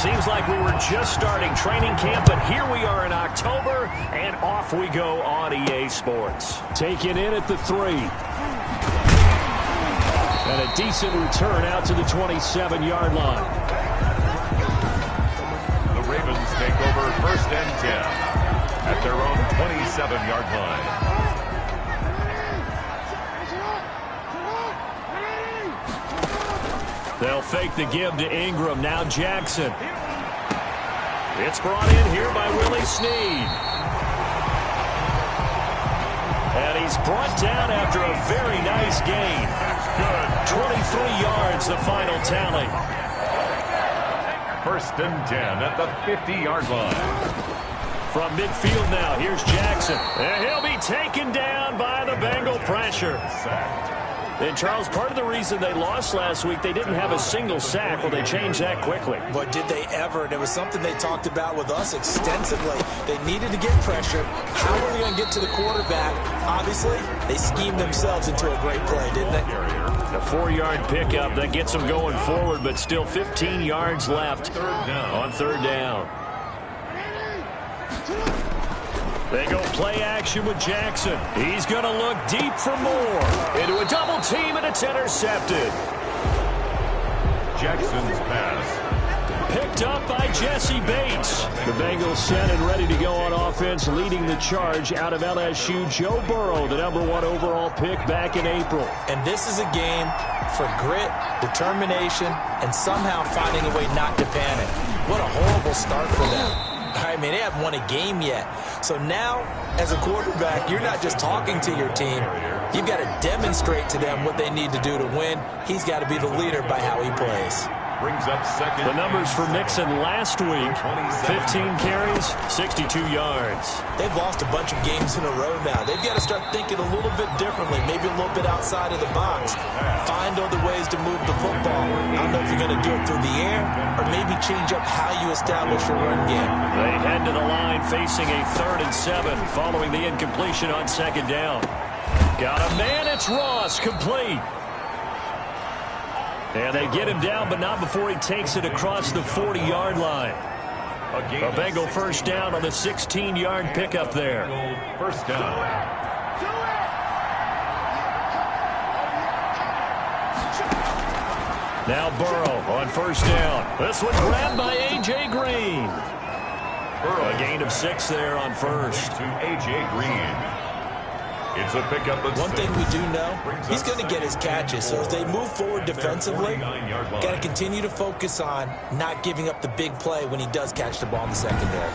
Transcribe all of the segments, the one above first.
Seems like we were just starting training camp, but here we are in October, and off we go on EA Sports. Taken in at the 3. And a decent return out to the 27-yard line. The Ravens take over 1st and 10 at their own 27-yard line. They'll fake the give to Ingram. Now Jackson. It's brought in here by Willie Snead. And he's brought down after a very nice gain. 23 yards, the final tally. 1st and 10 at the 50-yard line. From midfield now, here's Jackson. And he'll be taken down by the Bengal pressure. And, Charles, part of the reason they lost last week, they didn't have a single sack. Well, they changed that quickly. But did they ever? And it was something they talked about with us extensively. They needed to get pressure. How are they going to get to the quarterback? Obviously, they schemed themselves into a great play, didn't they? A 4-yard pickup that gets them going forward, but still 15 yards left on 3rd down. They go play action with Jackson. He's going to look deep for more. Into a double team, and it's intercepted. Jackson's pass. Picked up by Jesse Bates. The Bengals set and ready to go on offense, leading the charge out of LSU. Joe Burrow, the #1 overall pick back in April. And this is a game for grit, determination, and somehow finding a way not to panic. What a horrible start for them. I mean, they haven't won a game yet. So now, as a quarterback, you're not just talking to your team. You've got to demonstrate to them what they need to do to win. He's got to be the leader by how he plays. Brings up 2nd. The numbers for Mixon last week, 15 carries, 62 yards. They've lost a bunch of games in a row now. They've got to start thinking a little bit differently, maybe a little bit outside of the box. Find other ways to move the football. I don't know if you're going to do it through the air or maybe change up how you establish your run game. They head to the line facing a 3rd and 7 following the incompletion on 2nd down. Got a man, it's Ross, complete. And they get him down, but not before he takes it across the 40-yard line. A Bengal 1st down on the 16-yard pickup there. 1st down. Now Burrow on 1st down. This one grabbed by A.J. Green. A gain of 6 there on 1st. To A.J. Green. It's a pickup of One thing we do know, he's going to get his catches. So as they move forward defensively, got to continue to focus on not giving up the big play when he does catch the ball in the secondary.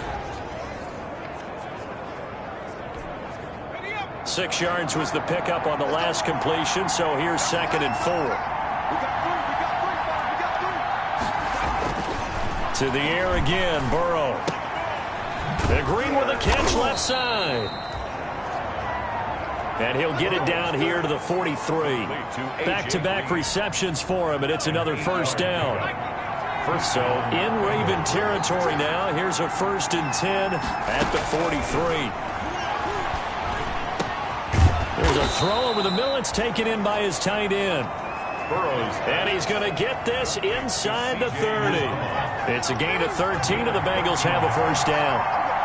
6 yards was the pickup on the last completion, so here's 2nd and 4. To the air again, Burrow. And Green with a catch left side. And he'll get it down here to the 43. Back-to-back receptions for him, and it's another 1st down. So in Raven territory now. Here's a 1st and 10 at the 43. There's a throw over the middle. It's taken in by his tight end. And he's going to get this inside the 30. It's a gain of 13, and the Bengals have a 1st down.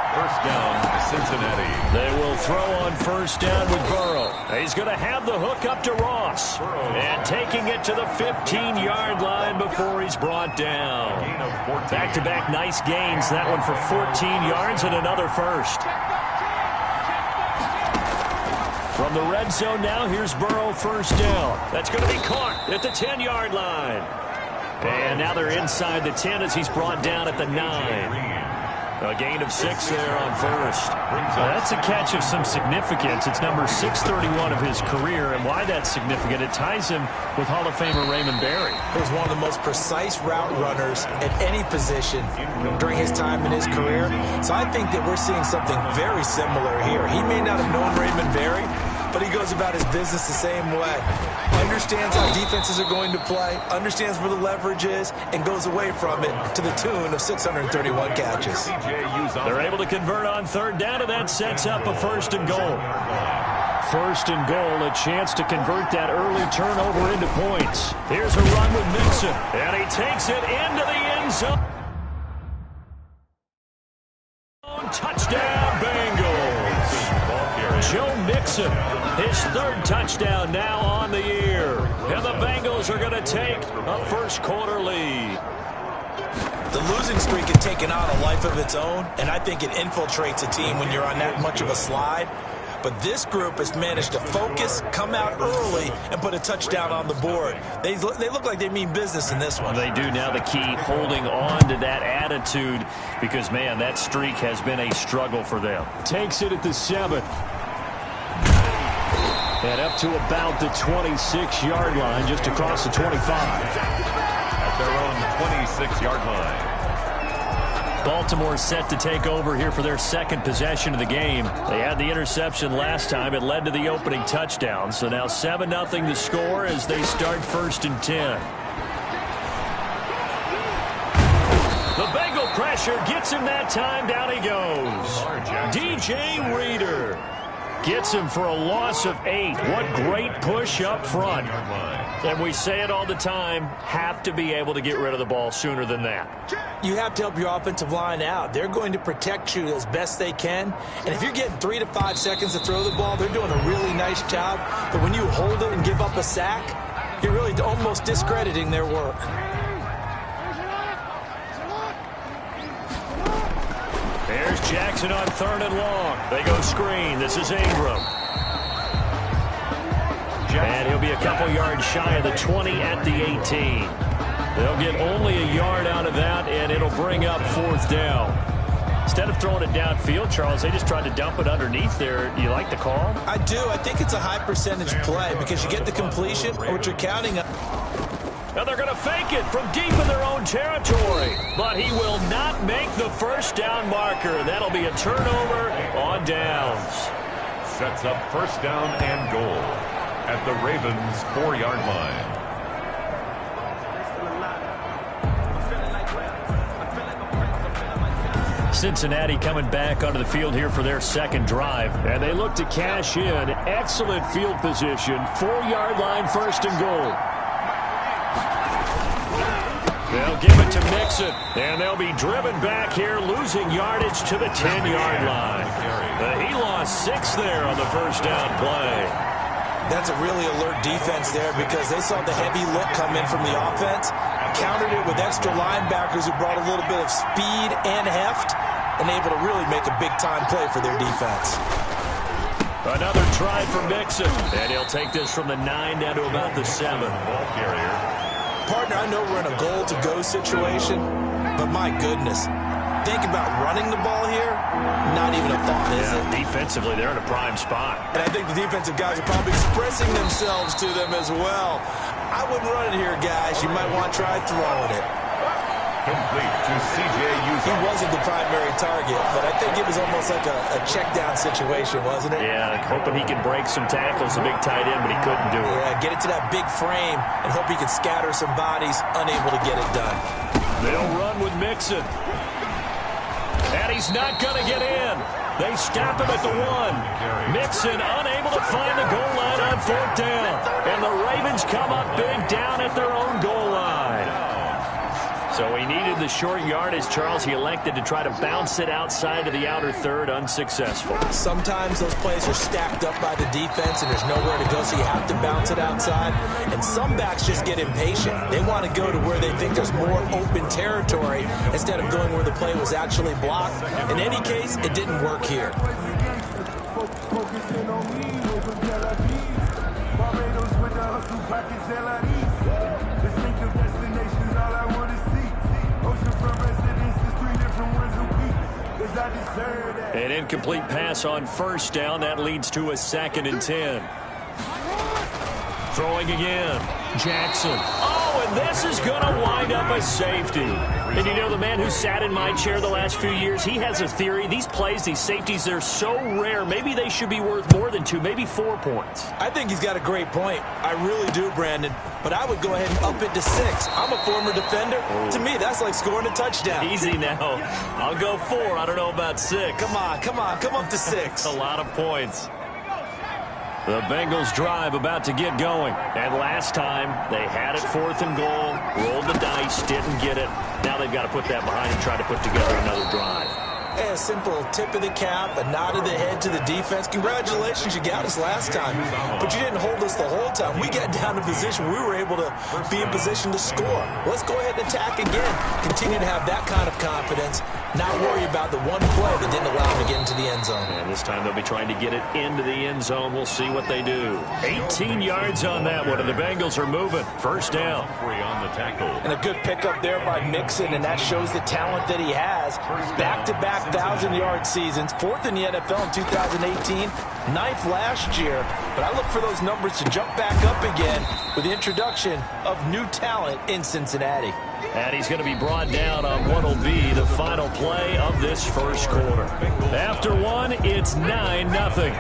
1st down, Cincinnati. They will throw on 1st down with Burrow. He's going to have the hook up to Ross. And taking it to the 15-yard line before he's brought down. Back-to-back nice gains. That one for 14 yards and another 1st. From the red zone now, here's Burrow 1st down. That's going to be caught at the 10-yard line. And now they're inside the 10 as he's brought down at the 9. A gain of 6 there on 1st. That's a catch of some significance. It's number 631 of his career, and why that's significant, it ties him with Hall of Famer Raymond Berry. He was one of the most precise route runners at any position during his time in his career. So I think that we're seeing something very similar here. He may not have known Raymond Berry, but he goes about his business the same way. Understands how defenses are going to play, understands where the leverage is, and goes away from it to the tune of 631 catches. They're able to convert on 3rd down, and that sets up a 1st and goal. 1st and goal, a chance to convert that early turnover into points. Here's a run with Mixon, and he takes it into the end zone. touchdown, Bengals. Joe Mixon, his third touchdown now on the year. And the Bengals are going to take a first-quarter lead. The losing streak has taken on a life of its own, and I think it infiltrates a team when you're on that much of a slide. But this group has managed to focus, come out early, and put a touchdown on the board. They look like they mean business in this one. They do. Now the key, holding on to that attitude, because, man, that streak has been a struggle for them. Takes it at the 7. And up to about the 26-yard line, just across the 25. At their own 26-yard line. Baltimore set to take over here for their second possession of the game. They had the interception last time. It led to the opening touchdown. So now 7-0 to score as they start 1st and 10. The Bengal pressure gets him that time. Down he goes. DJ Reader gets him for a loss of 8. What great push up front. And we say it all the time, have to be able to get rid of the ball sooner than that. You have to help your offensive line out. They're going to protect you as best they can. And if you're getting 3 to 5 seconds to throw the ball, they're doing a really nice job. But when you hold it and give up a sack, you're really almost discrediting their work. There's Jackson on 3rd and long. They go screen. This is Ingram. And he'll be a couple yards shy of the 20 at the 18. They'll get only a yard out of that, and it'll bring up 4th down. Instead of throwing it downfield, Charles, they just tried to dump it underneath there. Do you like the call? I do. I think it's a high percentage play because you get the completion, which you're counting on. Now they're going to fake it from deep in their own territory. But he will not make the first down marker. That'll be a turnover on downs. Sets up 1st down and goal at the Ravens' 4-yard line. Cincinnati coming back onto the field here for their second drive. And they look to cash in. Excellent field position. 4-yard line, 1st and goal. They'll give it to Mixon, and they'll be driven back here, losing yardage to the 10-yard line. But he lost 6 there on the first down play. That's a really alert defense there because they saw the heavy look come in from the offense, countered it with extra linebackers who brought a little bit of speed and heft, and able to really make a big-time play for their defense. Another try for Mixon, and he'll take this from the 9 down to about the 7. Ball carrier. Partner, I know we're in a goal-to-go situation, but my goodness, think about running the ball here, not even a thought, is it? Defensively, they're in a prime spot. And I think the defensive guys are probably expressing themselves to them as well. I wouldn't run it here, guys. You might want to try throwing it. Complete to C.J. He wasn't the primary target, but I think it was almost like a check-down situation, wasn't it? Yeah, hoping he could break some tackles, a big tight end, but he couldn't do it. Yeah, get it to that big frame and hope he can scatter some bodies, unable to get it done. They'll run with Mixon. And he's not going to get in. They stop him at the 1. Mixon unable to find the goal line on 4th down. And the Ravens come up big down at their own goal line. So he needed the short yardage, Charles. He elected to try to bounce it outside of the outer third, unsuccessful. Sometimes those plays are stacked up by the defense and there's nowhere to go, so you have to bounce it outside. And some backs just get impatient. They want to go to where they think there's more open territory instead of going where the play was actually blocked. In any case, it didn't work here. An incomplete pass on 1st down. That leads to a 2nd and 10. Throwing again. Jackson. Oh, and this is going to wind up a safety. And you know, the man who sat in my chair the last few years, he has a theory. These plays, these safeties, they're so rare. Maybe they should be worth more than 2, maybe 4 points. I think he's got a great point. I really do, Brandon. But I would go ahead and up it to 6. I'm a former defender. Oh. To me, that's like scoring a touchdown. Easy now. I'll go 4. I don't know about 6. Come on. Come up to 6. A lot of points. The Bengals drive about to get going. And last time, they had it 4th and goal, rolled the dice, didn't get it. Now they've got to put that behind and try to put together another drive. Hey, a simple tip of the cap, a nod of the head to the defense. Congratulations, you got us last time, but you didn't hold us the whole time. We got down to position. We were able to be in position to score. Let's go ahead and attack again. Continue to have that kind of confidence, not worry about the one play that didn't allow them to get into the end zone. And this time they'll be trying to get it into the end zone. We'll see what they do. 18 yards on that one, and the Bengals are moving. First down. Free on the tackle. And a good pickup there by Mixon, and that shows the talent that he has. Back-to-back 1,000-yard seasons, 4th in the NFL in 2018, 9th last year. But I look for those numbers to jump back up again with the introduction of new talent in Cincinnati. And he's going to be brought down on what will be the final play of this first quarter. After one, it's 9-0.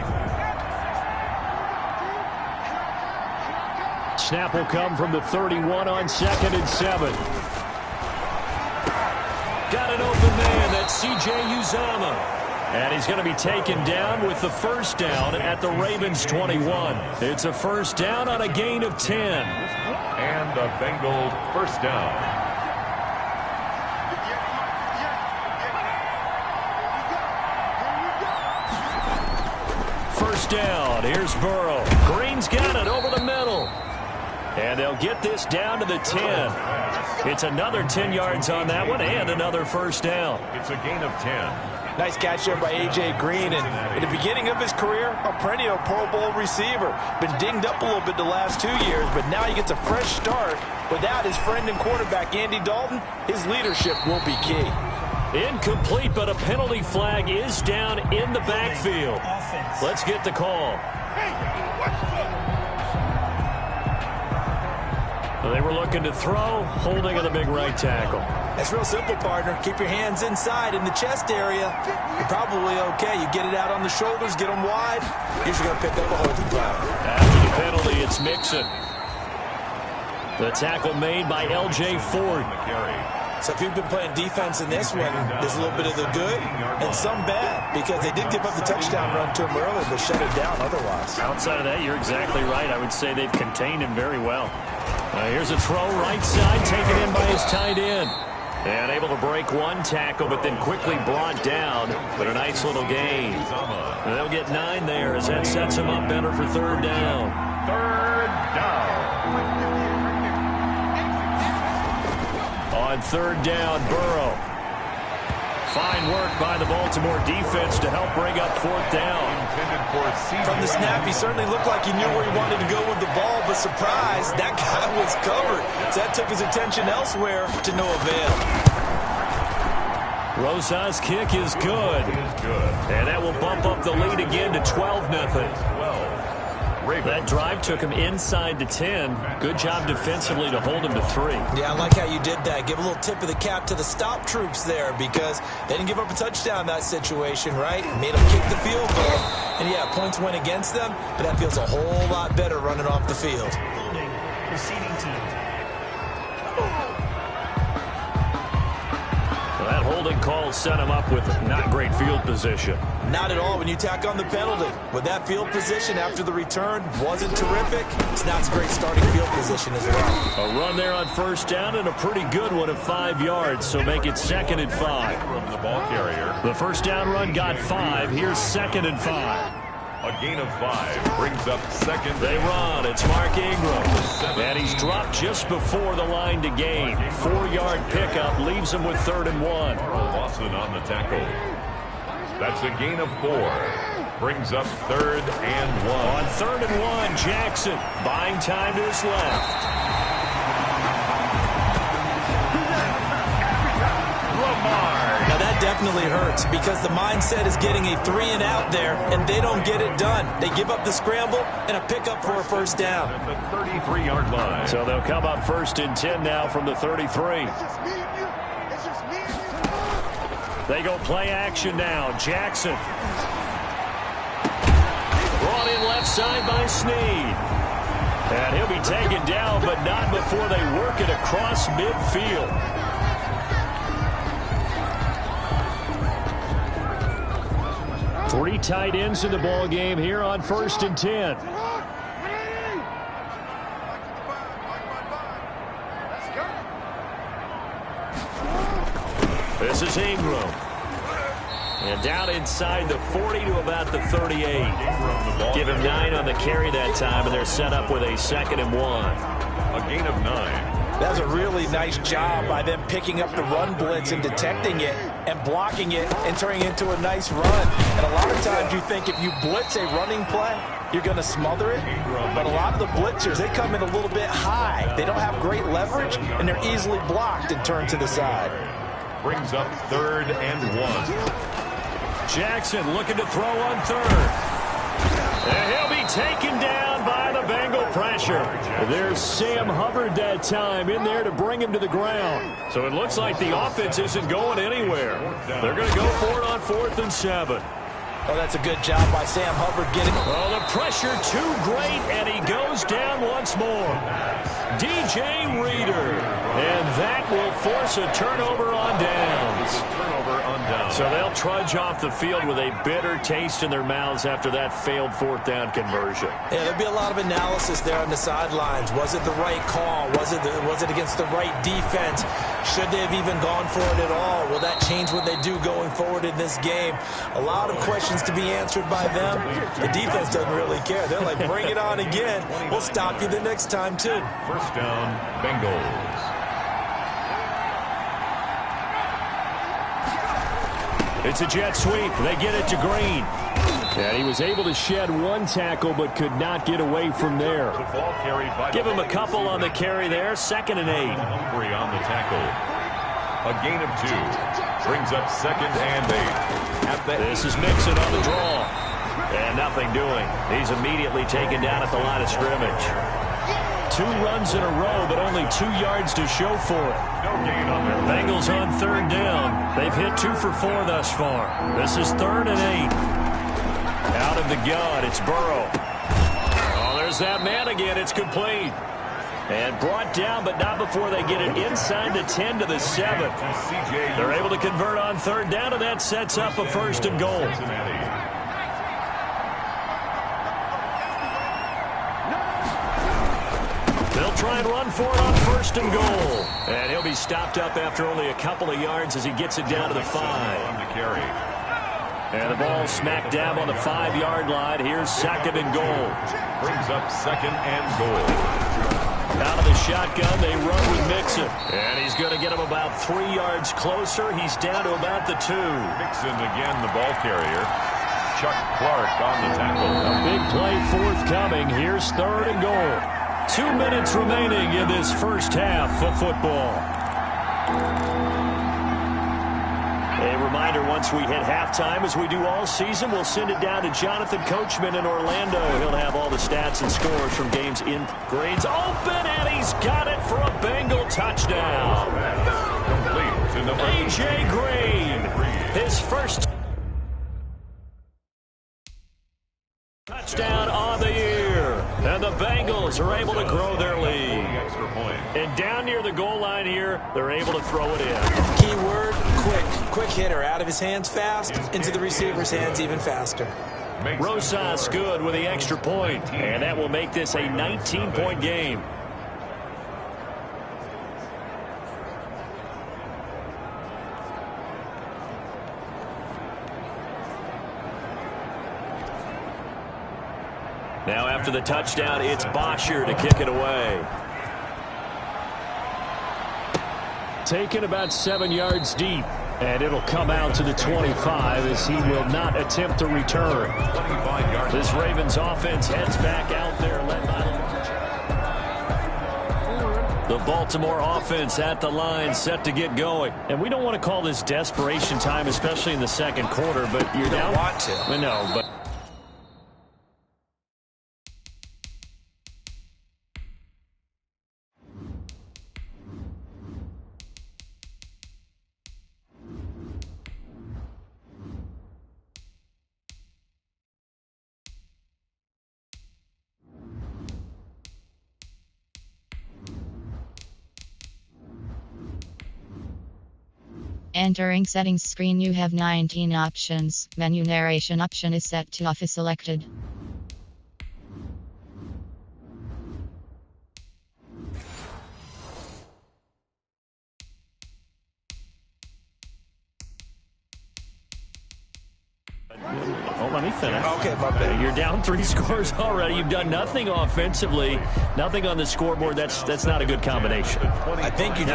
Snap will come from the 31 on 2nd and 7. Got an open man. That's C.J. Uzomah. And he's going to be taken down with the first down at the Ravens' 21. It's a first down on a gain of 10. And a Bengal first down. First down. Here's Burrow. Green's got it over the middle. And they'll get this down to the 10. It's another 10 yards on that one and another first down. It's a gain of 10. Nice catch there by A.J. Green, and at the beginning of his career, a perennial Pro Bowl receiver. Been dinged up a little bit the last 2 years, but now he gets a fresh start. Without his friend and quarterback, Andy Dalton, his leadership will be key. Incomplete, but a penalty flag is down in the backfield. Let's get the call. They were looking to throw, holding on the big right tackle. That's real simple, partner. Keep your hands inside in the chest area. You're probably okay. You get it out on the shoulders, get them wide. Usually going to pick up a holding foul. After the penalty, it's Mixon. The tackle made by L.J. Ford. So if you've been playing defense in this one, there's a little bit of the good and some bad, because they did give up the touchdown run to him earlier, but shut it down otherwise. Outside of that, you're exactly right. I would say they've contained him very well. Here's a throw right side, taken in by his tight end. And able to break one tackle, but then quickly brought down. But a nice little gain. And they'll get 9 there as that sets them up better for third down. Third down. On third down, Burrow. Fine work by the Baltimore defense to help bring up fourth down. From the snap, he certainly looked like he knew where he wanted to go with the ball, but surprise, that guy was covered. So that took his attention elsewhere to no avail. Rosas' kick is good. And that will bump up the lead again to 12-0. That drive took him inside the 10. Good job defensively to hold him to 3. Yeah, I like how you did that. Give a little tip of the cap to the stop troops there, because they didn't give up a touchdown in that situation, right? Made them kick the field goal. And, yeah, points went against them, but that feels a whole lot better running off the field. Receiving team. That holding call set him up with not great field position. Not at all when you tack on the penalty. With that field position after the return wasn't terrific, it's not a great starting field position as well. A run there on first down and a pretty good one of 5 yards, so make it 2nd and 5. From the ball carrier. The first down run got 5. Here's 2nd and 5. A gain of 5 brings up second. They run. It's Mark Ingram. And he's dropped just before the line to gain. 4-yard pickup leaves him with 3rd and 1. Lawson on the tackle. That's a gain of 4. Brings up 3rd and 1. On 3rd and 1, Jackson buying time to his left. Now that definitely hurts, because the mindset is getting a 3-and-out there, and they don't get it done. They give up the scramble and a pickup for a first down. At the 33-yard line. So they'll come up 1st and 10 now from the 33. They go play action now. Jackson. Brought in left side by Snead. And he'll be taken down, but not before they work it across midfield. Three tight ends in the ball game here on 1st and 10. This is Ingram. And down inside the 40 to about the 38. Give him 9 on the carry that time, and they're set up with a 2nd and 1. A gain of 9. That was a really nice job by them picking up the run blitz and detecting it and blocking it and turning it into a nice run. And a lot of times you think if you blitz a running play, you're going to smother it. But a lot of the blitzers, they come in a little bit high. They don't have great leverage, and they're easily blocked and turned to the side. Brings up 3rd and 1. Jackson looking to throw on 3rd. And he'll be taken down by the Bengal pressure. There's Sam Hubbard that time in there to bring him to the ground. So it looks like the offense isn't going anywhere. They're going to go for it on 4th and 7. Oh, that's a good job by Sam Hubbard getting... Oh, the pressure too great, and he goes down once more. DJ Reader. And that will force a turnover on downs. So they'll trudge off the field with a bitter taste in their mouths after that failed 4th down conversion. Yeah, there'll be a lot of analysis there on the sidelines. Was it the right call? Was it against the right defense? Should they have even gone for it at all? Will that change what they do going forward in this game? A lot of questions to be answered by them. The defense doesn't really care. They're like, bring it on again. We'll stop you the next time, too. 1st down, Bengals. It's a jet sweep. They get it to Green. And he was able to shed 1 tackle but could not get away from there. Give him a couple on the carry there. 2nd and 8. Humphrey on the tackle. A gain of 2. Brings up 2nd and 8. This is Mixon on the draw. And nothing doing. He's immediately taken down at the line of scrimmage. 2 runs in a row, but only 2 yards to show for it. No gain on their Bengals on 3rd down. They've hit 2 for 4 thus far. This is 3rd and 8. Out of the gun, it's Burrow. Oh, there's that man again. It's complete. And brought down, but not before they get it inside the 10 to the 7. They're able to convert on 3rd down, and that sets up a 1st and goal. They'll try and run for it on 1st and goal. And he'll be stopped up after only a couple of yards as he gets it down to the 5. And the ball smack dab on the 5-yard line. Here's 2nd and goal. Brings up 2nd and goal. Out of the shotgun, they run with Mixon. And he's going to get him about 3 yards closer. He's down to about the 2. Mixon again, the ball carrier. Chuck Clark on the tackle. A big play forthcoming. Here's 3rd and goal. 2 minutes remaining in this first half of football. A reminder, once we hit halftime, as we do all season, we'll send it down to Jonathan Coachman in Orlando. He'll have all the stats and scores from games in. Green's open, and he's got it for a Bengal touchdown. Complete to number A.J. Green, his first touchdown on the year. And the Bengals are able to grow their lead. And down near the goal line here, they're able to throw it in. Key word, quick. Quick hitter. Out of his hands fast, into the receiver's hands even faster. Rosas good with the extra point. And that will make this a 19-point game. Now after the touchdown, it's Bosher to kick it away. Taken about 7 yards deep. And it'll come out to the 25 as he will not attempt to return. This Ravens offense heads back out there led by the Baltimore offense at the line set to get going. And we don't want to call this desperation time, especially in the 2nd quarter, but you're down. You don't want to. I know, but Entering settings screen, you have 19 options. Menu narration option is set to off is selected. Well, let me finish. Okay, my bad. You're down 3 scores already. You've done nothing offensively, nothing on the scoreboard. That's not a good combination. I think you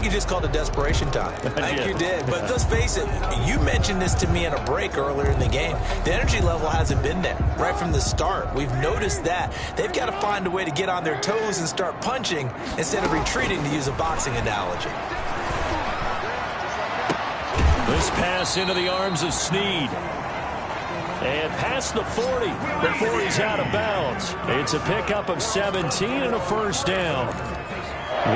just called it desperation time. I think you did. But let's face it, you mentioned this to me in a break earlier in the game. The energy level hasn't been there right from the start. We've noticed that. They've got to find a way to get on their toes and start punching instead of retreating, to use a boxing analogy. This pass into the arms of Snead. And past the 40 before he's out of bounds. It's a pickup of 17 and a first down.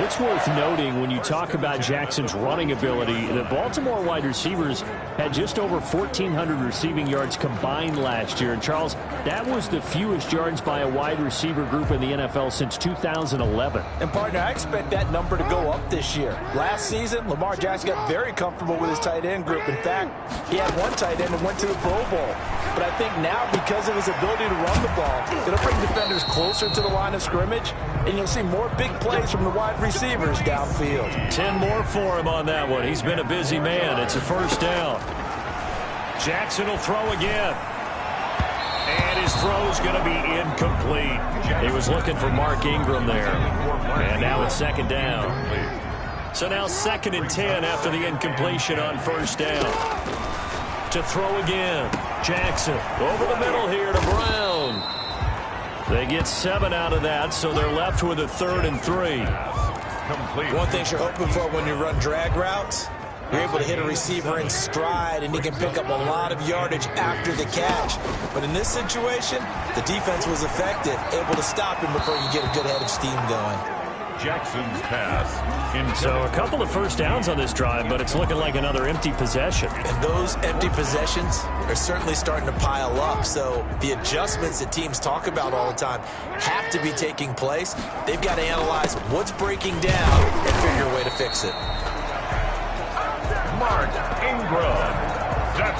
It's worth noting when you talk about Jackson's running ability, the Baltimore wide receivers had just over 1,400 receiving yards combined last year. And, Charles, that was the fewest yards by a wide receiver group in the NFL since 2011. And, partner, I expect that number to go up this year. Last season, Lamar Jackson got very comfortable with his tight end group. In fact, he had one tight end and went to the Pro Bowl. But I think now, because of his ability to run the ball, it'll bring defenders closer to the line of scrimmage, and you'll see more big plays from the wide receivers downfield. 10 more for him on that one. He's been a busy man. It's a first down. Jackson will throw again. And his throw's going to be incomplete. He was looking for Mark Ingram there. And now it's second down. So now 2nd and 10 after the incompletion on first down. To throw again. Jackson over the middle here to Brown. They get 7 out of that, so they're left with a 3rd and 3. One thing you're hoping for when you run drag routes, you're able to hit a receiver in stride, and he can pick up a lot of yardage after the catch. But in this situation, the defense was effective, able to stop him before you get a good head of steam going. Jackson's pass. So a couple of first downs on this drive, but it's looking like another empty possession. And those empty possessions are certainly starting to pile up. So the adjustments that teams talk about all the time have to be taking place. They've got to analyze what's breaking down and figure a way to fix it. Mark Ingram.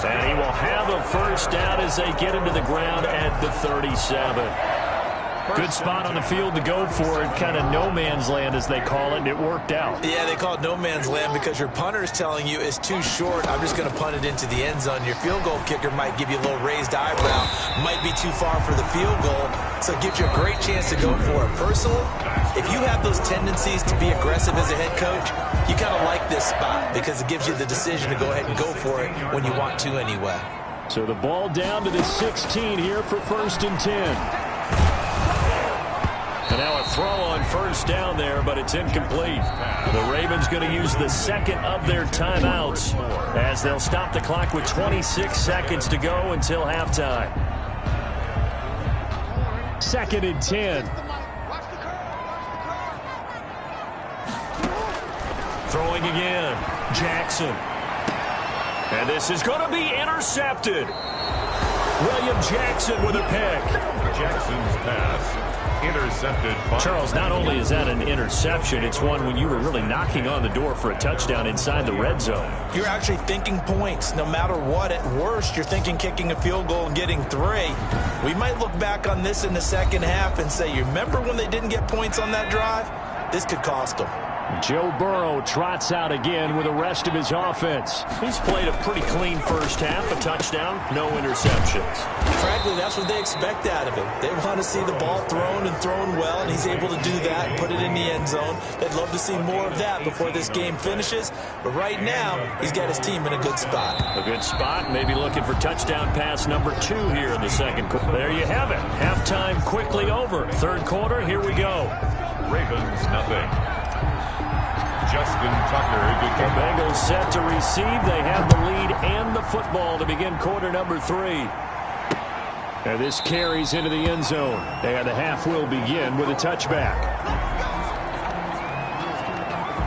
And he will have a first down as they get into the ground at the 37. Good spot on the field to go for it. Kind of no man's land, as they call it, and it worked out. Yeah, they call it no man's land because your punter is telling you it's too short. I'm just going to punt it into the end zone. Your field goal kicker might give you a little raised eyebrow. Might be too far for the field goal, so it gives you a great chance to go for it. Personally, if you have those tendencies to be aggressive as a head coach, you kind of like this spot because it gives you the decision to go ahead and go for it when you want to anyway. So the ball down to the 16 here for 1st and 10. And now a throw on first down there, but it's incomplete. The Ravens going to use the 2nd of their timeouts as they'll stop the clock with 26 seconds to go until halftime. 2nd and 10. Throwing again. Jackson. And this is going to be intercepted. William Jackson with a pick. Jackson's pass. Intercepted. Charles, not only is that an interception, it's one when you were really knocking on the door for a touchdown inside the red zone. You're actually thinking points. No matter what, at worst, you're thinking kicking a field goal and getting 3. We might look back on this in the second half and say, you remember when they didn't get points on that drive? This could cost them. Joe Burrow trots out again with the rest of his offense. He's played a pretty clean first half, a touchdown, no interceptions. Frankly, that's what they expect out of him. They want to see the ball thrown and thrown well, and he's able to do that and put it in the end zone. They'd love to see more of that before this game finishes, but right now, he's got his team in a good spot. A good spot, maybe looking for touchdown pass number 2 here in the second quarter. There you have it. Halftime quickly over. Third quarter, here we go. Ravens, nothing. Justin Tucker. The Bengals set to receive. They have the lead and the football to begin quarter number 3. And this carries into the end zone. And the half will begin with a touchback.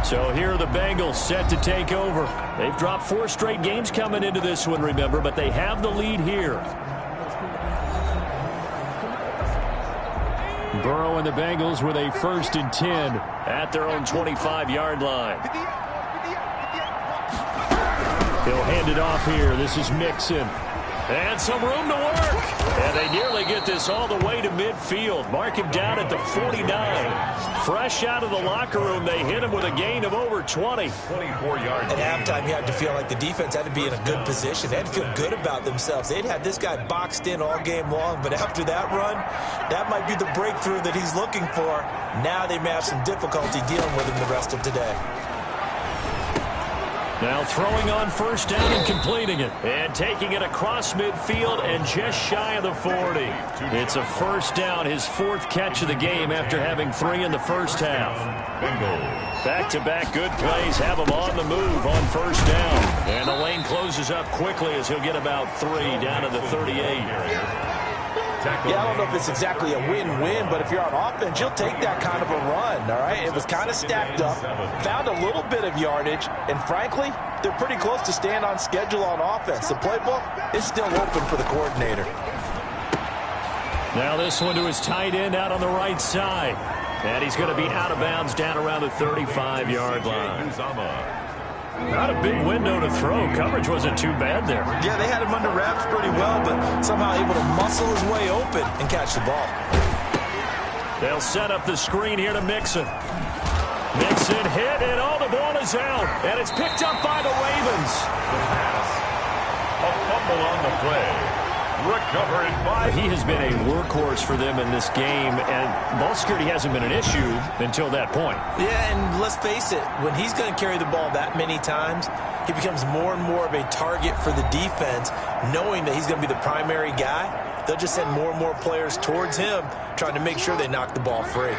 So here are the Bengals set to take over. They've dropped 4 straight games coming into this one, remember, but they have the lead here. Burrow and the Bengals with a 1st and 10 at their own 25-yard line. He'll hand it off here. This is Mixon. And some room to work. And they nearly get this all the way to midfield. Mark him down at the 49. Fresh out of the locker room, they hit him with a gain of over 20. 24 yards. At halftime, you had to feel like the defense had to be in a good position. They had to feel good about themselves. They'd had this guy boxed in all game long, but after that run, that might be the breakthrough that he's looking for. Now they may have some difficulty dealing with him the rest of today. Now throwing on first down and completing it. And taking it across midfield and just shy of the 40. It's a first down, his fourth catch of the game after having 3 in the first half. Back-to-back good plays have him on the move on first down. And the lane closes up quickly as he'll get about 3 down to the 38. Yeah, I don't know if it's exactly a win-win, but if you're on offense, you'll take that kind of a run, all right? It was kind of stacked up, found a little bit of yardage, and frankly, they're pretty close to staying on schedule on offense. The playbook is still open for the coordinator. Now this one to his tight end out on the right side. And he's going to be out of bounds down around the 35-yard line. Not a big window to throw. Coverage wasn't too bad there. Yeah, they had him under wraps pretty well, but somehow able to muscle his way open and catch the ball. They'll set up the screen here to Mixon. Mixon hit, and the ball is out. And it's picked up by the Ravens. A fumble on the play. Recovered by... He has been a workhorse for them in this game, and ball security hasn't been an issue until that point. Yeah, and let's face it, when he's going to carry the ball that many times, he becomes more and more of a target for the defense, knowing that he's going to be the primary guy. They'll just send more and more players towards him, trying to make sure they knock the ball free.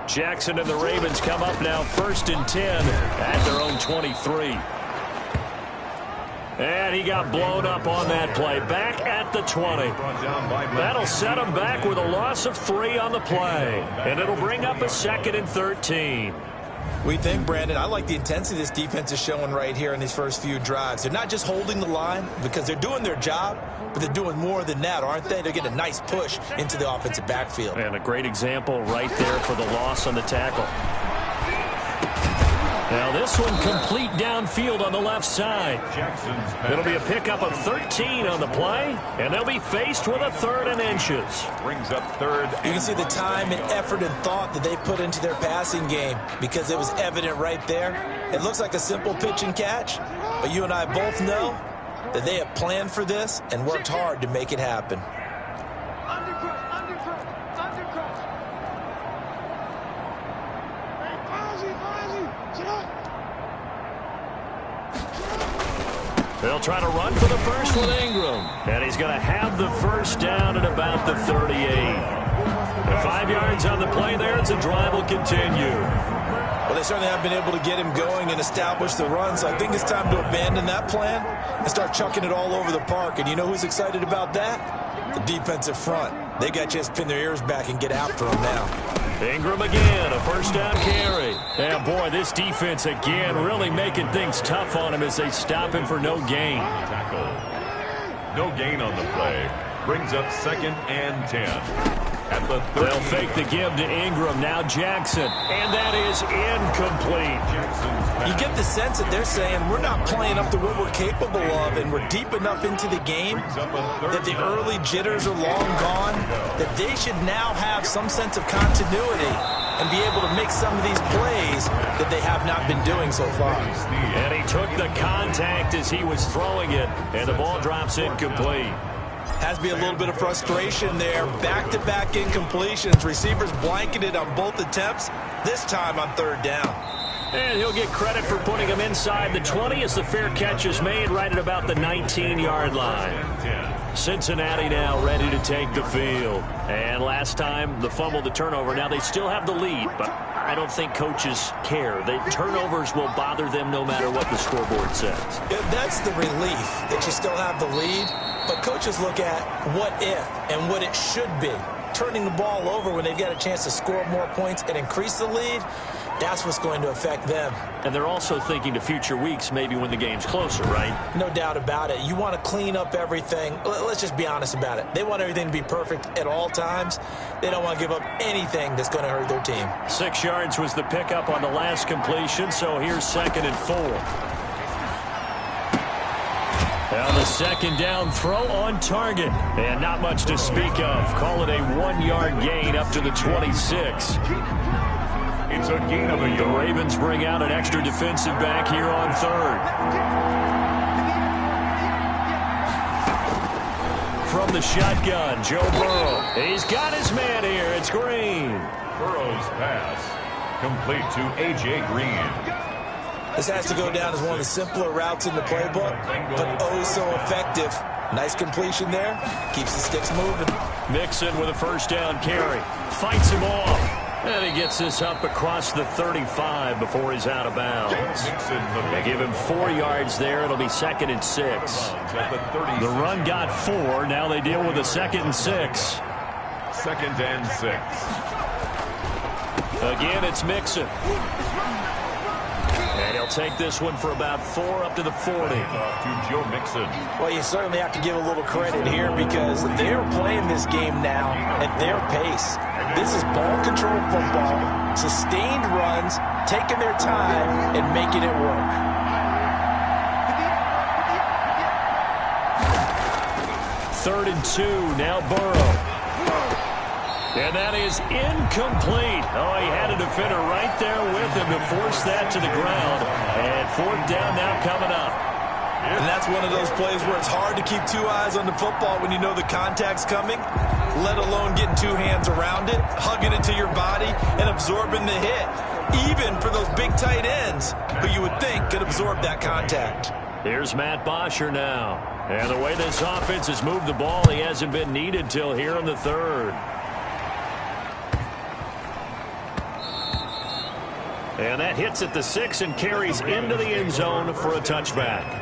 Jackson and the Ravens come up now 1st and 10 at their own 23. And he got blown up on that play. Back at the 20. That'll set him back with a loss of 3 on the play. And it'll bring up a 2nd and 13. We think, Brandon, I like the intensity this defense is showing right here in these first few drives. They're not just holding the line because they're doing their job, but they're doing more than that, aren't they? They're getting a nice push into the offensive backfield. And a great example right there for the loss on the tackle. Now this one complete downfield on the left side. It'll be a pickup of 13 on the play, and they'll be faced with a 3rd and inches. Brings up 3rd. You can see the time and effort and thought that they put into their passing game because it was evident right there. It looks like a simple pitch and catch, but you and I both know that they have planned for this and worked hard to make it happen. They'll try to run for the first with Ingram. And he's going to have the first down at about the 38. The 5 yards on the play there, and the drive will continue. Well, they certainly have been able to get him going and establish the run, so I think it's time to abandon that plan and start chucking it all over the park. And you know who's excited about that? The defensive front. They got to just pin their ears back and get after him now. Ingram again, a first down carry. And boy, this defense again really making things tough on him as they stop him for no gain. No gain on the play. Brings up 2nd and 10. At the 30. They'll fake the give to Ingram. Now Jackson. And that is incomplete. You get the sense that they're saying we're not playing up to what we're capable of, and we're deep enough into the game that the early jitters are long gone, that they should now have some sense of continuity and be able to make some of these plays that they have not been doing so far. And he took the contact as he was throwing it, and the ball drops incomplete. Has to be a little bit of frustration there. Back-to-back incompletions. Receivers blanketed on both attempts, this time on 3rd down. And he'll get credit for putting him inside the 20 as the fair catch is made right at about the 19-yard line. Cincinnati now ready to take the field. And last time, the fumble, the turnover. Now they still have the lead, but I don't think coaches care. The turnovers will bother them no matter what the scoreboard says. Yeah, that's the relief that you still have the lead. But coaches look at what if and what it should be. Turning the ball over when they've got a chance to score more points and increase the lead, that's what's going to affect them. And they're also thinking to future weeks, maybe when the game's closer, right? No doubt about it. You want to clean up everything. Let's just be honest about it. They want everything to be perfect at all times. They don't want to give up anything that's going to hurt their team. 6 yards was the pickup on the last completion, so here's 2nd and 4. Now the second down throw on target. And not much to speak of. Call it a 1-yard gain up to the 26. It's a gain of a yard. The Ravens bring out an extra defensive back here on third. From the shotgun, Joe Burrow. He's got his man here. It's Green. Burrow's pass complete to A.J. Green. This has to go down as one of the simpler routes in the playbook, but oh so effective. Nice completion there. Keeps the sticks moving. Mixon with a first down carry. Fights him off. And he gets this up across the 35 before he's out of bounds. They give him 4 yards there. It'll be 2nd and 6. The run got 4. Now they deal with a 2nd and 6. 2nd and 6. Again, it's Mixon. And he'll take this one for about 4 up to the 40. To Joe Mixon. Well, you certainly have to give a little credit here because they're playing this game now at their pace. This is ball control football, sustained runs, taking their time and making it work. Third and 2, now Burrow. And that is incomplete. Oh, he had a defender right there with him to force that to the ground. And 4th down now coming up. And that's one of those plays where it's hard to keep 2 eyes on the football when you know the contact's coming, let alone getting 2 hands around it, hugging it to your body, and absorbing the hit, even for those big tight ends who you would think could absorb that contact. Here's Matt Bosher now. And the way this offense has moved the ball, he hasn't been needed till here in the 3rd. And that hits at the 6 and carries into the end zone for a touchback.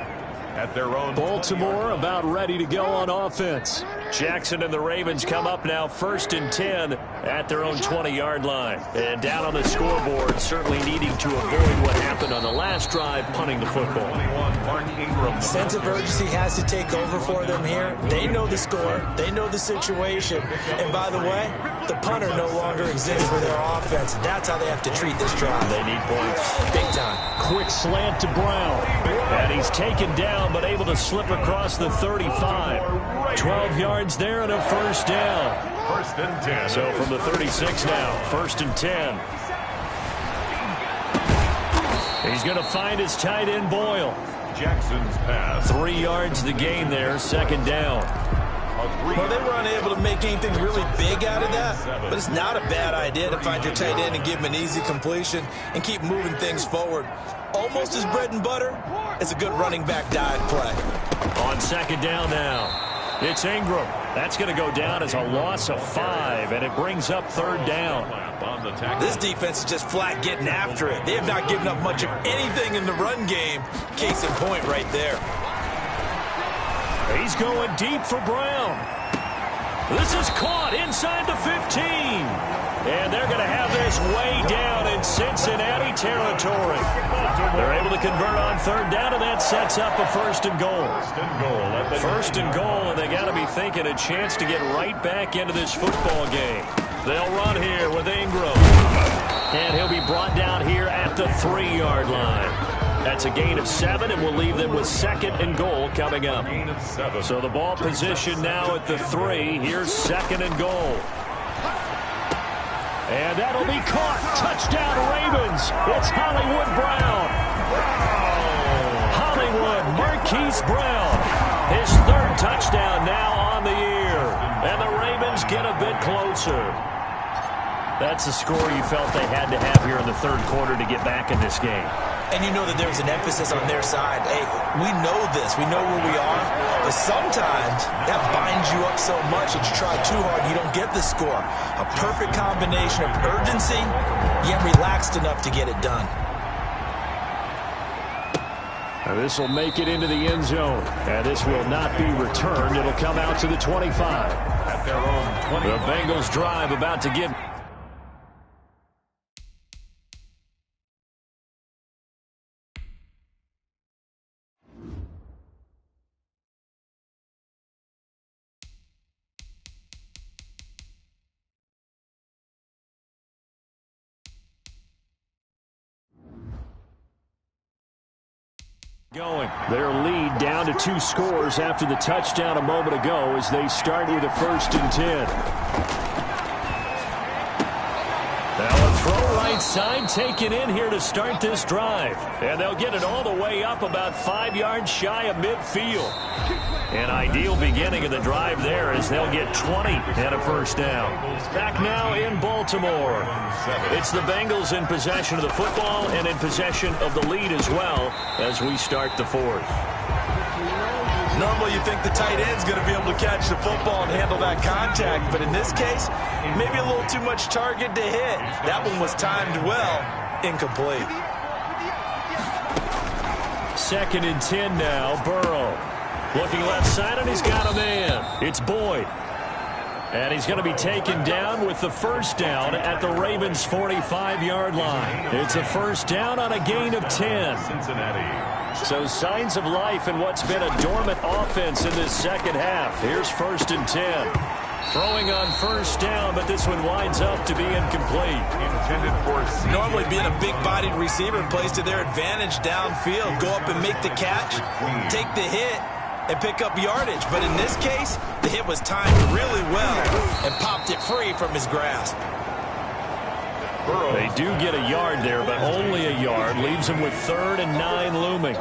At their own Baltimore about ready to go on offense. Jackson and the Ravens come up now 1st and 10 at their own 20-yard line. And down on the scoreboard, certainly needing to avoid what happened on the last drive, punting the football. Sense of urgency has to take over for them here. They know the score. They know the situation. And by the way, the punter no longer exists for their offense. That's how they have to treat this drive. They need points. Big time. Quick slant to Brown. And he's taken down, but able to slip across the 35. 12 yards there and a first down. 1st and 10. So from the 36 now, 1st and 10. He's going to find his tight end Boyle. Jackson's pass. 3 yards the gain there, 2nd down. Well, they were unable to make anything really big out of that, but it's not a bad idea to find your tight end and give him an easy completion and keep moving things forward. Almost his bread and butter. It's a good running back dive play. On 2nd down now, it's Ingram. That's going to go down as a loss of 5, and it brings up 3rd down. This defense is just flat getting after it. They have not given up much of anything in the run game. Case in point right there. He's going deep for Brown. This is caught inside the 15. And they're going to have this way down in Cincinnati territory. They're able to convert on 3rd down, and that sets up a 1st and goal. 1st and goal, and they got to be thinking a chance to get right back into this football game. They'll run here with Ingram. And he'll be brought down here at the 3-yard line. That's a gain of 7, and we'll leave them with 2nd and goal coming up. So the ball position now at the 3. Here's 2nd and goal. And that'll be caught. Touchdown, Ravens. It's Hollywood Brown. Hollywood Marquise Brown. His 3rd touchdown now on the year. And the Ravens get a bit closer. That's the score you felt they had to have here in the 3rd quarter to get back in this game. And you know that there's an emphasis on their side. Hey, we know this. We know where we are. But sometimes that binds you up so much that you try too hard and you don't get the score. A perfect combination of urgency, yet relaxed enough to get it done. This will make it into the end zone. And this will not be returned. It'll come out to the 25. At their own 20. The Bengals drive about to get... Going. Their lead down to 2 scores after the touchdown a moment ago as they start with a 1st and 10. Now a throw right side taken in here to start this drive. And they'll get it all the way up about 5 yards shy of midfield. An ideal beginning of the drive there as they'll get 20 and a 1st down. Back now in Baltimore. It's the Bengals in possession of the football and in possession of the lead as well as we start the 4th. Normally you think the tight end's going to be able to catch the football and handle that contact, but in this case, maybe a little too much target to hit. That one was timed well, incomplete. 2nd and 10 now, Burrow. Looking left side, and he's got a man. It's Boyd. And he's going to be taken down with the 1st down at the Ravens' 45-yard line. It's a 1st down on a gain of 10. Cincinnati. So signs of life in what's been a dormant offense in this second half. Here's 1st and 10. Throwing on 1st down, but this one winds up to be incomplete. Intended for normally being a big-bodied receiver plays to their advantage downfield. Go up and make the catch, take the hit, and pick up yardage. But in this case, the hit was timed really well and popped it free from his grasp. They do get a yard there, but only a yard. Leaves them with 3rd and 9 looming. The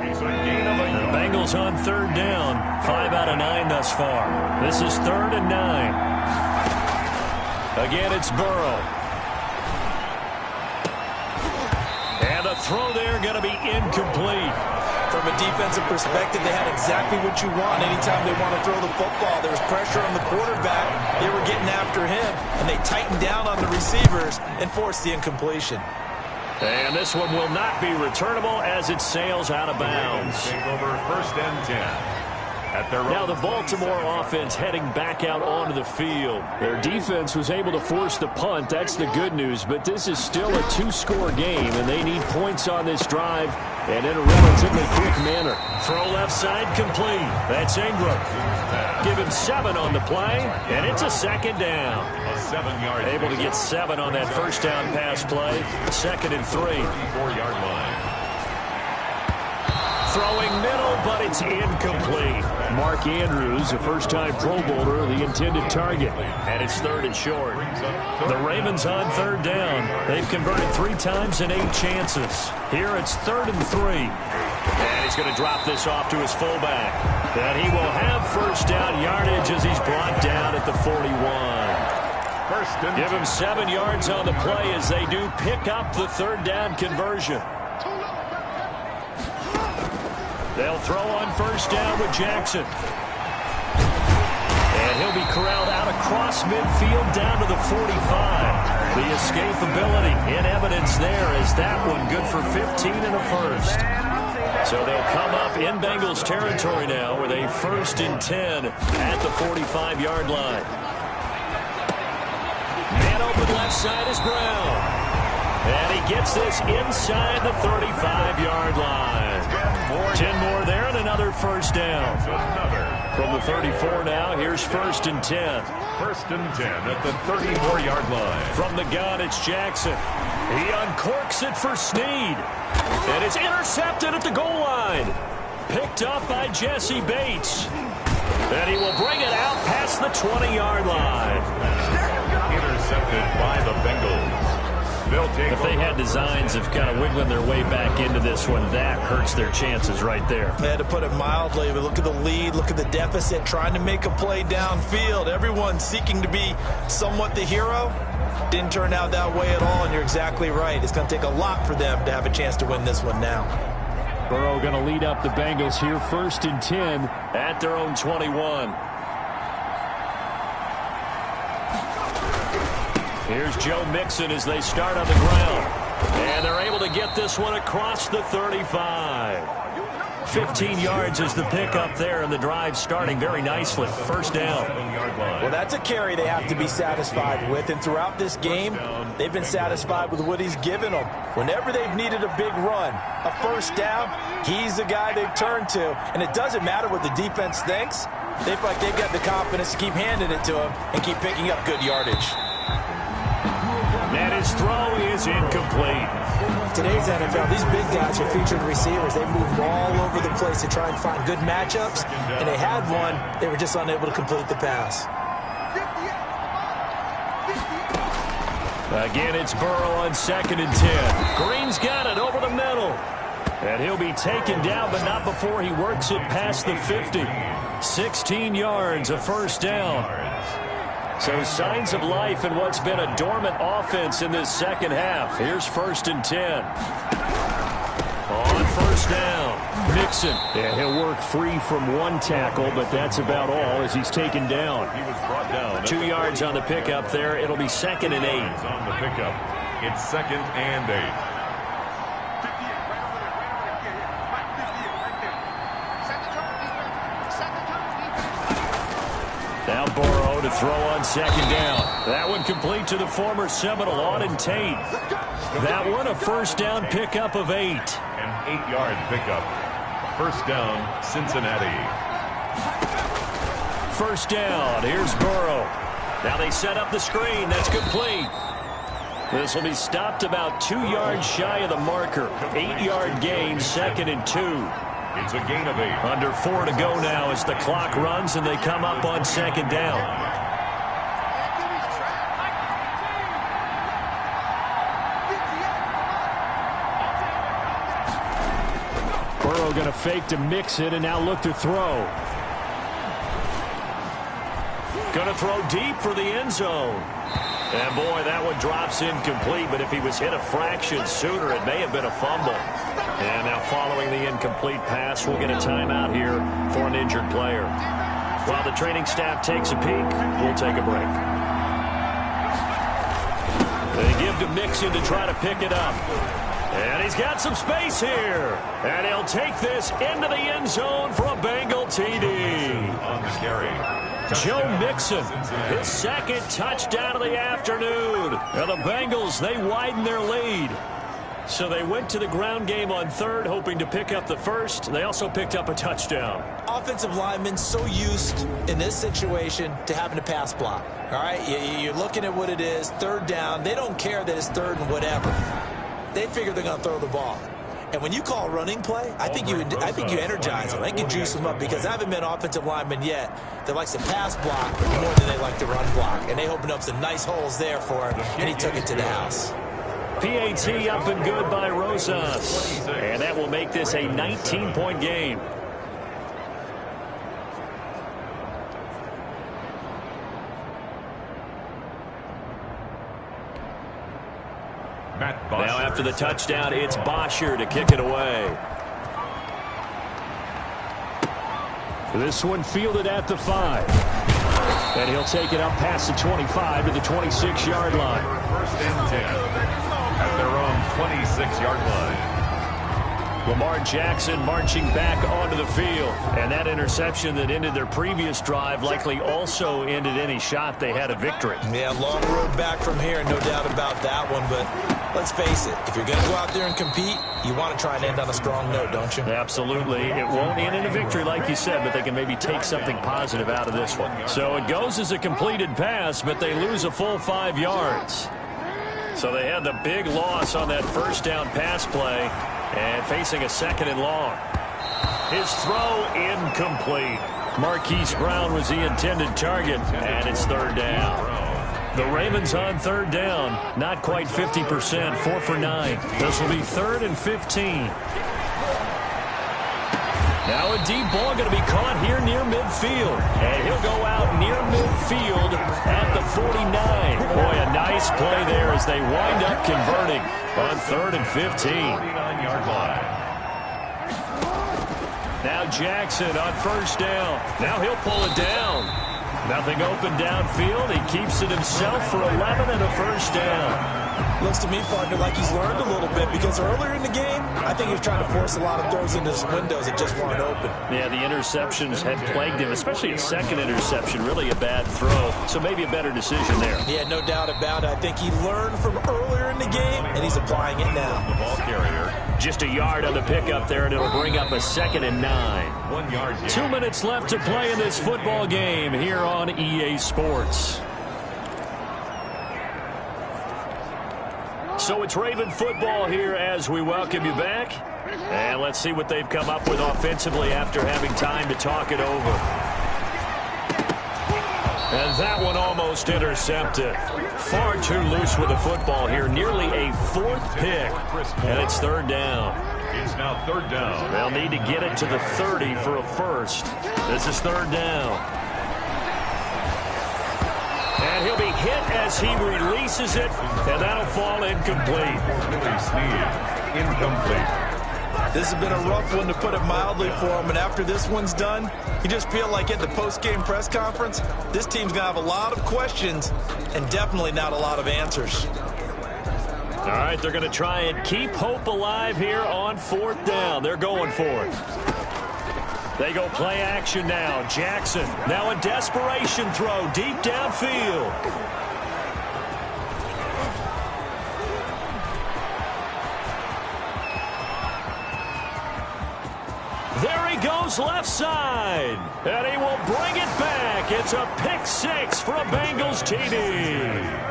Bengals on 3rd down. 5 out of 9 thus far. This is 3rd and 9. Again, it's Burrow. And the throw there going to be incomplete. From a defensive perspective, they had exactly what you want anytime they want to throw the football. There was pressure on the quarterback. They were getting after him, and they tightened down on the receivers and forced the incompletion. And this one will not be returnable as it sails out of bounds. Take over 1st and 10. Now the Baltimore offense heading back out onto the field. Their defense was able to force the punt. That's the good news. But this is still a 2-score game, and they need points on this drive and in a relatively quick manner. Throw left side complete. That's Ingram. Give him 7 on the play, and it's a 2nd down. A 7-yard. Able to get 7 on that 1st down pass play. 2nd and 3. 34-yard line. Throwing middle, but it's incomplete. Mark Andrews, a first-time Pro Bowler, the intended target. And it's 3rd and short. The Ravens on 3rd down. They've converted 3 times in 8 chances. Here it's 3rd and 3. And he's going to drop this off to his fullback. And he will have 1st down yardage as he's brought down at the 41. Give him 7 yards on the play as they do pick up the 3rd down conversion. They'll throw on 1st down with Jackson. And he'll be corralled out across midfield down to the 45. The escapability in evidence there is that one good for 15 and a 1st. So they'll come up in Bengals territory now with a 1st and 10 at the 45-yard line. Man open left side is Brown. And he gets this inside the 35-yard line. 10 more there and another 1st down. From the 34 now, here's 1st and 10. 1st and 10 at the 34-yard line. From the gun, it's Jackson. He uncorks it for Snead. And it's intercepted at the goal line. Picked up by Jesse Bates. And he will bring it out past the 20-yard line. Intercepted by the Bengals. If they had designs of kind of wiggling their way back into this one, that hurts their chances right there. They had to put it mildly, but look at the lead, look at the deficit, trying to make a play downfield. Everyone seeking to be somewhat the hero. Didn't turn out that way at all, and you're exactly right. It's going to take a lot for them to have a chance to win this one now. Burrow going to lead up the Bengals here, 1st and 10 at their own 21. Here's Joe Mixon as they start on the ground. And they're able to get this one across the 35. 15 yards is the pickup there, and the drive starting very nicely. 1st down. Well, that's a carry they have to be satisfied with. And throughout this game, they've been satisfied with what he's given them. Whenever they've needed a big run, a 1st down, he's the guy they've turned to. And it doesn't matter what the defense thinks. They feel like they've got the confidence to keep handing it to him and keep picking up good yardage. And his throw is incomplete. today's NFL, these big guys are featured receivers. They move all over the place to try and find good matchups, and they had one. They were just unable to complete the pass. Again, it's Burrow on 2nd and 10. Green's got it over the middle. And he'll be taken down, but not before he works it past the 50. 16 yards, a first down. So signs of life in what's been a dormant offense in this second half. Here's 1st and 10. On first down, Mixon. Yeah, he'll work free from one tackle, but that's about all as he's taken down. He was brought down. 2 yards on the pickup there. It'll be 2nd and 8. On the pickup, it's 2nd and 8. Now Burrow to throw on 2nd down. That one complete to the former Seminole, Auden Tate. That one a first down pickup of 8. An 8-yard pickup. First down, Cincinnati. First down. Here's Burrow. Now they set up the screen. That's complete. This will be stopped about 2 yards shy of the marker. 8-yard gain, 2nd and 2. It's a gain of 8. Under 4 to go now as the clock runs and they come up on 2nd down. Burrow going to fake to mix it and now look to throw. Going to throw deep for the end zone. And boy, that one drops incomplete, but if he was hit a fraction sooner, it may have been a fumble. And now following the incomplete pass, we'll get a timeout here for an injured player. While the training staff takes a peek, we'll take a break. They give to Mixon to try to pick it up. And he's got some space here. And he'll take this into the end zone for a Bengal TD. On the carry. Joe Mixon, his 2nd touchdown of the afternoon. And the Bengals, they widen their lead. So they went to the ground game on 3rd, hoping to pick up the 1st. They also picked up a touchdown. Offensive linemen so used in this situation to having to pass block. All right, you're looking at what it is, 3rd down. They don't care that it's 3rd and whatever. They figure they're going to throw the ball. And when you call a running play, I think you energize them. I think you juice them up because I haven't been offensive lineman yet that likes to pass block more than they like to run block. And they opened up some nice holes there for him, and he took it to the house. PAT up and good by Rosas. And that will make this a 19-point game. Now after the touchdown, it's Bosher to kick it away. This one fielded at the 5. And he'll take it up past the 25 to the 26-yard line. 1st and 10 at their own 26-yard line. Lamar Jackson marching back onto the field. And that interception that ended their previous drive likely also ended any shot they had a victory. Yeah, long road back from here, no doubt about that one. But let's face it, if you're going to go out there and compete, you want to try and end on a strong note, don't you? Absolutely. It won't end in a victory like you said, but they can maybe take something positive out of this one. So it goes as a completed pass, but they lose a full 5 yards. So they had the big loss on that first down pass play and facing a 2nd and long. His throw incomplete. Marquise Brown was the intended target, and it's 3rd down. The Ravens on 3rd down, not quite 50%, 4 for 9. This will be 3rd and 15. Now a deep ball going to be caught here near midfield. And he'll go out near midfield at the 49. Boy, a nice play there as they wind up converting on 3rd and 15. 49-yard line. Now Jackson on first down. Now he'll pull it down. Nothing open downfield. He keeps it himself for 11 and a first down. Looks to me, partner, like he's learned a little bit because earlier in the game, I think he was trying to force a lot of throws into his windows that just weren't open. Yeah, the interceptions had plagued him, especially a 2nd interception, really a bad throw. So maybe a better decision there. Yeah, no doubt about it. I think he learned from earlier in the game, and he's applying it now. The ball carrier. Just a yard on the pickup there, and it'll bring up a 2nd and 9. 1 yard gain. 2 minutes left to play in this football game here on EA Sports. So it's Raven football here as we welcome you back. And let's see what they've come up with offensively after having time to talk it over. And that one almost intercepted. Far too loose with the football here. Nearly a fourth pick. And it's third down. It's now third down. They'll need to get it to the 30 for a first. This is third down. And he'll be hit as he releases it, and that'll fall incomplete. Incomplete. This has been a rough one, to put it mildly, for him. And after this one's done, you just feel like at the post-game press conference, this team's going to have a lot of questions and definitely not a lot of answers. All right, they're going to try and keep hope alive here on fourth down. They're going for it. They go play action now. Jackson, now a desperation throw deep downfield. There he goes left side. And he will bring it back. It's a pick six for a Bengals TD.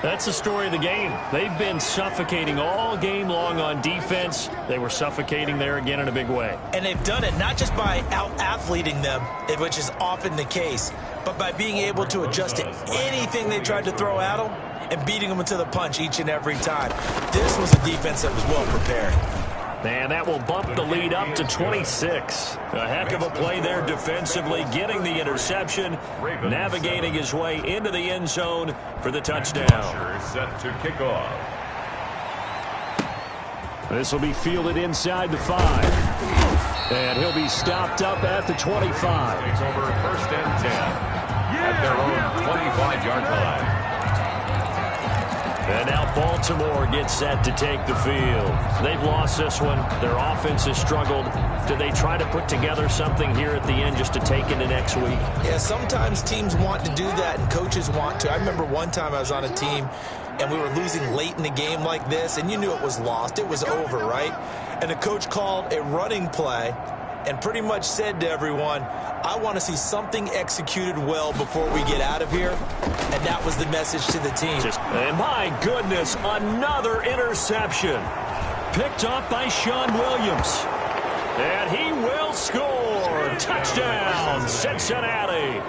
That's the story of the game. They've been suffocating all game long on defense. They were suffocating there again in a big way. And they've done it not just by out-athleting them, which is often the case, but by being able to adjust to anything they tried to throw at them and beating them to the punch each and every time. This was a defense that was well prepared. And that will bump the lead up to 26. A heck of a play there defensively, getting the interception, navigating his way into the end zone for the touchdown. Set to kick off. This will be fielded inside the 5. And he'll be stopped up at the 25. Takes over first and 10 at their own 25-yard line. And now Baltimore gets set to take the field. They've lost this one. Their offense has struggled. Do they try to put together something here at the end just to take into next week? Yeah, sometimes teams want to do that and coaches want to. I remember one time I was on a team and we were losing late in the game like this, and you knew it was lost. It was over, right? And the coach called a running play and pretty much said to everyone, I want to see something executed well before we get out of here. And that was the message to the team. And my goodness, another interception. Picked up by Sean Williams. And he will score. Touchdown, Cincinnati.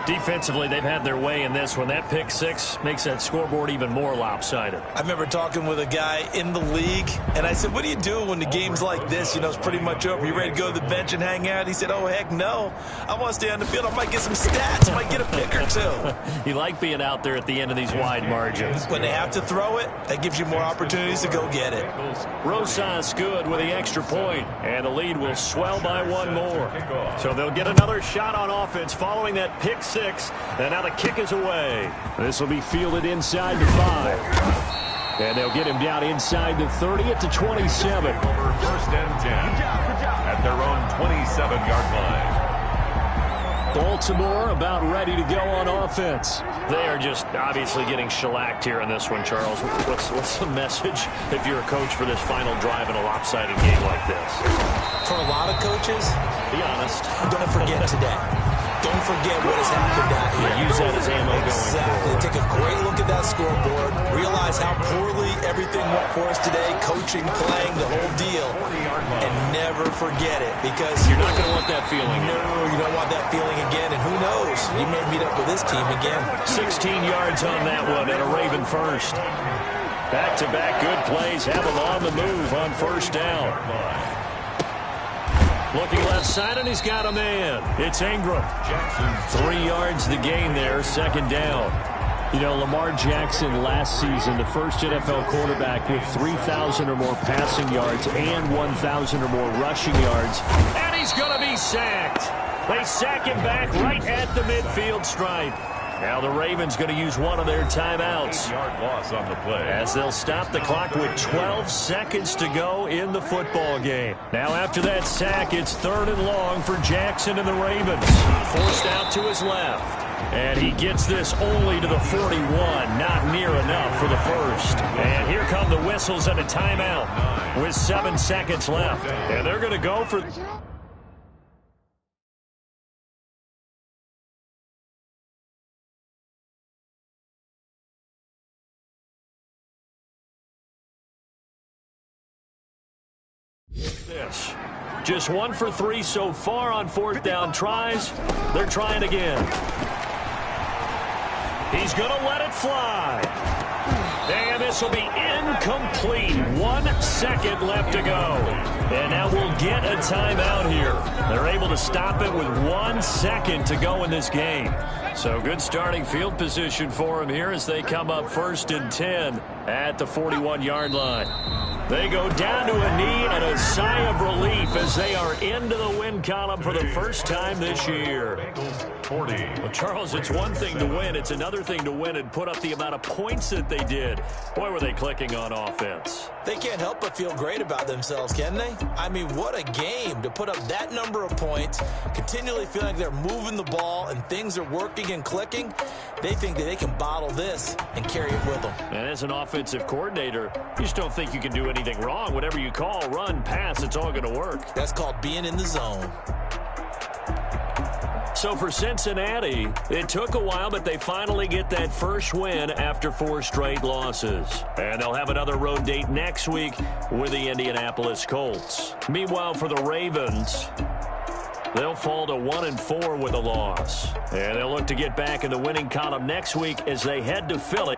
Defensively, they've had their way in this one. That pick six makes that scoreboard even more lopsided. I remember talking with a guy in the league, and I said, what do you do when the game's like this? You know, it's pretty much over. You ready to go to the bench and hang out? He said, oh, heck no. I want to stay on the field. I might get some stats. I might get a pick or two. You like being out there at the end of these wide margins. When they have to throw it, that gives you more opportunities to go get it. Rosas good with the extra point, and the lead will swell by one more. So they'll get another shot on offense following that pick six. And now the kick is away. This will be fielded inside the 5. And they'll get him down inside the 30 at the 27. Over first and 10 at their own 27-yard line. Baltimore about ready to go on offense. They are just obviously getting shellacked here in this one, Charles. What's the message if you're a coach for this final drive in a lopsided game like this? For a lot of coaches, be honest, don't forget today. Don't forget what has happened out here. Use that as ammo going Exactly. forward. Take a great look at that scoreboard. Realize how poorly everything went for us today. Coaching, playing, the whole deal. And never forget it, because you're not going to want that feeling. No, you don't want that feeling again. And who knows? You may meet up with this team again. 16 yards on that one and a Raven first. Back-to-back good plays have them on the move on first down. Looking left side, and he's got a man. It's Ingram. 3 yards the gain there, second down. You know, Lamar Jackson last season, the first NFL quarterback with 3,000 or more passing yards and 1,000 or more rushing yards. And he's going to be sacked. They sack him back right at the midfield stripe. Now the Ravens going to use one of their timeouts. 8-yard loss on the play. As they'll stop the clock with 12 seconds to go in the football game. Now after that sack, it's third and long for Jackson and the Ravens. Forced out to his left. And he gets this only to the 41. Not near enough for the first. And here come the whistles and a timeout with 7 seconds left. And they're going to go for... This. Just 1 for 3 so far on fourth down tries. They're trying again. He's going to let it fly. And this will be incomplete. 1 second left to go. And now we'll get a timeout here. They're able to stop it with 1 second to go in this game. So good starting field position for him here as they come up 1st and 10 at the 41-yard line. They go down to a knee and a sigh of relief as they are into the win column for the first time this year. 40. Well, Charles, it's one thing to win. It's another thing to win and put up the amount of points that they did. Boy, were they clicking on offense. They can't help but feel great about themselves, can they? I mean, what a game to put up that number of points, continually feeling like they're moving the ball and things are working and clicking. They think that they can bottle this and carry it with them. And as an offensive coordinator, you just don't think you can do anything wrong. Whatever you call, run, pass, it's all going to work. That's called being in the zone. So for Cincinnati, it took a while, but they finally get that first win after 4 straight losses. And they'll have another road date next week with the Indianapolis Colts. Meanwhile, for the Ravens, they'll fall to 1-4 with a loss. And they'll look to get back in the winning column next week as they head to Philly.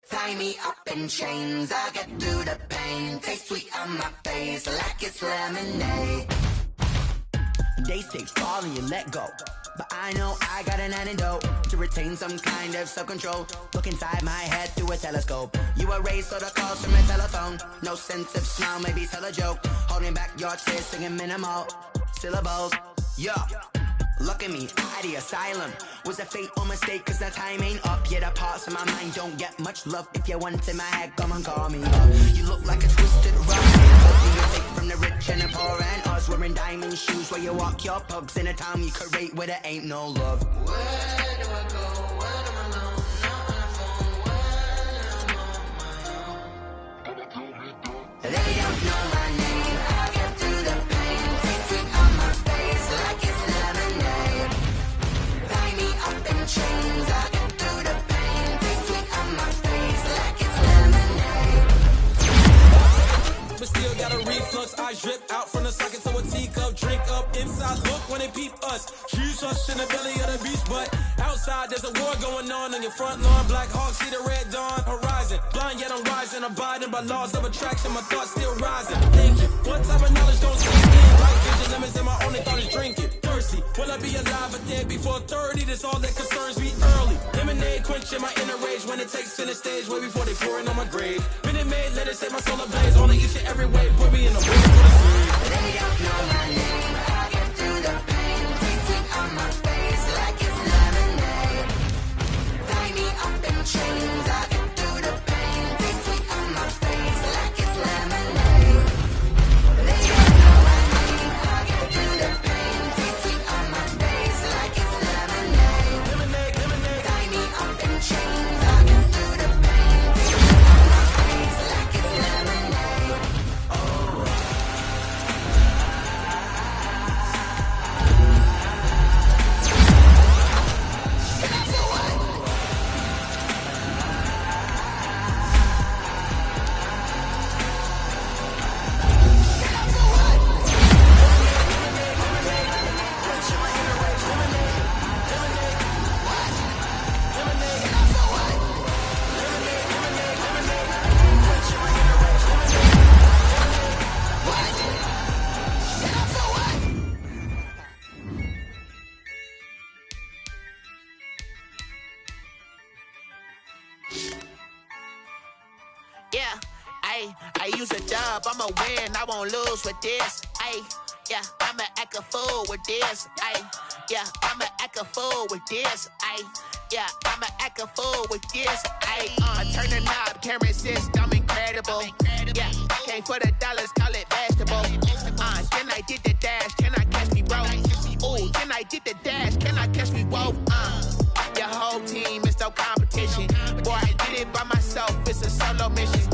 Tie me up in chains, I'll get through the pain. Taste sweet on my face like it's lemonade. They say fall and you let go, but I know I got an antidote to retain some kind of self-control. Look inside my head through a telescope. You erase all the calls from a telephone. No sense of smile, maybe tell a joke. Holding back your tears, singing minimal syllables. Yeah. Look at me, out of the asylum. Was a fate or mistake, cause the time ain't up. Yeah, the parts of my mind don't get much love. If you want in my head, come and call me up. You look like a twisted rock. You take from the rich and the poor and us. Wearing diamond shoes where you walk your pugs. In a town you create where there ain't no love. Where do I go? Where am I alone? Not on the phone. When I'm on my own. They don't know my name. I'll get through the pain. Taste sweet on my face like it's lemonade. Tie me up in chains. I'll get through the pain. Taste sweet on my face like it's lemonade. But still got a reflux. I drip out from the socket to a teacup. Drink up inside. Look when they peep us. Choose us in the belly of the beast. But outside there's a war going on your front lawn. Black Hawk see the red dawn horizon. Blind yet I'm rising. Abiding by laws of attraction. My thoughts still rising. Thinking what type of knowledge don't sink in. Life is be alive or dead before 30. That's all that concerns me early. Lemonade quenching my inner rage when it takes center stage way before they pouring on my grave. Minute Maid, let it set my soul ablaze. On each and every way, put me in the way for the sleep. They don't know my name. I get through the pain. Taste sweet on my face like it's lemonade. Tie me up in chains. I get through the pain. Taste sweet on my face like it's lemonade. They don't know my name. I get through the pain. Taste sweet on my face like it's lemonade. Lemonade, lemonade. Tie me up in chains. I get through the pain. Taste sweet on my face like it's lemonade. Yeah, I use a dub, I'ma win, I won't lose with this. Yeah, I'ma act a fool with this. Yeah, I'ma act a fool with this. Yeah, I'ma act a fool with this. I turn the knob, camera assist, I'm incredible. Yeah, came for the dollars, call it vegetable. Then I did the dash, can I catch me, bro? Ooh, then I did the dash, can I catch me, whoa? Your whole team is no competition. Boy, I did it by myself, it's a solo mission.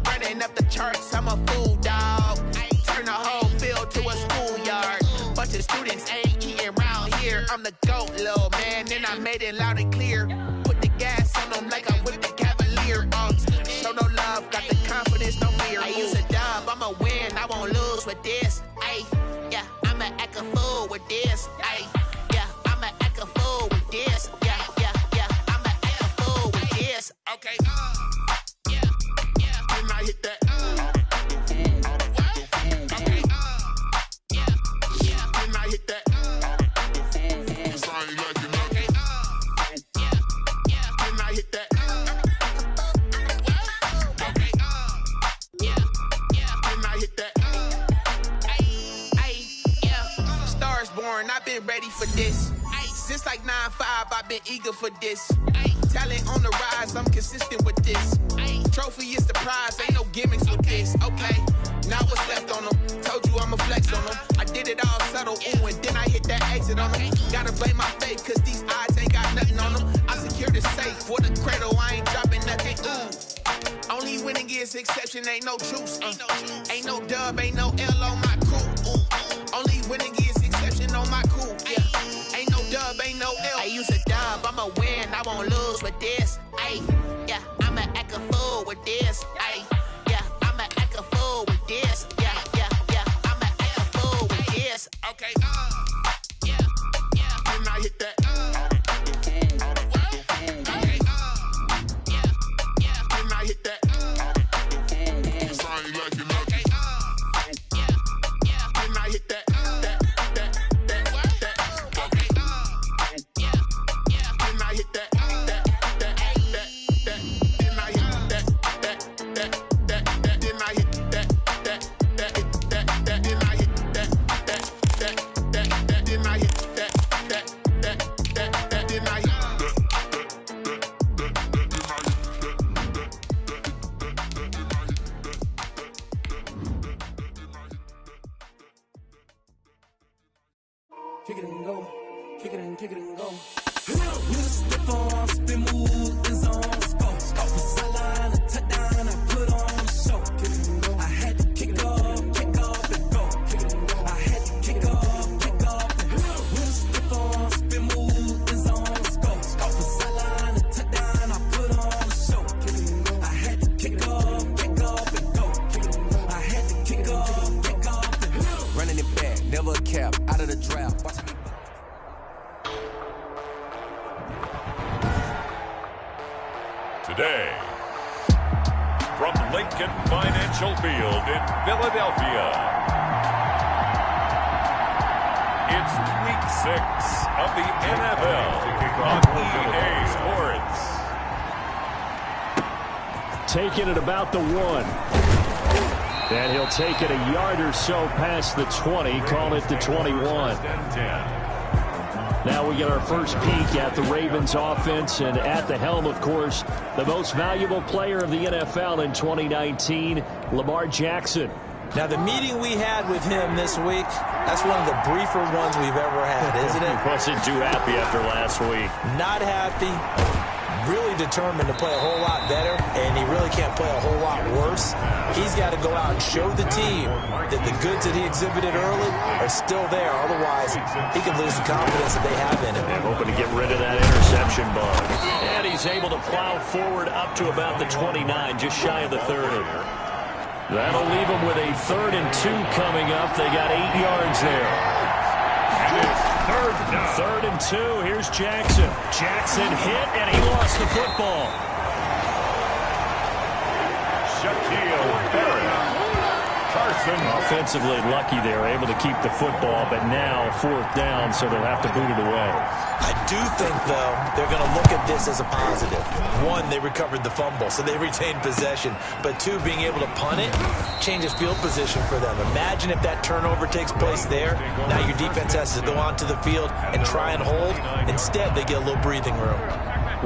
Running up the charts, I'm a fool, dog. Turn the whole field to a schoolyard. Bunch of students ain't eating round here. I'm the GOAT, little man, and I made it loud and clear. Put the gas on them like I'm with the Cavalier. Show no love, got the confidence, no fear. I use a dub, I'ma win, I won't lose with this. Yeah, I'ma act a fool with this. Yeah, I'ma act a fool with this. Yeah, I'ma act a fool with this. Okay. Yeah. Can I hit that? Okay. Yeah. Can I hit that? Cause I ain't like it. Okay. Yeah. Can I hit that? Okay. Yeah. Can I hit that? Yeah. Stars born, I've been ready for this. Since like 9-5, I've been eager for this. Talent on the rise, I'm consistent with this. Trophy is the prize, ain't no gimmicks with this. Okay, now what's left on them? Told you I'ma flex on them. I did it all subtle, ooh, and then I hit that exit on them. Gotta blame my faith, cause these odds ain't got nothing on them. I secure the safe for the cradle, I ain't dropping nothing, ooh. Only winning is exception, ain't no truce. Ain't no dub, ain't no L on my crew. Ooh. Only winning is exception on my crew, yeah. Ain't no dub, ain't no L. I use a dub, I'ma win, I won't lose with this. Yeah, I'ma act a fool with this. Yeah, I'ma act a fool with this. Yeah, I'ma act a fool with this. Okay. Yeah. Can I hit that? Okay. Yeah. Can I hit that? Cause I ain't like it. Okay. Yeah. Can I hit that? Kick it and go, kick it and go. Step on, spin, move, and zone, go. From sideline to touchdown, I put on the show. Kick it and go. I had to kick off and go. Kick it and go. I had to kick off and go. Step on, spin, move, and zone, go. From sideline to touchdown, I put on the show. Kick it and go. I had to kick off and go. Kick it and go. I had to kick off and go. Running it back, never a cap, out of the draft. Today, from Lincoln Financial Field in Philadelphia, It's Week 6 of the NFL on EA Sports. Taking it about the 1. And he'll take it a yard or so past the 20, call it the 21. Now we get our first peek at the Ravens offense, and at the helm, of course, the most valuable player of the NFL in 2019, Lamar Jackson. Now, the meeting we had with him this week, that's one of the briefer ones we've ever had, isn't it? He wasn't too happy after last week. Not happy. Really determined to play a whole lot better, and he really can't play a whole lot worse. He's got to go out and show the team that the goods that he exhibited early are still there. Otherwise, he could lose the confidence that they have in him. And hoping to get rid of that interception bug. And he's able to plow forward up to about the 29, just shy of the 30. That'll leave them with a 3rd and 2 coming up. They got 8 yards there. And it's 3rd and 2. Here's Jackson. Jackson hit, and he lost the football. Shaquille Barrett. Carson. Offensively lucky they were able to keep the football, but now 4th down, so they'll have to boot it away. I do think, though, they're going to look at this as a positive. 1, they recovered the fumble, so they retained possession. But 2, being able to punt it changes field position for them. Imagine if that turnover takes place there. Now your defense has to go onto the field and try and hold. Instead, they get a little breathing room.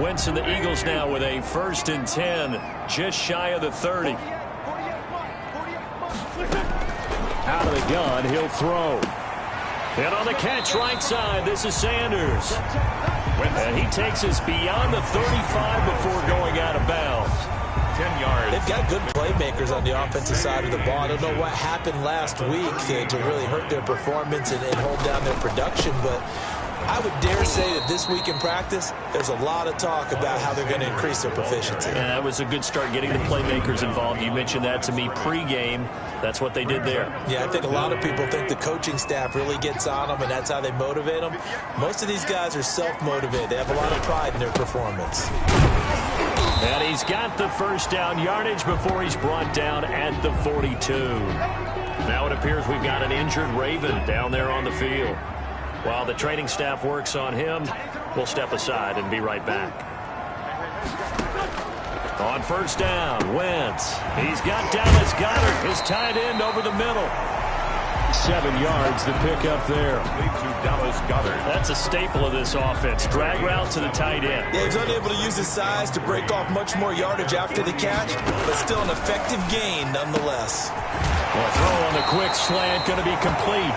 Wentz and the Eagles now with a 1st and 10, just shy of the 30. Out of the gun, he'll throw. And on the catch right side, this is Sanders. And he takes us beyond the 35 before going out of bounds. 10 yards. They've got good playmakers on the offensive side of the ball. I don't know what happened last week to really hurt their performance and hold down their production, but I would dare say that this week in practice, there's a lot of talk about how they're going to increase their proficiency. And that was a good start, getting the playmakers involved. You mentioned that to me pregame. That's what they did there. Yeah, I think a lot of people think the coaching staff really gets on them, and that's how they motivate them. Most of these guys are self-motivated. They have a lot of pride in their performance. And he's got the 1st down yardage before he's brought down at the 42. Now it appears we've got an injured Raven down there on the field. While the training staff works on him, we'll step aside and be right back. On 1st down, Wentz. He's got Dallas Goedert, his tight end, over the middle. 7 yards, the pickup there. Dallas Goedert. That's a staple of this offense. Drag route to the tight end. Yeah, he's unable to use his size to break off much more yardage after the catch, but still an effective gain nonetheless. Well, throw on the quick slant, going to be complete.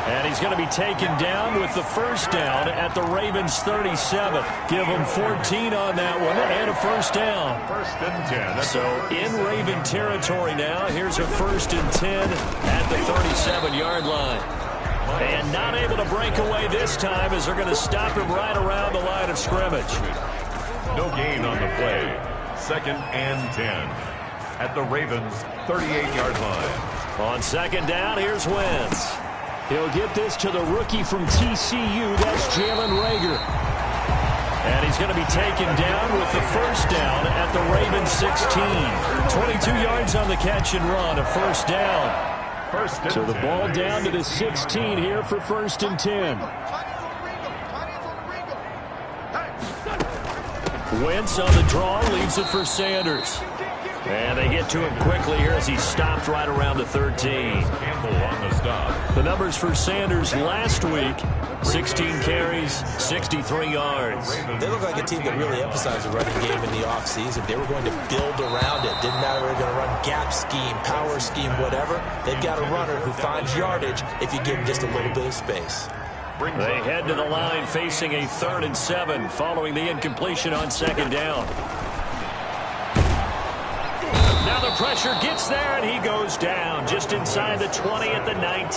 And he's going to be taken down with the 1st down at the Ravens 37. Give him 14 on that one and a 1st down. 1st and 10. So in Raven territory now. Here's a 1st and 10 at the 37-yard line. And not able to break away this time as they're going to stop him right around the line of scrimmage. No gain on the play. 2nd and 10 at the Ravens 38-yard line. On 2nd down, here's Wentz. He'll get this to the rookie from TCU. That's Jalen Reagor. And he's going to be taken down with the 1st down at the Ravens 16. 22 yards on the catch and run, a 1st down. So the ball down to the 16 here for 1st and 10. Wentz on the draw, leaves it for Sanders. And they get to him quickly here as he stopped right around the 13. Campbell on the stop. The numbers for Sanders last week, 16 carries, 63 yards. They look like a team that really emphasized the running game in the offseason. They were going to build around it. Didn't matter if they were going to run gap scheme, power scheme, whatever. They've got a runner who finds yardage if you give him just a little bit of space. They head to the line facing a 3rd and 7 following the incompletion on 2nd down. Now the pressure gets there, and he goes down just inside the 20 at the 19.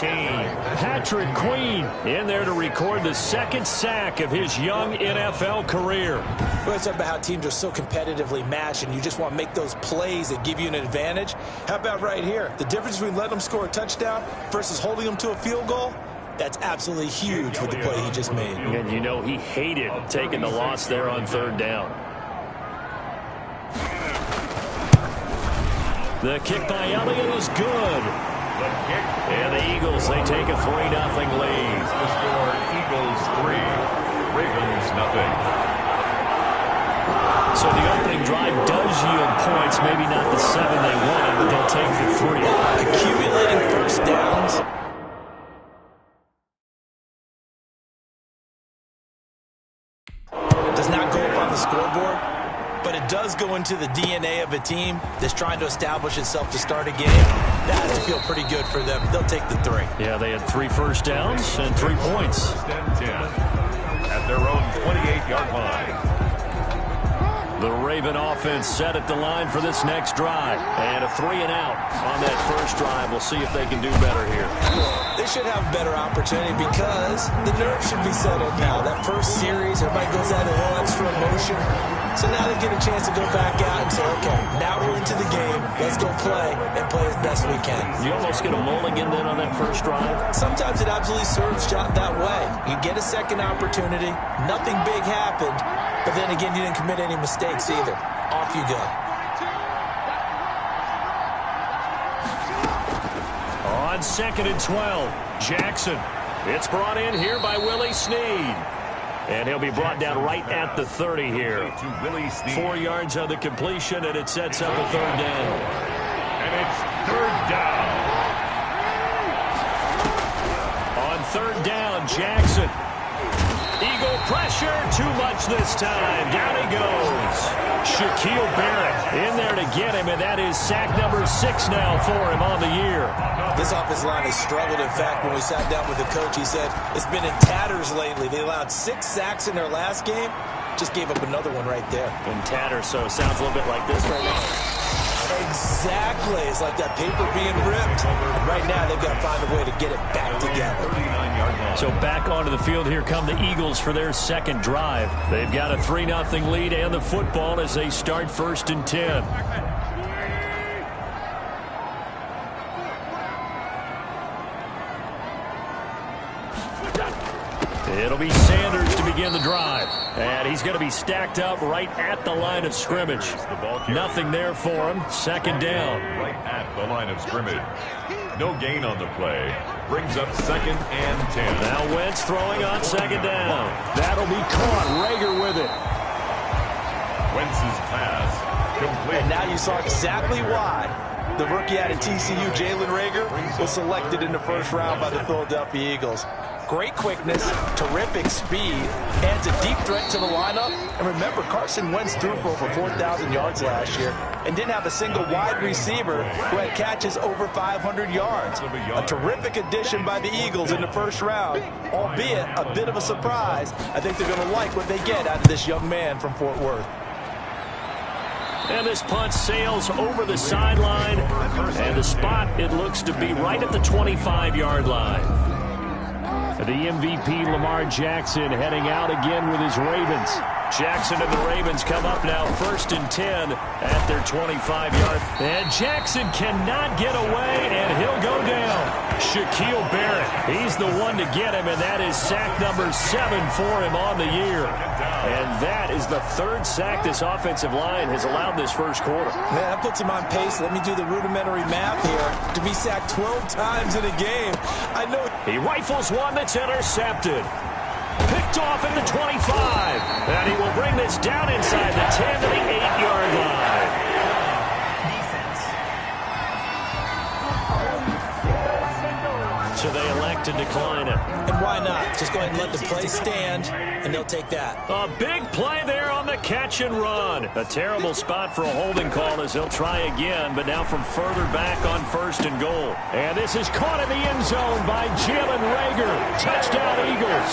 Patrick Queen in there to record the 2nd sack of his young NFL career. Well, it's about how teams are so competitively matched, and you just want to make those plays that give you an advantage. How about right here? The difference between letting them score a touchdown versus holding them to a field goal? That's absolutely huge with the play he just made. And you know he hated taking the loss there on 3rd down. The kick by Elliott is good. And the Eagles, they take a 3-0 lead. The score, Eagles 3, Ravens nothing. So the opening drive does yield points, maybe not the 7 they wanted, but they'll take the 3. Accumulating first downs. Does not go up on the scoreboard, but it does go into the DNA of a team that's trying to establish itself to start a game. That has to feel pretty good for them. They'll take the 3. Yeah, they had 3 first downs and 3 points. First and 10 at their own 28-yard line. The Raven offense set at the line for this next drive. And a 3-and-out on that first drive. We'll see if they can do better here. They should have a better opportunity because the nerves should be settled now. That first series, everybody goes out a little extra emotion. So now they get a chance to go back out and say, okay, now we're into the game. Let's go play and play as best we can. You almost get a mulligan then on that first drive? Sometimes it absolutely serves that way. You get a second opportunity. Nothing big happened. But then again, you didn't commit any mistakes either. Off you go. On 2nd and 12, Jackson. It's brought in here by Willie Snead. And he'll be brought down right at the 30 here. 4 yards on the completion, and it sets up a 3rd down. And it's 3rd down. On 3rd down, Jackson. Eagle pressure, too much this time. Down he goes. Shaquille Barrett in there to get him, and that is sack number 6 now for him on the year. This offensive line has struggled. In fact, when we sat down with the coach, he said it's been in tatters lately. They allowed 6 sacks in their last game. Just gave up another one right there. In tatters, so it sounds a little bit like this right now. Exactly. It's like that paper being ripped. And right now, they've got to find a way to get it back together. So back onto the field, here come the Eagles for their second drive. They've got a 3-0 lead and the football as they start 1st and 10. It'll be Sanders to begin the drive. And he's going to be stacked up right at the line of scrimmage. Nothing there for him. 2nd down. Right at the line of scrimmage. No gain on the play. Brings up 2nd and 10. Now Wentz throwing on 2nd down. That'll be caught. Rager with it. Wentz's pass complete. And now you saw exactly why the rookie out of TCU, Jalen Rager, was selected in the 1st round by the Philadelphia Eagles. Great quickness, terrific speed, adds a deep threat to the lineup. And remember, Carson Wentz threw for over 4,000 yards last year and didn't have a single wide receiver who had catches over 500 yards. A terrific addition by the Eagles in the 1st round, albeit a bit of a surprise. I think they're going to like what they get out of this young man from Fort Worth. And this punt sails over the sideline. And the spot, it looks to be right at the 25-yard line. The MVP, Lamar Jackson, heading out again with his Ravens. Jackson and the Ravens come up now 1st and 10 at their 25-yard. And Jackson cannot get away, and he'll go down. Shaquille Barrett, he's the one to get him, and that is sack number 7 for him on the year. And that is the 3rd sack this offensive line has allowed this 1st quarter. Man, that puts him on pace. Let me do the rudimentary math here. To be sacked 12 times in a game, I know. He rifles one that's intercepted. Picked off at the 25. And he will bring this down inside the 10 to the 8-yard line. So they elect to decline it. And why not? Just go ahead and let the play stand, and they'll take that. A big play there on the catch and run. A terrible spot for a holding call as they'll try again, but now from further back on 1st and goal. And this is caught in the end zone by Jalen Rager. Touchdown, Eagles.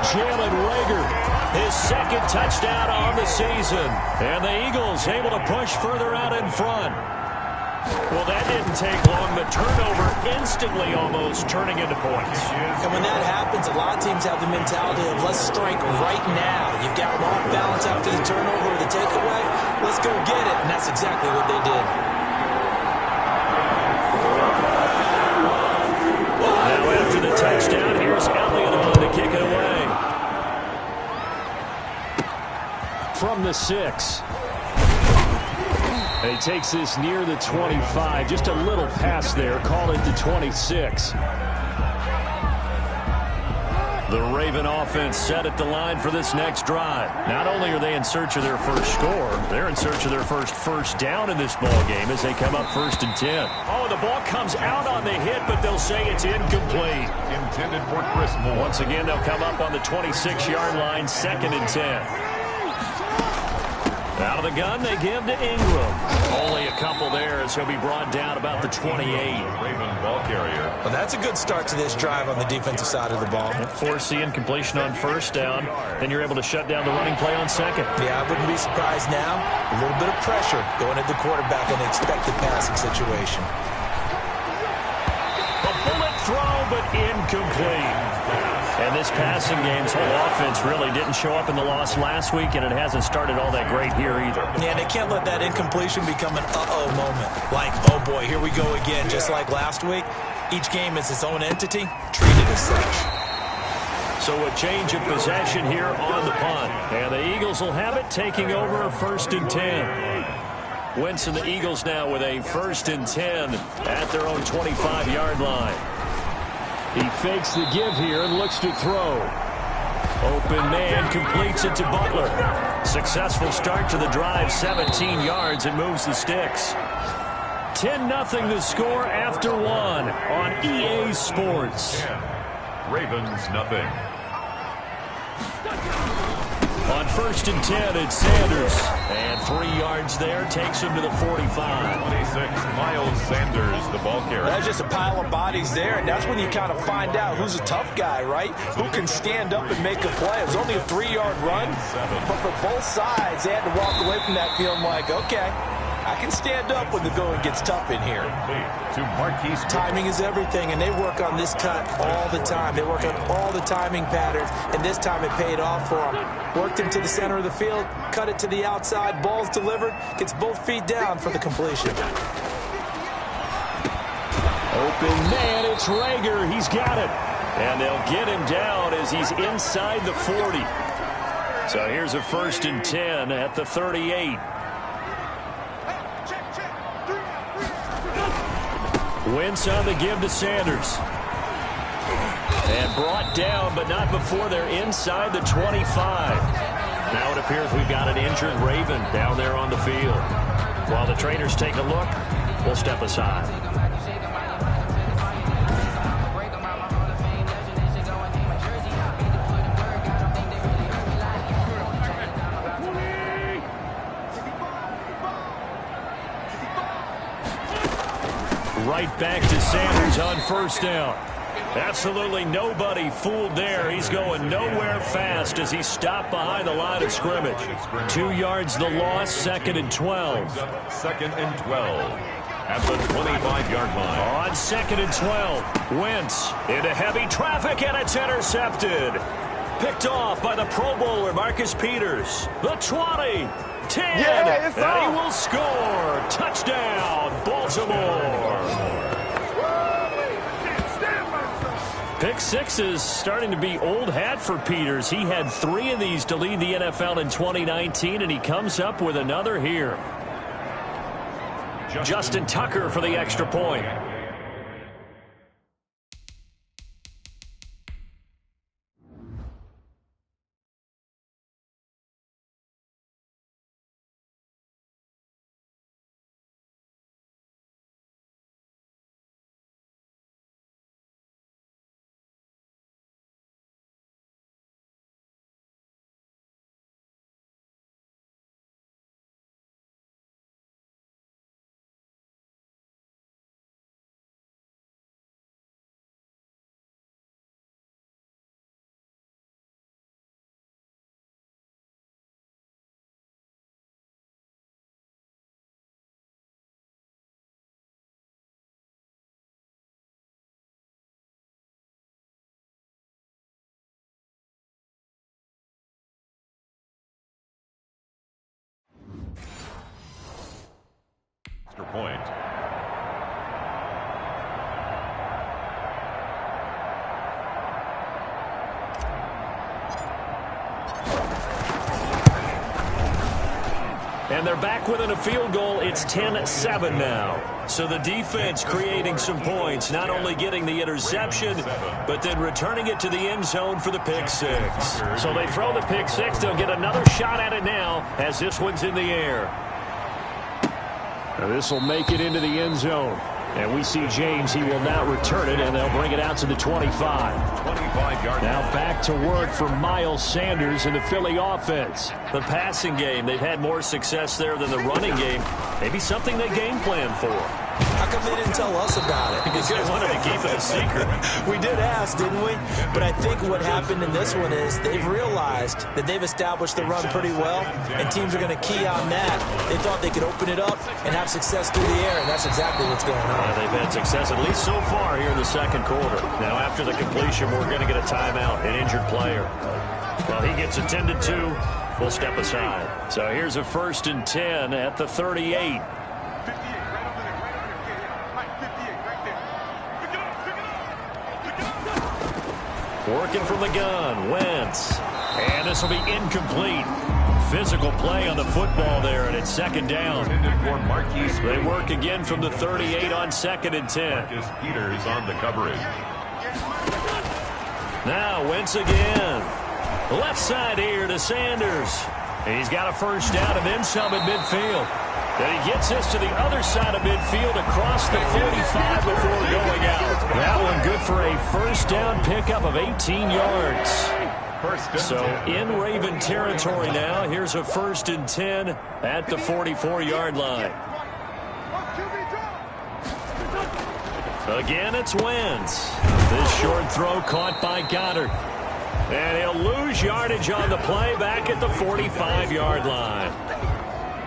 Jalen Rager, his 2nd touchdown on the season. And the Eagles able to push further out in front. Well, that didn't take long. The turnover instantly almost turning into points. And when that happens, a lot of teams have the mentality of let's strike right now. You've got them off balance after the turnover or the takeaway. Let's go get it. And that's exactly what they did. Now after the touchdown, here's Elliott on to kick it away. From the 6. And he takes this near the 25. Just a little pass there. Call it the 26. The Raven offense set at the line for this next drive. Not only are they in search of their first score, they're in search of their first down in this ball game as they come up 1st and 10. Oh, the ball comes out on the hit, but they'll say it's incomplete. Intended for Chris Moore. Once again, they'll come up on the 26-yard line, 2nd and 10. Out of the gun, they give to Ingram. Only a couple there as he'll be brought down about the 28. Raven ball carrier. Well, that's a good start to this drive on the defensive side of the ball. Force the incompletion on 1st down. Then you're able to shut down the running play on 2nd. Yeah, I wouldn't be surprised now. A little bit of pressure going at the quarterback in an expected passing situation. A bullet throw, but incomplete. And this passing game's whole offense really didn't show up in the loss last week, and it hasn't started all that great here either. Yeah, and they can't let that incompletion become an uh-oh moment. Like, oh boy, here we go again, just like last week. Each game is its own entity, treated as such. So a change of possession here on the punt. And the Eagles will have it, taking over 1st and 10. Wentz and the Eagles now with a 1st and 10 at their own 25-yard line. He fakes the give here and looks to throw. Open man completes it to Butler. Successful start to the drive, 17 yards, and moves the sticks. 10-0 the score after 1 on EA Sports. Ravens nothing. On 1st and 10, it's Sanders. And 3 yards there takes him to the 45. 26, Miles Sanders, the ball carrier. That's just a pile of bodies there, and that's when you kind of find out who's a tough guy, right? Who can stand up and make a play. It was only a 3-yard run, but for both sides, they had to walk away from that feeling like, okay, I can stand up when the going gets tough in here. To Marquise. Timing is everything, and they work on this cut all the time. They work on all the timing patterns, and this time it paid off for them. Worked into the center of the field, cut it to the outside, ball's delivered, gets both feet down for the completion. Open man, it's Rager. He's got it. And they'll get him down as he's inside the 40. So here's a 1st and 10 at the 38. Wentz on the give to Sanders. And brought down, but not before they're inside the 25. Now it appears we've got an injured Raven down there on the field. While the trainers take a look, we'll step aside. Right back to Sanders on 1st down. Absolutely nobody fooled there. He's going nowhere fast as he's stopped behind the line of scrimmage. 2 yards the loss, 2nd and 12. 2nd and 12 at the 25-yard line. On 2nd and 12, Wentz into heavy traffic, and it's intercepted. Picked off by the Pro Bowler, Marcus Peters. The 20, 10, and he will score. Touchdown, Baltimore. Pick 6 is starting to be old hat for Peters. He had 3 of these to lead the NFL in 2019, and he comes up with another here. Justin Tucker for the extra point. Extra point. And they're back within a field goal. It's 10-7 now. So the defense creating some points, not only getting the interception, but then returning it to the end zone for the pick six. So they throw the pick six. They'll get another shot at it now as this one's in the air. This will make it into the end zone. And we see James. He will now return it, and they'll bring it out to the 25. 25-yard. Now back to work for Miles Sanders in the Philly offense. The passing game, they've had more success there than the running game. Maybe something they game plan for. How come they didn't tell us about it? Because they wanted to keep it a secret. We did ask, didn't we? But I think what happened in this one is they've realized that they've established the run pretty well, and teams are going to key on that. They thought they could open it up and have success through the air, and that's exactly what's going on. Yeah, they've had success, at least so far, here in the second quarter. Now, after the completion, we're going to get a timeout, an injured player. Well, he gets attended to. We'll step aside. So here's a 1st and 10 at the 38. Working from the gun, Wentz. And this will be incomplete. Physical play on the football there, and it's 2nd down. They work again from the 38 on 2nd and 10. Peters on the coverage. Now Wentz again. Left side here to Sanders. He's got a 1st down and then some at midfield. Then he gets this to the other side of midfield across the 45 before going out. That one good for a 1st down pickup of 18 yards. So in Raven territory now, here's a 1st and 10 at the 44-yard line. Again, it's Wentz. This short throw caught by Goddard. And he'll lose yardage on the play back at the 45-yard line.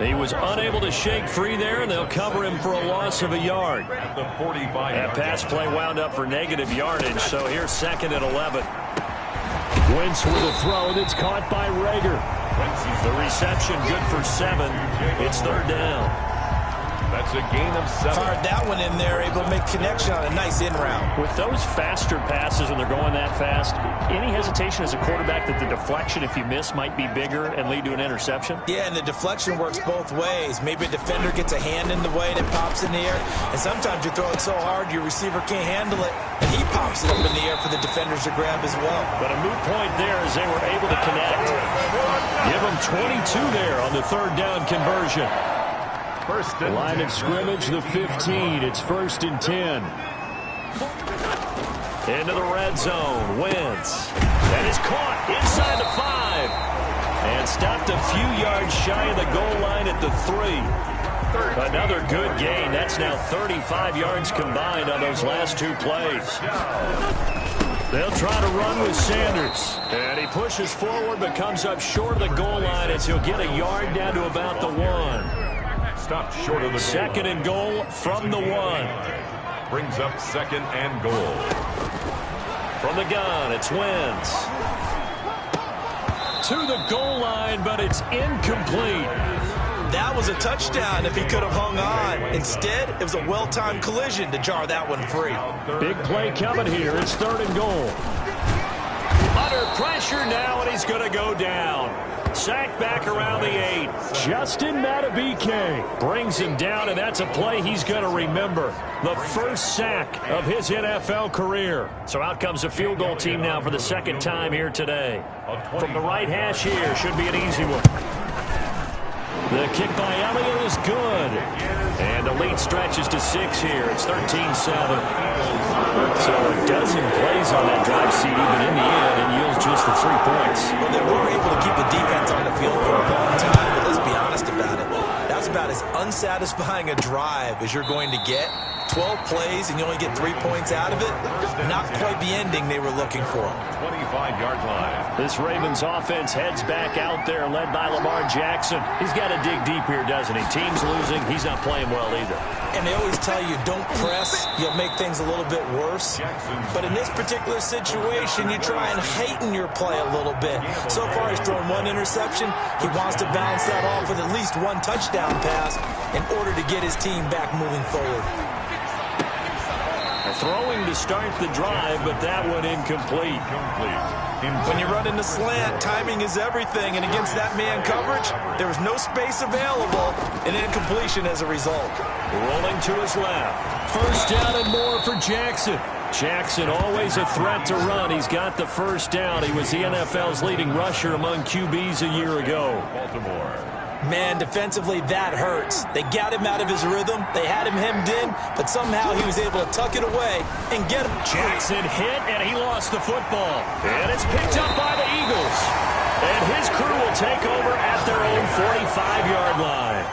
He was unable to shake free there, and they'll cover him for a loss of a yard. That pass play wound up for negative yardage, so here's 2nd and 11. Wentz with a throw that's caught by Rager. The reception good for 7. It's 3rd down. That's a gain of 7. Fired that one in there, able to make connection on a nice in route. With those faster passes when they're going that fast, any hesitation as a quarterback that the deflection, if you miss, might be bigger and lead to an interception? Yeah, and the deflection works both ways. Maybe a defender gets a hand in the way and it pops in the air, and sometimes you throw it so hard your receiver can't handle it, and he pops it up in the air for the defenders to grab as well. But a moot point there as they were able to connect. Give them 22 there on the 3rd down conversion. The line of scrimmage, the 15. It's 1st and 10. Into the red zone. Wentz. That is caught inside the 5. And stopped a few yards shy of the goal line at the 3. Another good gain. That's now 35 yards combined on those last 2 plays. They'll try to run with Sanders. And he pushes forward but comes up short of the goal line as he'll get a yard down to about the 1. Stopped short of the 2nd and goal from the 1. Brings up 2nd and goal. From the gun, it's Wentz. To the goal line, but it's incomplete. That was a touchdown if he could have hung on. Instead, it was a well-timed collision to jar that one free. Big play coming here. It's 3rd and goal. Under pressure now, and he's going to go down. Sacked back around the 8. Justin Matabike brings him down, and that's a play he's going to remember. The 1st sack of his NFL career. So out comes a field goal team now for the 2nd time here today. From the right hash here, should be an easy one. The kick by Elliott is good. And the lead stretches to 6 here. It's 13-7. So a dozen plays on that drive, CD, but in the end, it yields just the 3 points. Well, they were able to keep the defense on the field for a long time, but let's be honest about it. That's about as unsatisfying a drive as you're going to get. 12 plays and you only get 3 points out of it. Not quite the ending they were looking for. 25-yard line. This Ravens offense heads back out there, led by Lamar Jackson. He's got to dig deep here, doesn't he? Team's losing. He's not playing well either. And they always tell you, don't press. You'll make things a little bit worse. But in this particular situation, you try and heighten your play a little bit. So far, he's thrown 1 interception. He wants to bounce that off with at least 1 touchdown pass in order to get his team back moving forward. A throwing to start the drive, but that one incomplete. When you run in the slant, timing is everything, and against that man coverage, there was no space available, and incompletion as a result. Rolling to his left. First down and more for Jackson. Jackson always a threat to run. He's got the first down. He was the NFL's leading rusher among QBs a year ago. Baltimore. Man, defensively, that hurts. They got him out of his rhythm. They had him hemmed in, but somehow he was able to tuck it away and get him. Jackson hit, and he lost the football. And it's picked up by the Eagles. And his crew will take over at their own 45-yard line.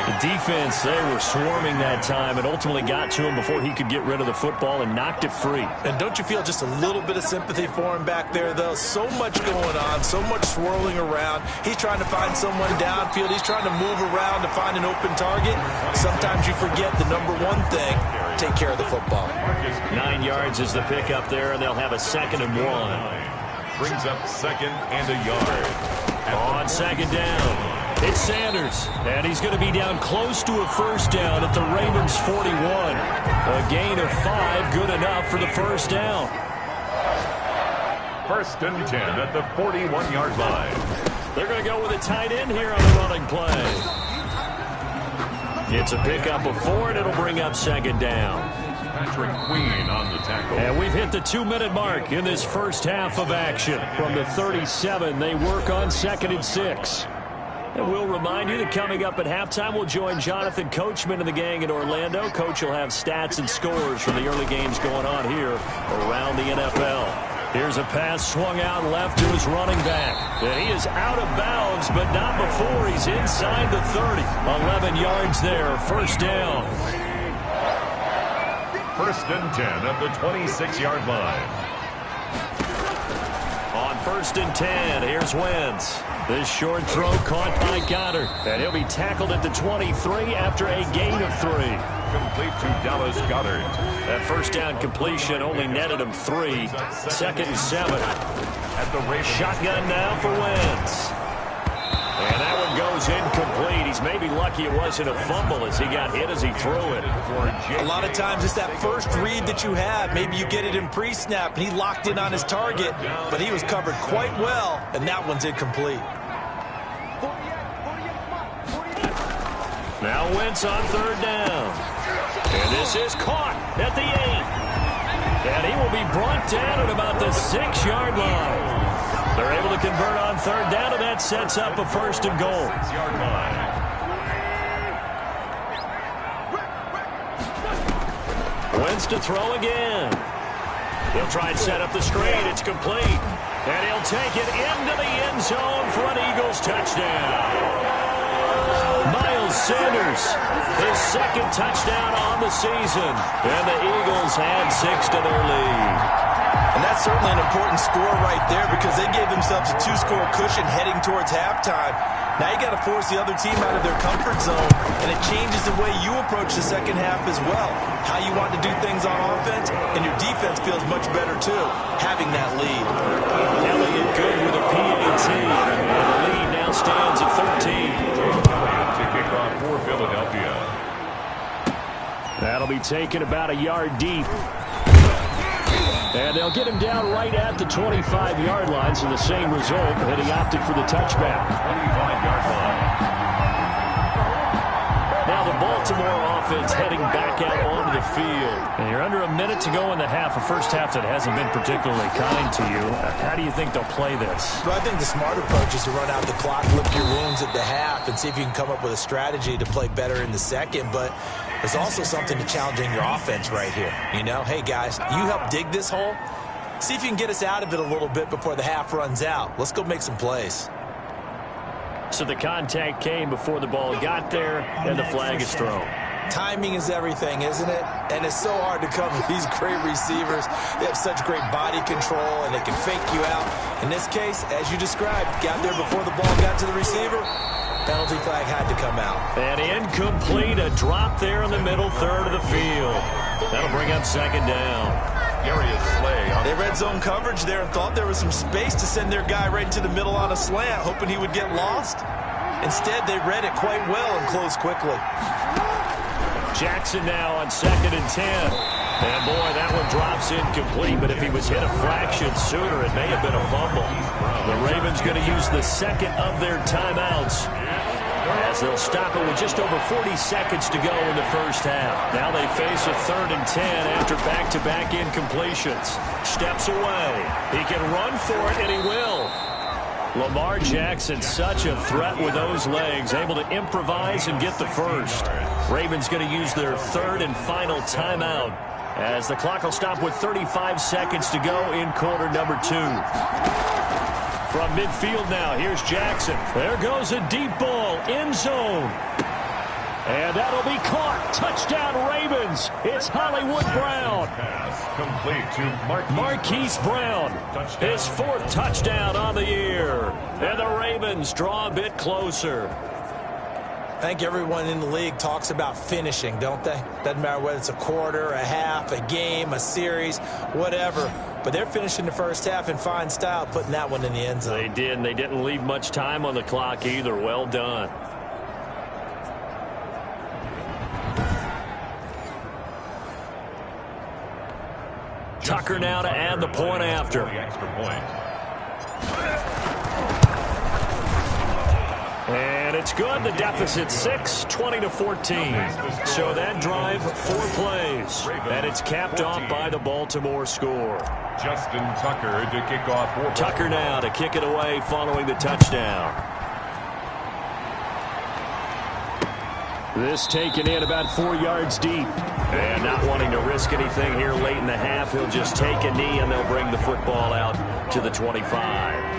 The defense, they were swarming that time and ultimately got to him before he could get rid of the football and knocked it free. And don't you feel just a little bit of sympathy for him back there, though? So much going on, so much swirling around. He's trying to find someone downfield. He's trying to move around to find an open target. Sometimes you forget the number one thing, take care of the football. 9 yards is the pickup there, and they'll have a 2nd and 1. Brings up 2nd and a yard. On 2nd down. It's Sanders, and he's going to be down close to a first down at the Ravens' 41. A gain of 5, good enough for the first down. 1st and 10 at the 41-yard line. They're going to go with a tight end here on the running play. It's a pickup of 4, and it'll bring up 2nd down. Patrick Queen on the tackle. And we've hit the 2-minute mark in this first half of action. From the 37, they work on 2nd and 6. And we'll remind you that coming up at halftime, we'll join Jonathan Coachman and the gang in Orlando. Coach will have stats and scores from the early games going on here around the NFL. Here's a pass swung out left to his running back. And he is out of bounds, but not before he's inside the 30. 11 yards there, first down. 1st and 10 at the 26-yard line. On 1st and 10, here's Wentz. This short throw caught by Goddard. And he'll be tackled at the 23 after a gain of 3. Complete to Dallas Goedert. That first down completion only netted him 3. 2nd and 7. At the Ravens. Shotgun now for Wentz. And that one goes incomplete. He's maybe lucky it wasn't a fumble as he got hit as he threw it. A lot of times it's that first read that you have. Maybe you get it in pre-snap, and he locked in on his target, but he was covered quite well, and that one's incomplete. Now Wentz on 3rd down. And this is caught at the 8. And he will be brought down at about the 6-yard line. They're able to convert on 3rd down, and that sets up a 1st and goal. 6-yard line. Wentz to throw again. He'll try and set up the screen. It's complete. And he'll take it into the end zone for an Eagles touchdown. Miles Sanders, his 2nd touchdown on the season. And the Eagles add 6 to their lead. And that's certainly an important score right there because they gave themselves a 2-score cushion heading towards halftime. Now you got to force the other team out of their comfort zone, and it changes the way you approach the second half as well. How you want to do things on offense, and your defense feels much better too, having that lead. Elliott good with a PAT, and the lead now stands at 13. To kick off for Philadelphia. That'll be taken about a yard deep. And they'll get him down right at the 25-yard line, so the same result, but he opted for the touchback. 25-yard line. Now the Baltimore offense heading back out onto the field. And you're under a minute to go in the half, a first half that hasn't been particularly kind to you. How do you think they'll play this? Well, I think the smart approach is to run out the clock, lick your wounds at the half, and see if you can come up with a strategy to play better in the second. But there's also something to challenging your offense right here. You know, hey, guys, you help dig this hole. See if you can get us out of it a little bit before the half runs out. Let's go make some plays. So the contact came before the ball got there, and the flag is thrown. Timing is everything, isn't it? And it's so hard to cover these great receivers. They have such great body control, and they can fake you out. In this case, as you described, got there before the ball got to the receiver. Penalty flag had to come out. And incomplete, a drop there in the middle third of the field. That'll bring up 2nd down. Darius Slay. They red zone coverage there and thought there was some space to send their guy right into the middle on a slant, hoping he would get lost. Instead, they read it quite well and closed quickly. Jackson now on 2nd and 10. And boy, that one drops incomplete, but if he was hit a fraction sooner, it may have been a fumble. The Ravens going to use the second of their timeouts, as they'll stop it with just over 40 seconds to go in the first half. Now they face a 3rd and 10 after back-to-back incompletions. Steps away. He can run for it, and he will. Lamar Jackson, such a threat with those legs, able to improvise and get the first. Ravens going to use their 3rd and final timeout, as the clock will stop with 35 seconds to go in quarter number 2. From midfield now, here's Jackson. There goes a deep ball, end zone. And that'll be caught. Touchdown, Ravens. It's Hollywood Brown. Pass complete to Marquise Brown. His 4th touchdown on the year. And the Ravens draw a bit closer. I think everyone in the league talks about finishing, don't they? Doesn't matter whether it's a quarter, a half, a game, a series, whatever. But they're finishing the first half in fine style, putting that one in the end zone. They did, and they didn't leave much time on the clock either. Well done. Tucker now to add the point after. And it's good. The deficit 6, 20-14. So that drive 4 plays. And it's capped off by the Baltimore score. Justin Tucker to kick off. Tucker now to kick it away following the touchdown. This taken in about 4 yards deep. And not wanting to risk anything here late in the half, he'll just take a knee and they'll bring the football out to the 25.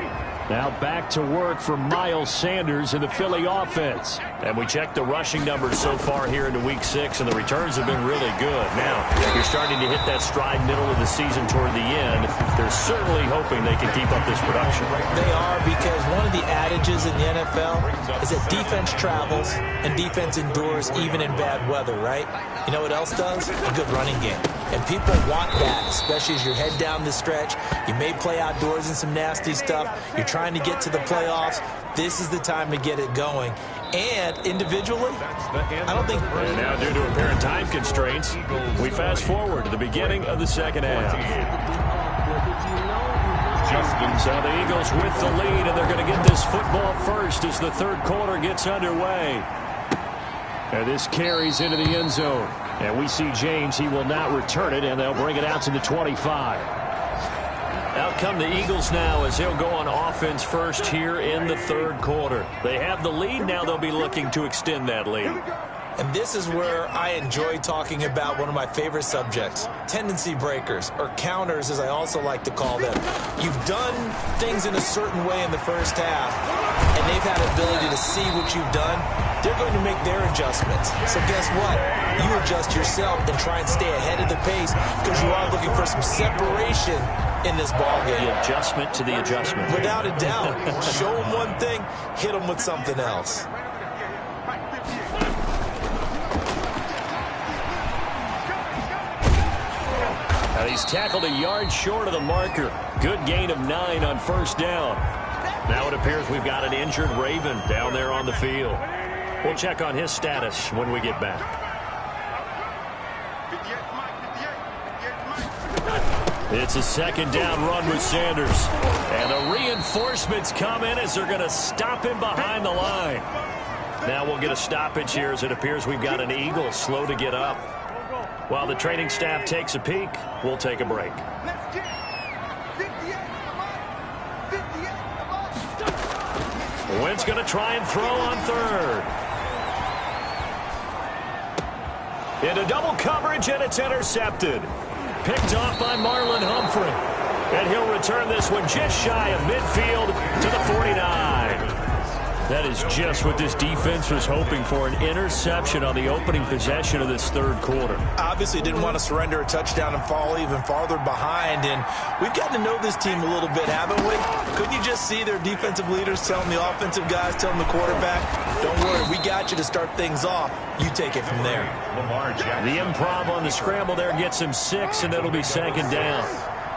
Now back to work for Miles Sanders in the Philly offense. And we checked the rushing numbers so far here into Week 6, and the returns have been really good. Now, you're starting to hit that stride middle of the season toward the end. They're certainly hoping they can keep up this production. They are, because one of the adages in the NFL is that defense travels and defense endures even in bad weather, right? You know what else does? A good running game. And people want that, especially as you head down the stretch. You may play outdoors in some nasty stuff. You're trying to get to the playoffs. This is the time to get it going. And individually, I don't think... And now, due to apparent time constraints, we fast forward to the beginning of the second half. So the Eagles with the lead, and they're going to get this football first as the third quarter gets underway. And this carries into the end zone. And we see James. He will not return it, and they'll bring it out to the 25. Out come the Eagles now as they'll go on offense first here in the third quarter. They have the lead. Now they'll be looking to extend that lead. And this is where I enjoy talking about one of my favorite subjects, tendency breakers, or counters as I also like to call them. You've done things in a certain way in the first half, and they've had the ability to see what you've done. They're going to make their adjustments. So guess what? You adjust yourself and try and stay ahead of the pace, because you are looking for some separation in this ball game. The adjustment to the adjustment. Without a doubt. Show them one thing, hit them with something else. And he's tackled a yard short of the marker. Good gain of 9 on first down. Now it appears we've got an injured Raven down there on the field. We'll check on his status when we get back. It's a second down run with Sanders. And the reinforcements come in as they're going to stop him behind the line. Now we'll get a stoppage here as it appears we've got an Eagle slow to get up. While the training staff takes a peek, we'll take a break. Wentz going to try and throw on third. Into double coverage, and it's intercepted. Picked off by Marlon Humphrey. And he'll return this one just shy of midfield to the 49. That is just what this defense was hoping for, an interception on the opening possession of this third quarter. Obviously didn't want to surrender a touchdown and fall even farther behind. And we've gotten to know this team a little bit, haven't we? Couldn't you just see their defensive leaders telling the offensive guys, telling the quarterback, don't worry, we got you to start things off. You take it from there. The improv on the scramble there gets him 6, and it'll be second down.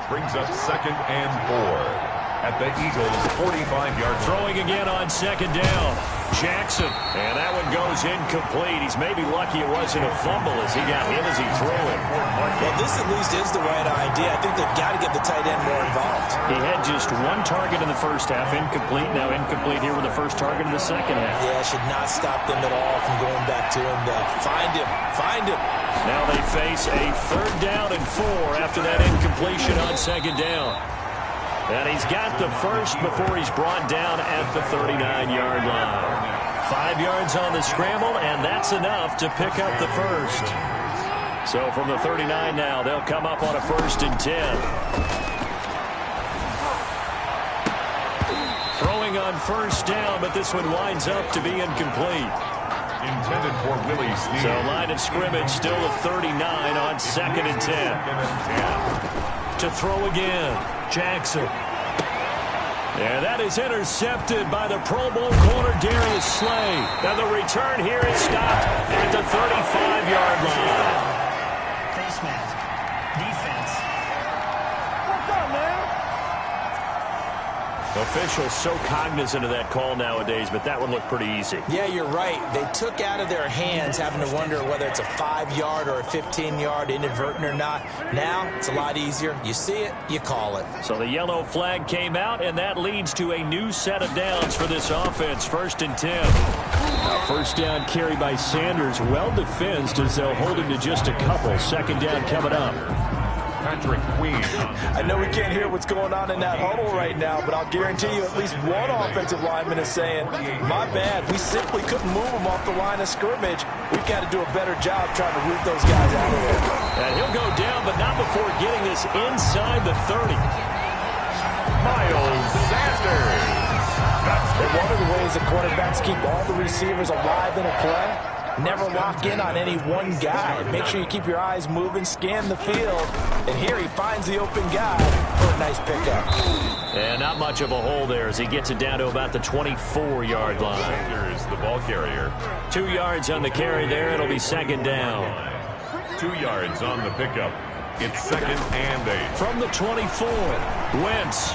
Brings up 2nd and 4 at the Eagles' 45-yard line. Throwing again on second down. Jackson, and that one goes incomplete. He's maybe lucky it wasn't a fumble as he got hit as he threw it. Well, this at least is the right idea. I think they've got to get the tight end more involved. He had just one target in the first half, incomplete. Now incomplete here with the first target in the second half. Yeah, should not stop them at all from going back to him, though. Find him. Now they face a 3rd down and 4 after that incompletion on 2nd down. And he's got the first before he's brought down at the 39-yard line. 5 yards on the scramble, and that's enough to pick up the first. So from the 39 now, they'll come up on a 1st and 10. Throwing on 1st down, but this one winds up to be incomplete. Intended for Willie Snead. So line of scrimmage still a 39 on 2nd and 10. To throw again, Jackson. And that is intercepted by the Pro Bowl corner, Darius Slay. And the return here is stopped at the 35-yard line. Face mask. Defense. What's up, man? Officials so cognizant of that call nowadays, but that one looked pretty easy. Yeah, you're right. They took out of their hands having to wonder whether it's a 5-yard or a 15-yard, inadvertent or not. Now, it's a lot easier. You see it, you call it. So the yellow flag came out, and that leads to a new set of downs for this offense. 1st and 10. Now, 1st down carry by Sanders. Well defensed as they'll hold him to just a couple. 2nd down coming up. Patrick Queen. I know we can't hear what's going on in that huddle right now, but I'll guarantee you at least one offensive lineman is saying, my bad, we simply couldn't move them off the line of scrimmage. We've got to do a better job trying to root those guys out of there. And he'll go down, but not before getting this inside the 30. Miles Sanders. And one of the ways the quarterbacks keep all the receivers alive in a play, never lock in on any one guy. Make sure you keep your eyes moving, scan the field. And here he finds the open guy for a nice pickup. And not much of a hole there as he gets it down to about the 24-yard line. Sanders, the ball carrier. 2 yards on the carry there. It'll be 2nd down. 2 yards on the pickup. It's 2nd and 8. From the 24, Wentz.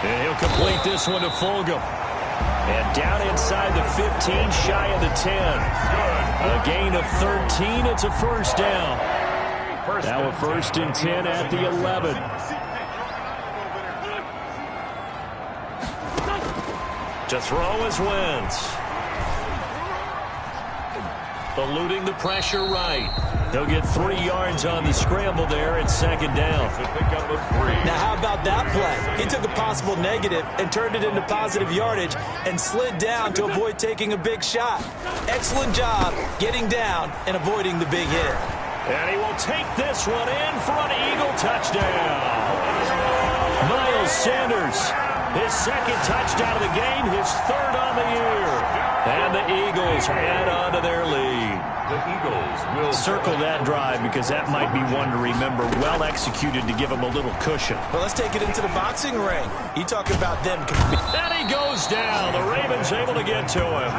And he'll complete this one to Fulgham. And down inside the 15, shy of the 10. A gain of 13. It's a 1st down. Now a 1st and 10 at the 11. To throw is Wentz. Eluding the pressure right. He'll get 3 yards on the scramble there at 2nd down. Now how about that play? He took a possible negative and turned it into positive yardage and slid down to avoid taking a big shot. Excellent job getting down and avoiding the big hit. And he will take this one in for an Eagle touchdown. Miles Sanders, his 2nd touchdown of the game, his 3rd on the year. And the Eagles add on to their lead. The Eagles will circle that drive because that might be one to remember. Well executed to give them a little cushion. Well, let's take it into the boxing ring. You talk about them. And he goes down. The Ravens able to get to him.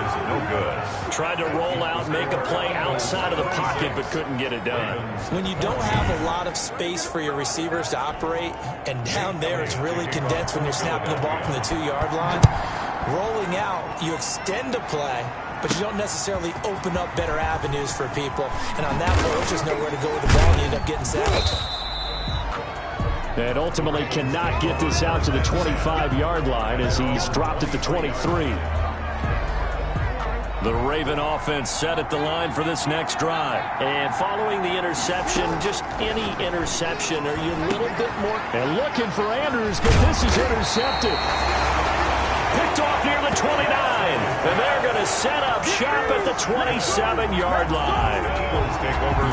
is no good. Tried to roll out, make a play outside of the pocket, but couldn't get it done. When you don't have a lot of space for your receivers to operate, and down there it's really condensed when you're snapping the ball from the 2-yard line, rolling out, you extend a play, but you don't necessarily open up better avenues for people. And on that play, there's just nowhere to go with the ball, and you end up getting sacked. And ultimately cannot get this out to the 25-yard line as he's dropped at the 23. The Raven offense set at the line for this next drive. And following the interception, just any interception, are you a little bit more... And looking for Andrews, but this is intercepted. Picked off near the 29. And they're going to set up shop at the 27-yard line.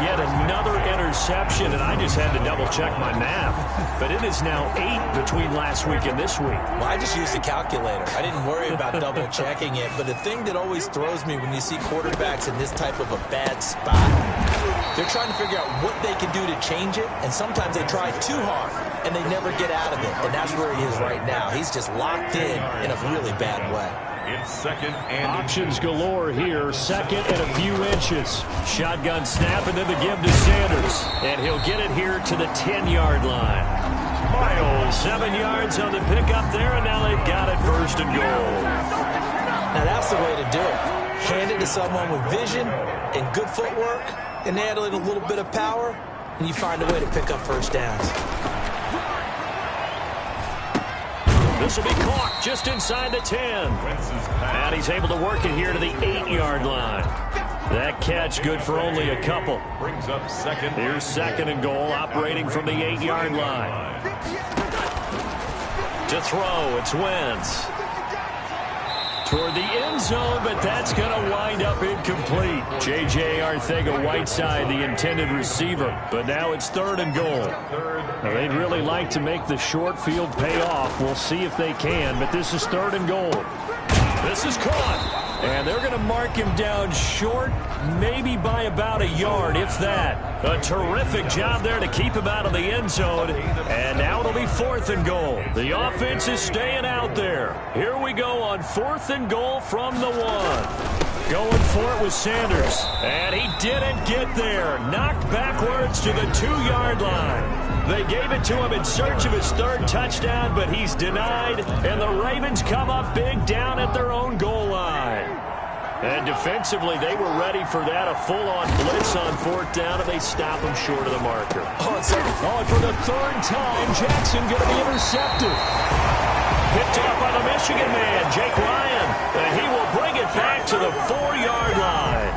Yet another interception, and I just had to double-check my math. But it is now 8 between last week and this week. Well, I just used a calculator. I didn't worry about double-checking it. But the thing that always throws me when you see quarterbacks in this type of a bad spot, they're trying to figure out what they can do to change it. And sometimes they try too hard, and they never get out of it. And that's where he is right now. He's just locked in a really bad way. It's second and options galore here. Second and a few inches. Shotgun snap and then the give to Sanders. And he'll get it here to the 10-yard line. Miles. 7 yards on the pickup there, and now they've got it 1st and goal. Now that's the way to do it. Hand it to someone with vision and good footwork, and add a little bit of power, and you find a way to pick up first downs. This will be caught just inside the 10. And he's able to work it here to the 8-yard line. That catch good for only a couple. Brings up second. Here's 2nd and goal, operating from the 8-yard line. To throw, it's Wentz. Toward the end zone, but that's going to wind up incomplete. J.J. Arcega-Whiteside, the intended receiver. But now it's 3rd and goal. Now, they'd really like to make the short field pay off. We'll see if they can, but this is 3rd and goal. This is caught. And they're going to mark him down short, maybe by about a yard, if that. A terrific job there to keep him out of the end zone. And now it'll be 4th and goal. The offense is staying out there. Here we go on 4th and goal from the 1. Going for it with Sanders. And he didn't get there. Knocked backwards to the 2-yard line. They gave it to him in search of his 3rd touchdown, but he's denied. And the Ravens come up big down at their own goal line. And defensively, they were ready for that, a full-on blitz on 4th down, and they stop him short of the marker. Oh, and for the 3rd time, Jackson going to be intercepted. Picked up by the Michigan man, Jake Ryan. And he will bring it back to the 4-yard line.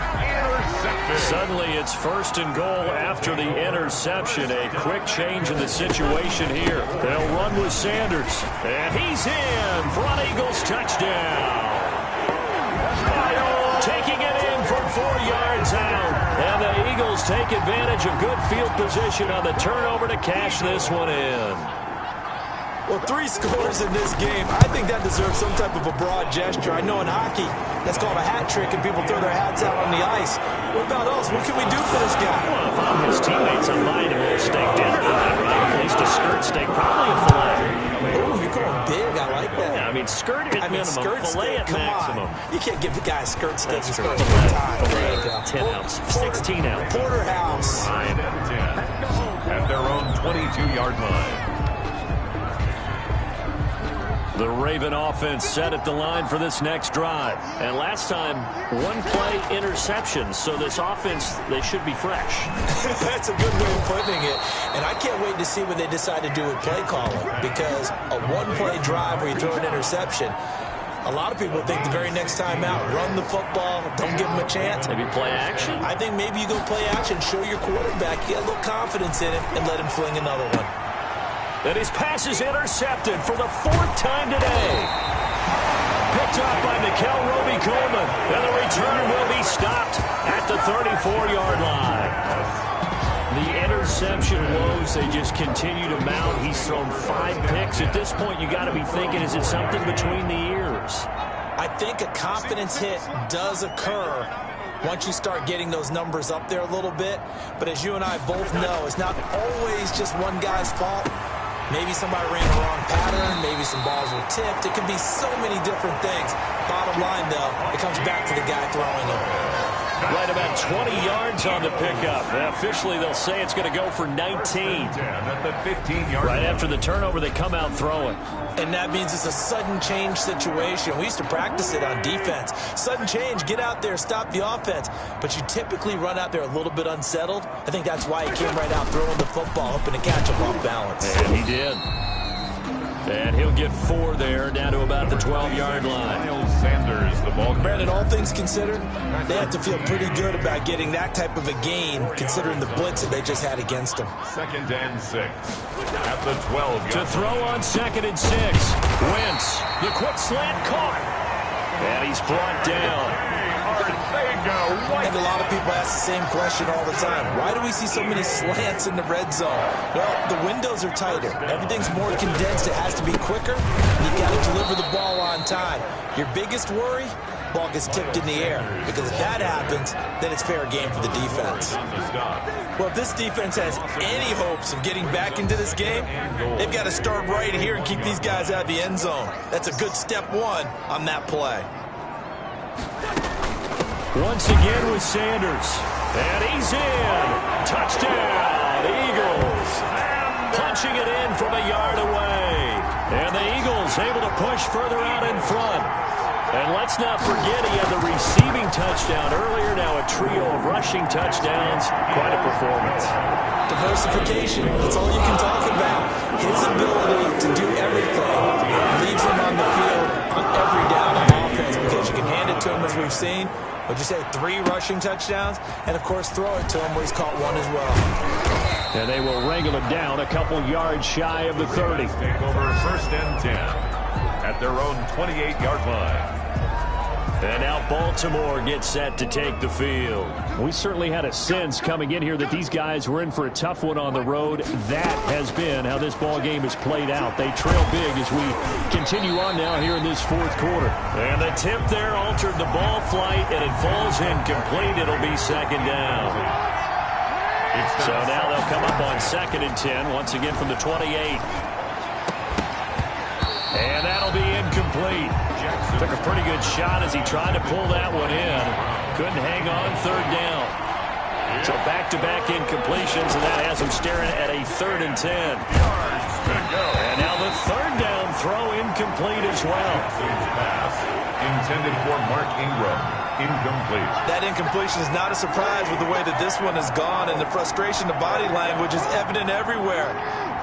Suddenly, it's 1st and goal after the interception. A quick change in the situation here. They'll run with Sanders. And he's in for an Eagles touchdown. Taking it in from 4 yards out. And the Eagles take advantage of good field position on the turnover to cash this one in. Well, 3 scores in this game. I think that deserves some type of a broad gesture. I know in hockey, that's called a hat trick, and people throw their hats out on the ice. What about us? What can we do for this guy? Well, if I'm his teammates, I'm buying him a little steak dinner tonight, right? At least a skirt steak, probably a filet. Oh, you're going big. I like that. Yeah, I mean, skirt at minimum, skirt filet steak, at maximum. You can't give the guy a skirt steak. That's He's true. supposed to have time. 10 ounce, 16 ounce. Porterhouse. 9 and 10 at their own 22-yard line. The Raven offense set at the line for this next drive. And last time, 1-play interception. So this offense, they should be fresh. That's a good way of putting it. And I can't wait to see what they decide to do with play calling. Because a 1-play drive where you throw an interception, a lot of people think the very next time out, run the football, don't give them a chance. Maybe play action? I think maybe you go play action, show your quarterback, get a little confidence in him, and let him fling another one. And his pass is intercepted for the 4th time today. Picked up by Mikel Roby-Coleman. And the return will be stopped at the 34-yard line. The interception woes, they just continue to mount. He's thrown 5 picks. At this point, you got to be thinking, is it something between the ears? I think a confidence hit does occur once you start getting those numbers up there a little bit. But as you and I both know, it's not always just one guy's fault. Maybe somebody ran the wrong pattern. Maybe some balls were tipped. It can be so many different things. Bottom line, though, it comes back to the guy throwing them. Right about 20 yards on the pickup. And officially, they'll say it's going to go for 19. At the 15-yard right after the turnover, they come out throwing. And that means it's a sudden change situation. We used to practice it on defense. Sudden change, get out there, stop the offense. But you typically run out there a little bit unsettled. I think that's why he came right out throwing the football, hoping to catch him off balance. And he did. And he'll get 4 there, down to about the 12-yard line. Miles Sanders, the ball. Brandon, all things considered, they have to feel pretty good about getting that type of a gain, considering the blitz that they just had against them. 2nd and 6 at the 12. To throw on 2nd and 6. Wentz, the quick slant caught. And he's brought down. And a lot of people ask the same question all the time. Why do we see so many slants in the red zone? Well, the windows are tighter. Everything's more condensed. It has to be quicker. You've got to deliver the ball on time. Your biggest worry? Ball gets tipped in the air. Because if that happens, then it's fair game for the defense. Well, if this defense has any hopes of getting back into this game, they've got to start right here and keep these guys out of the end zone. That's a good step 1 on that play. Once again with Sanders. And he's in. Touchdown, Eagles. punching it in from a yard away. And the Eagles able to push further out in front. And let's not forget he had the receiving touchdown earlier. Now a trio of rushing touchdowns. Quite a performance. Diversification. That's all you can talk about. His ability to do everything leaves him on the field on every down on offense because you can hand it to him as we've seen. What'd you say, 3 rushing touchdowns? And, of course, throw it to him where he's caught 1 as well. And they will wrangle him down a couple yards shy of the 30. Take over first and 10 at their own 28-yard line. And now Baltimore gets set to take the field. We certainly had a sense coming in here that these guys were in for a tough one on the road. That has been how this ball game has played out. They trail big as we continue on now here in this fourth quarter. And the tip there altered the ball flight, and it falls incomplete. It'll be second down. So now they'll come up on 2nd and 10, once again from the 28. And that'll be incomplete. Took a pretty good shot as he tried to pull that one in. Couldn't hang on, 3rd down. So back-to-back incompletions, and that has him staring at a 3rd and 10. And now the 3rd down throw incomplete as well. Pass intended for Mark Ingram. Incomplete. That incompletion is not a surprise with the way that this one has gone, and the frustration, the body language is evident everywhere.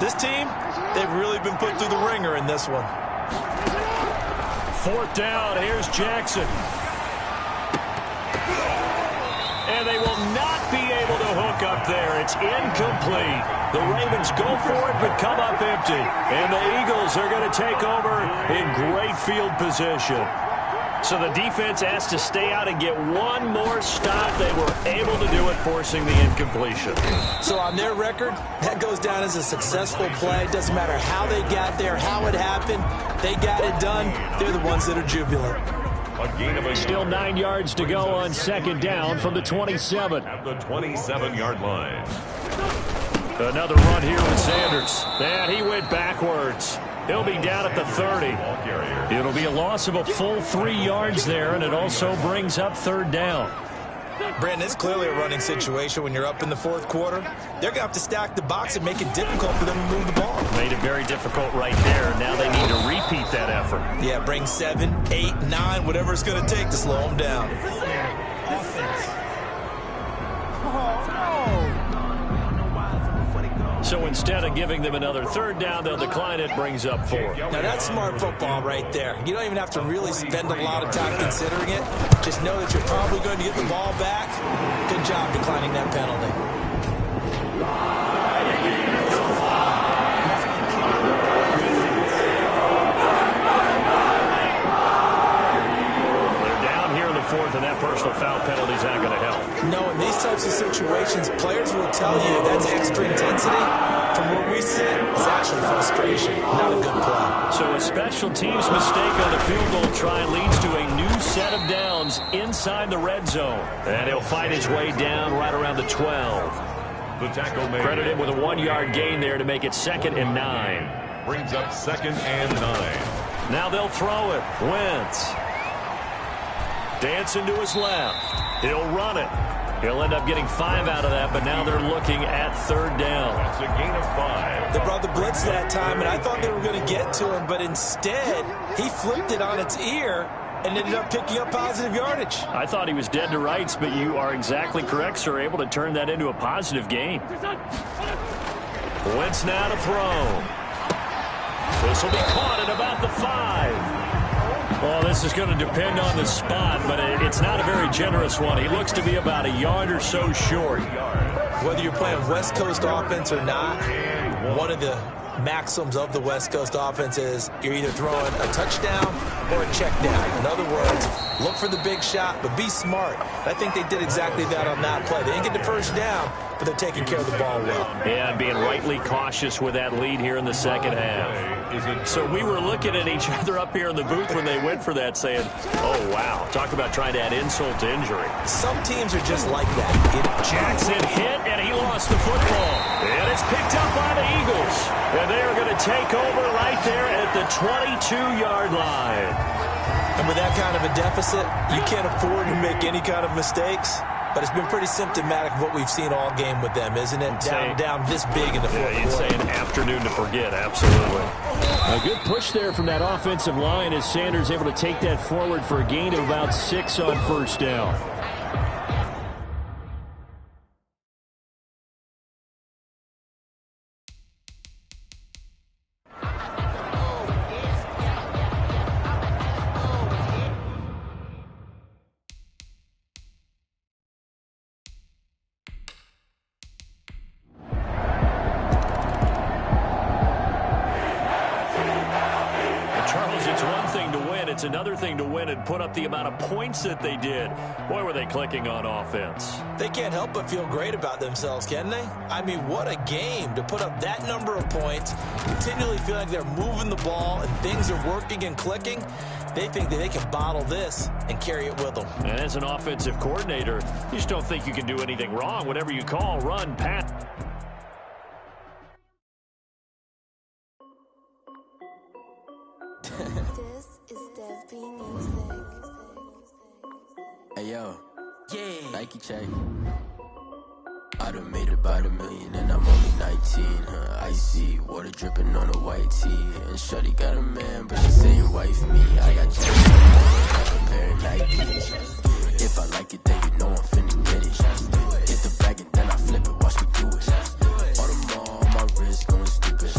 This team, they've really been put through the ringer in this one. 4th down, here's Jackson. And they will not be able to hook up there. It's incomplete. The Ravens go for it, but come up empty. And the Eagles are going to take over in great field position. So the defense has to stay out and get one more stop. They were able to do it, forcing the incompletion. So on their record, that goes down as a successful play. Doesn't matter how they got there, how it happened. They got it done. They're the ones that are jubilant. Still 9 yards to go on 2nd down from the 27. At the 27-yard line. Another run here with Sanders. And he went backwards. He'll be down at the 30. It'll be a loss of a full 3 yards there, and it also brings up 3rd down. Brandon, it's clearly a running situation when you're up in the 4th quarter. They're going to have to stack the box and make it difficult for them to move the ball. Made it very difficult right there. Now they need to repeat that effort. Yeah, bring 7, 8, 9, whatever it's going to take to slow them down. So instead of giving them another 3rd down, they'll decline it, brings up 4. Now that's smart football right there. You don't even have to really spend a lot of time considering it. Just know that you're probably going to get the ball back. Good job declining that penalty. They're down here in the 4th, and that personal foul penalty is not going to help. No, in these types of situations, players will tell you that's extra intensity. From where we sit, it's actually frustration, not a good play. So a special teams mistake on the field goal try leads to a new set of downs inside the red zone. And he'll fight his way down right around the 12. The tackle made. Credit him with a 1-yard gain there to make it 2nd and 9. Brings up 2nd and 9. Now they'll throw it. Wentz. Dancing to his left. He'll run it. He'll end up getting 5 out of that, but now they're looking at 3rd down. That's a gain of 5. They brought the blitz that time, and I thought they were going to get to him, but instead, he flipped it on its ear and ended up picking up positive yardage. I thought he was dead to rights, but you are exactly correct, sir. Able to turn that into a positive gain. Wentz now to throw. This will be caught at about the 5. Well, this is going to depend on the spot, but it's not a very generous one. He looks to be about a yard or so short. Whether you're playing West Coast offense or not, one of the maxims of the West Coast offense is you're either throwing a touchdown or a check down. In other words, look for the big shot, but be smart. I think they did exactly that on that play. They didn't get the first down, but they're taking care of the ball well. Yeah, and being rightly cautious with that lead here in the 2nd half. So we were looking at each other up here in the booth when they went for that saying, oh, wow, talk about trying to add insult to injury. Some teams are just like that. Jackson hit, and he lost the football. And it's picked up by the Eagles. And they are going to take over right there at the 22-yard line. And with that kind of a deficit, you can't afford to make any kind of mistakes. but it's been pretty symptomatic of what we've seen all game with them, isn't it? Down this big in the fourth quarter. You'd say an afternoon to forget, absolutely. A good push there from that offensive line as Sanders able to take that forward for a gain of about 6 on first down. It's another thing to win and put up the amount of points that they did. Boy, were they clicking on offense. They can't help but feel great about themselves, can they? I mean, what a game to put up that number of points, continually feel like they're moving the ball and things are working and clicking. They think that they can bottle this and carry it with them. And as an offensive coordinator, you just don't think you can do anything wrong. Whatever you call, run, pass. Hey yo, yeah, Nike check. I done made about $1 million and I'm only 19. Icy water dripping on a white tee, and shorty got a man, but she saying wife me. I got checks like a pair of Nikes. If I like it, then you know I'm finna get it. Get the bag and then I flip it. Watch me do it. All them on my wrist going stupid.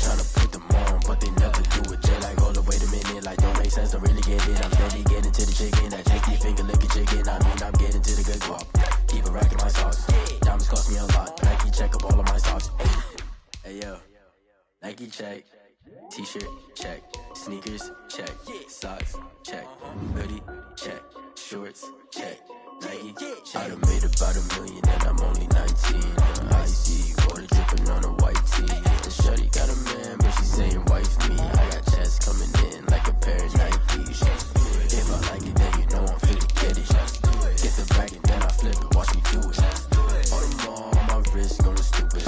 Tryna put them on, but they never do it. They like, hold up, wait a minute, like don't make sense, don't really get it. I'm steady getting to the chicken, that tasty finger licking chicken. I mean, I'm getting to the good guap. Keep a rack in my socks. Diamonds cost me a lot. Nike check up all of my socks. Hey yo, Nike check. T-shirt check. Sneakers check. Socks check. Hoodie check. Shorts check. Nike check. I done made about $1 million and I'm only 19. Icy water dripping on a white tee. And shorty got a man, but she saying wife me. I got chest coming in like a pair of Nikes. If I like it, then you know I'm finna get it. Get the bag and then I flip it. Watch me do it. All them on my wrist going stupid.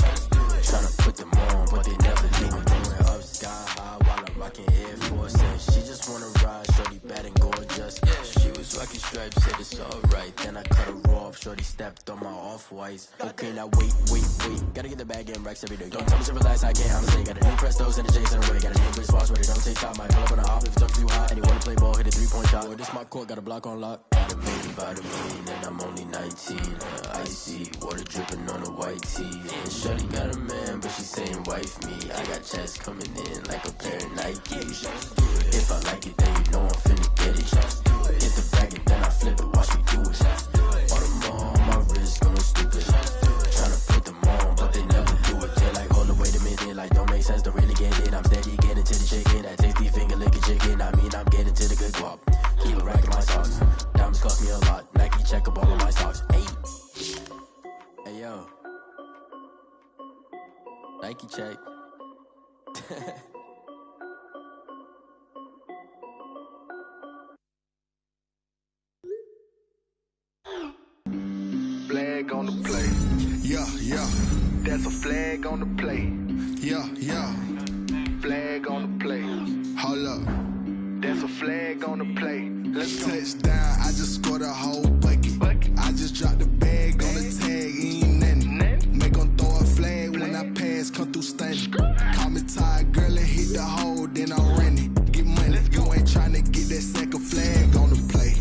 Tryna put them on, but they never do it. Going up sky high while I'm rocking Air Force. And she just wanna ride, shorty bad and gorgeous. She was rocking stripes, said it's alright. Then I cut her off, shorty stepped on my off-whites. Okay, now wait. Gotta get the bag and racks every day. Don't tell me to relax, I can't honestly. Got a new Prestos and a Jason away. Got a new bitch boss, but it don't take time. Might pull up on a hop if it's up too hot. And he wanna play ball, hit a 3-point shot. Boy, this my court, got a block on lock. I done made about $1 million and I'm only 19. Icy water dripping on a white tee. And shorty got a man, but she saying wife me. I got chest coming in like a pair of Nikes. If I like it, then you know I'm finna get it. Hit the bag and then I flip it. Watch me do it. All them on my wrist going stupid. Tryna put them on, but they never do it. They like, hold up, wait a minute, like don't make sense, don't really get it. I'm steady getting to the chicken, that tasty finger licking chicken. I mean, I'm getting to the good guap. Keep a rack in my socks. Diamonds cost me a lot. Nike check up all of my socks. Hey yo, Nike check. Flag on the play. Yeah. That's a flag on the play. Yeah. Flag on the play. Hold up. That's a flag on the play. Let's go. Touchdown, I just scored a whole bucket. I just dropped the bag on the tag, ain't nothing. Make 'em throw a flag when I pass, come through stunning. Call me tired, girl, and hit the hole, then I'm running. Get money, you ain't tryna get that second flag on the play.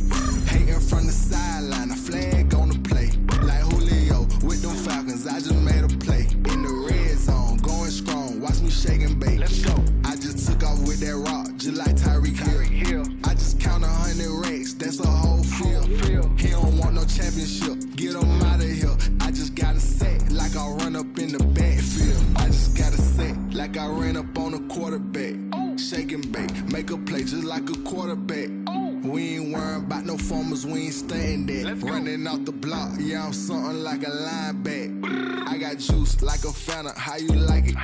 Hating from the sideline, a flag on the play. Like Julio with them Falcons, I just made a play. In the red zone, going strong, watch me shake and bake. Let's go. I just took off with that rock, just like Tyreek Hill. I just count 100 racks, that's a whole field. He don't want no championship, get him out of here. I just got a set, like I run up in the backfield. I just got a set, like I ran up on a quarterback. Shake and bake, make a play just like a quarterback. We ain't worrying about no formers, we ain't staying there. Running off the block, yeah, I'm something like a linebacker. I got juice like a Fanta, how you like it?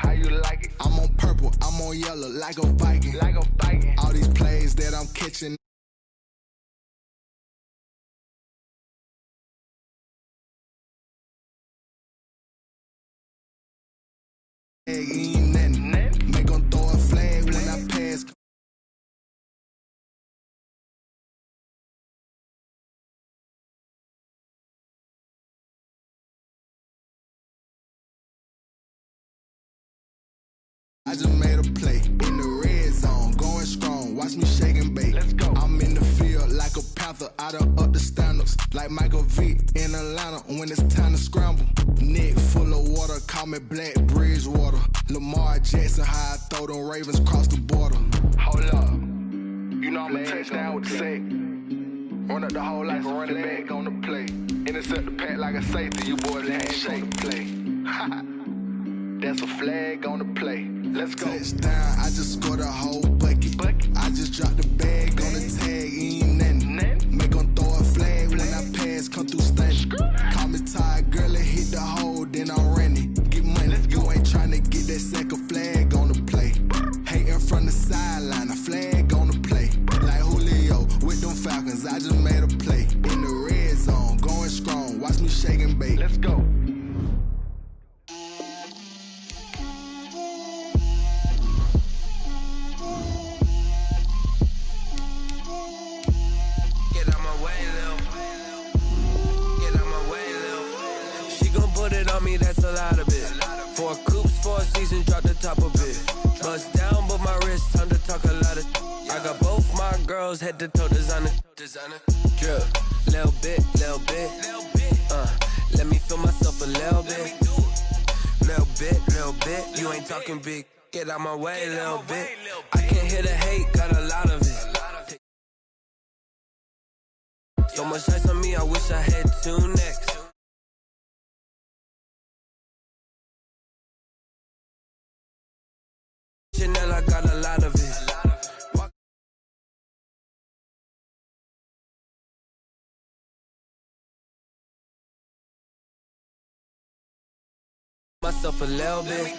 I'm on purple, I'm on yellow, like a Viking. All these plays that I'm catching. Ain't nothing. Make 'em throw a flag when I pass. I just made a play. In the red zone, going strong. Watch me shake and bake. Let's go. I'm in the field like a panther. I done up the standards. Like Michael Vick in Atlanta when it's time to scramble. Neck full of water, call me Black Bridgewater. Lamar Jackson, how I throw them Ravens across the border. Hold up. You know I'm a touchdown with the sack. Run up the whole like a running back on the play. Intercept the pack like a safety. You boys handshake the play. That's a flag on the play. Let's go. Touchdown, I just scored a whole bucket. I just dropped the bag on the tag, ain't nothing. Make them throw a flag when I pass, come through stunning. Call me tired, girl, and hit the hole, then I'm running. Get money, you ain't tryna get that second flag on the play. Hating from the sideline, a flag on the play. Like Julio with them Falcons, I just made a play. In the red zone, going strong, watch me shake and bake. Let's go. That's a lot of it. 4 coops, 4 seasons, drop the top of it. Bust down, but my wrist, time to talk a lot of. I got both my girls head to toe designer. Drip, little bit. Let me feel myself a little bit. Little bit. You ain't talking big. Get out my way, little bit. I can't hear the hate, got a lot of it. So much ice on me, I wish I had 2 necks. Chanel, I got a lot of it. Myself a little bit.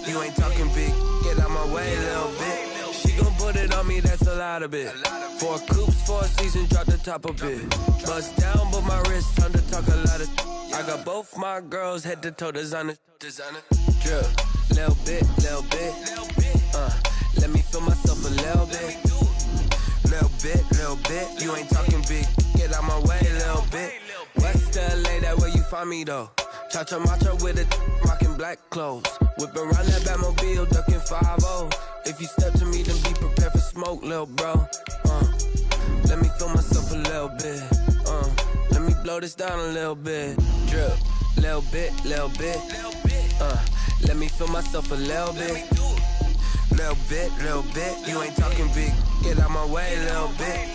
You ain't talking big. Get out my way, little bit. She gon' put it on me, that's a lot of it. 4 coops, 4 seasons, drop the top of it. Bust down, but my wrist, time to talk a lot of. I got both my girls head to toe designer. Drip, little bit. Let me feel myself a little bit. Little bit. You ain't talking big. Get out my way, little bit. West LA, that where you find me though. Cha-cha matcha with a rockin' black clothes. Whip around that Batmobile, ducking 5-0. If you step to me, then be prepared for smoke, little bro. Let me feel myself a little bit. Let me blow this down a little bit. Drip, little bit. Let me feel myself a little bit. Little bit. You ain't talking big. Get out my way, little bit.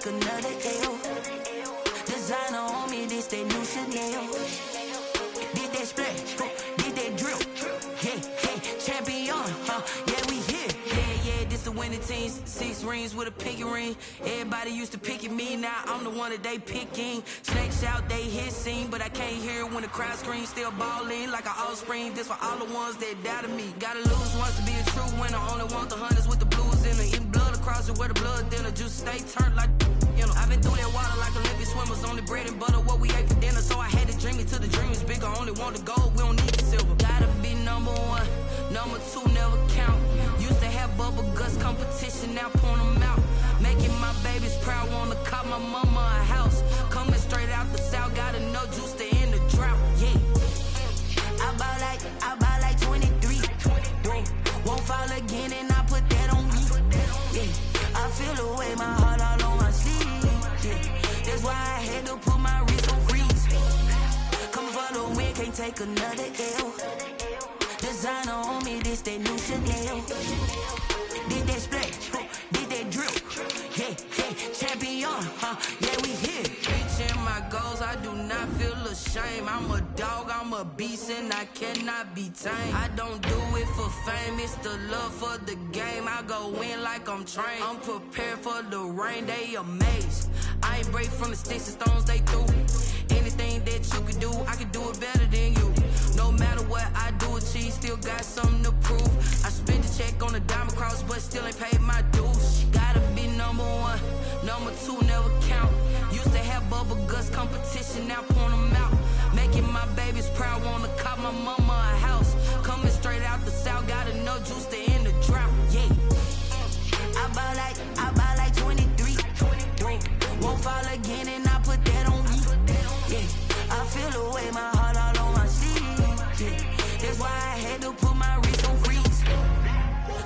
Another L. Designer on me, this that new Chanel. Did that splash, did that drill. Yeah, champion, yeah, we here. Yeah, this the winning team. 6 rings with a pinky ring. Everybody used to pick at me, now I'm the one that they picking. Snakes out, they hit scene, but I can't hear it when the crowd screams. Still ballin' like an offspring. This for all the ones that doubted me. Gotta lose once to be a true winner. Only want the hunters with the blues in it. Eating blood across it where the blood dinner. Juice stay turned like. You know, I've been through that water like Olympic swimmers. Only bread and butter, what we ate for dinner. So I had to dream it till the dream is bigger. Only want the gold, we don't need the silver. Gotta be number 1, number 2 never count. Used to have bubble guts competition, now point them out. Making my babies proud, wanna cop my mama a house. Coming straight out the south, gotta know juice to end the drought. Yeah, I buy like 23. Won't fall again, and I put that on me. Yeah, I feel the way my heart all on my sleeve. That's why I had to put my wrist on freeze. Come for the win, can't take another L. Designer on me, this that new Chanel. Did that splash, did that drill. Yeah, champion, yeah, we here. Reaching my goals, I do not feel ashamed. I'm a dog, I'm a beast, and I cannot be tamed. I don't do it it for fame, it's the love for the game. I go in like I'm trained. I'm prepared for the rain, they amazed. I ain't break from the sticks and stones they threw. Anything that you can do, I can do it better than you. No matter what I do, achieve, still got something to prove. I spent the check on the diamond cross, but still ain't paid my dues. Gotta be number one, number two never count. Used to have bubble guts competition, now point them out. Making my babies proud, wanna cop my mama a house. Coming straight out the south, got enough juice to end the drought. Yeah, I buy like 23. Won't fall again, and I put that on me. Yeah, I feel the way, my heart all on my sleeve. Yeah, that's why I had to put my wrist on freeze.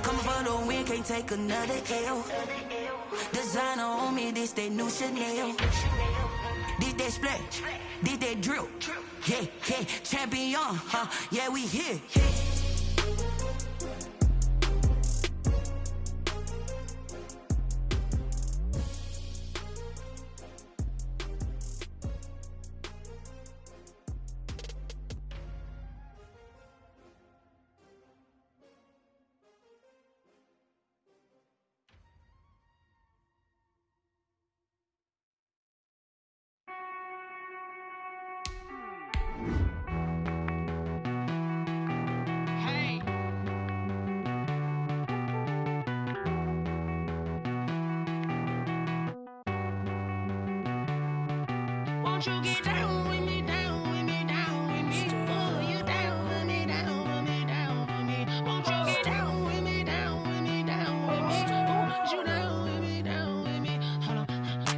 Coming for the win, can't take another L. Designer on me, this that new Chanel. Did that splash, did that drill. Yeah, yeah, champion, huh? Yeah, we here. Won't you get down with me, down with me, down with me? Oh, you down with me, down with me, down with me. Won't you get down with me, down with me, down with me? Oh, you down with me, down with me? Hold on.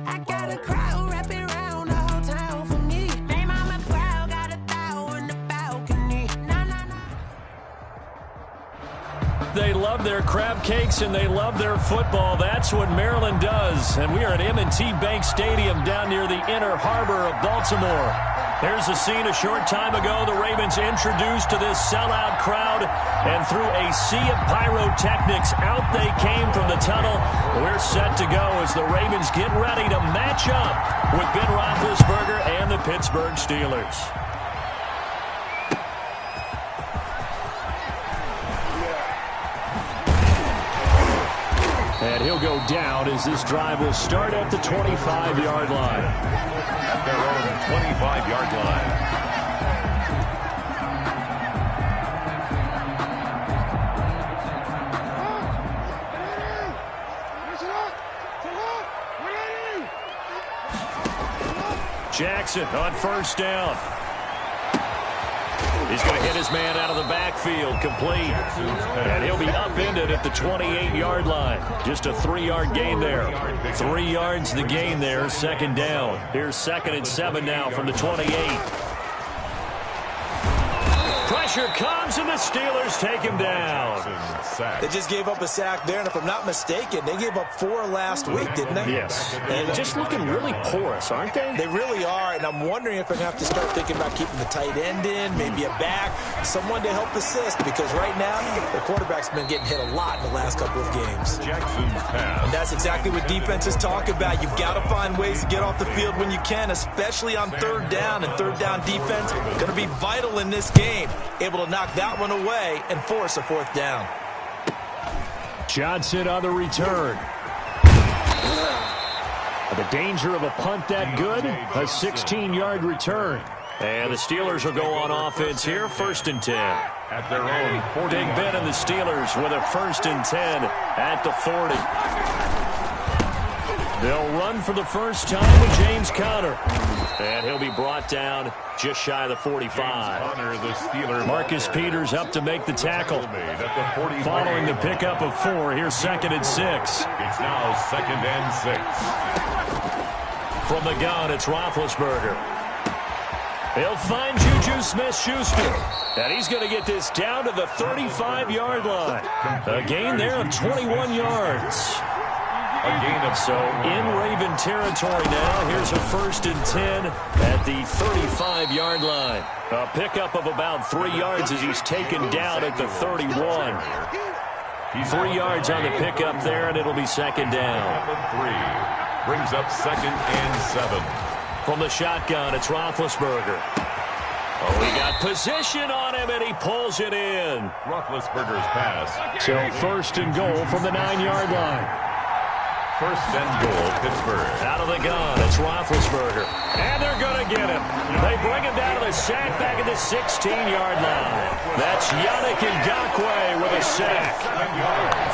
I got a crowd wrapping around the whole town for me. They mama proud, got a thou in the balcony. Nah, nah, nah. They love their crab cakes and they love their football. That's what Maryland does. And we are at M&T Bank Stadium down near the Inner Harbor of Baltimore. There's a scene a short time ago. The Ravens introduced to this sellout crowd, and through a sea of pyrotechnics, out they came from the tunnel. We're set to go as the Ravens get ready to match up with Ben Roethlisberger and the Pittsburgh Steelers. And he'll go down as this drive will start at the 25-yard line. At their own 25-yard line. Jackson on first down. He's going to hit his man out of the backfield, complete. And he'll be upended at the 28-yard line. Just a 3-yard gain there. 3 yards the gain there, second down. Here's 2nd and 7 now from the 28. Pressure comes, and the Steelers take him down. They just gave up a sack there, and if I'm not mistaken, they gave up 4 last week, didn't they? Yes. And just looking really porous, aren't they? They really are, and I'm wondering if I'm going to have to start thinking about keeping the tight end in, maybe a back, someone to help assist, because right now, the quarterback's been getting hit a lot in the last couple of games. Jackson's pass. And that's exactly what defenses talk about. You've got to find ways to get off the field when you can, especially on third down, and third down defense going to be vital in this game. Able to knock that one away and force a 4th down. Johnson on the return. The danger of a punt that good, a 16-yard return. And the Steelers will go on offense here, 1st and 10. At their own 40. Big Ben and the Steelers with a 1st and 10 at the 40. They'll run for the first time with James Conner. And he'll be brought down just shy of the 45. Conner, the Steelers. Marcus Peters up to make the tackle. Following the pickup of 4, here's 2nd and 6. It's now 2nd and 6. From the gun, it's Roethlisberger. He'll find Juju Smith-Schuster. And he's going to get this down to the 35-yard line. A gain there of 21 yards. So in Raven territory now. Here's a 1st and 10 at the 35-yard line. A pickup of about 3 yards as he's taken down at the 31. 3 yards on the pickup there, and it'll be 2nd down. 3 brings up 2nd and 7. From the shotgun, it's Roethlisberger. Oh, he got position on him, and he pulls it in. Roethlisberger's pass. So first and goal from the 9-yard line. First and goal, Pittsburgh. Out of the gun, it's Roethlisberger. And they're going to get him. They bring him down to the sack back at the 16-yard line. That's Yannick Ngakoue with a sack.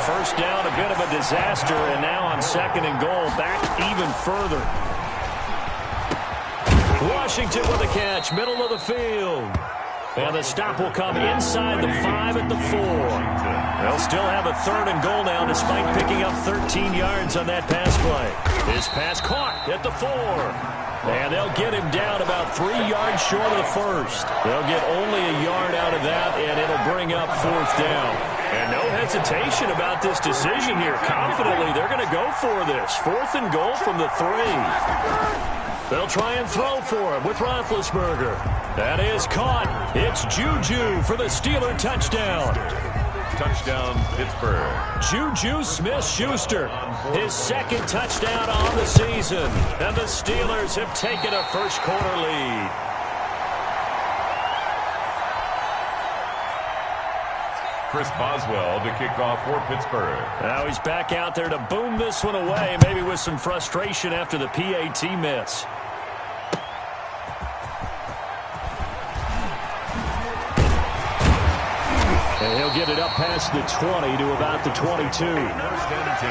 First down, a bit of a disaster, and now on second and goal, back even further. Washington with a catch, middle of the field. And the stop will come inside the 5 at the 4. They'll still have a third and goal now despite picking up 13 yards on that pass play. His pass caught at the 4. And they'll get him down about 3 yards short of the first. They'll get only a yard out of that, and it'll bring up fourth down. And no hesitation about this decision here. Confidently, they're going to go for this. Fourth and goal from the 3. They'll try and throw for him with Roethlisberger. That is caught. It's Juju for the Steeler touchdown. Touchdown, Pittsburgh. Juju Smith-Schuster, his second touchdown on the season. And the Steelers have taken a first-quarter lead. Chris Boswell to kick off for Pittsburgh. Now he's back out there to boom this one away, maybe with some frustration after the PAT miss. And he'll get it up past the 20 to about the 22. First and 10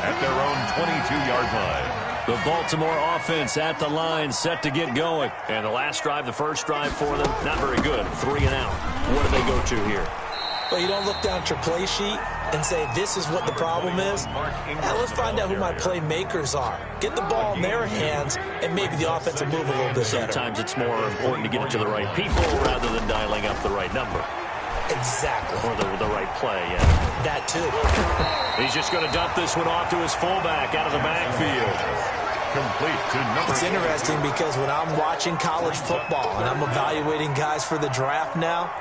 at their own 22-yard line. The Baltimore offense at the line, set to get going. And the last drive, the first drive for them, not very good. 3 and out. What do they go to here? Well, you don't look down at your play sheet and say, this is what the problem is. Now let's find out who my playmakers are. Get the ball in their hands, and maybe the offense will move a little bit better. Sometimes it's more important to get it to the right people rather than dialing up the right number. Exactly. Or the right play, yeah. That too. He's just going to dump this one off to his fullback out of the backfield. Complete to number. It's interesting because when I'm watching college football and I'm evaluating guys for the draft now,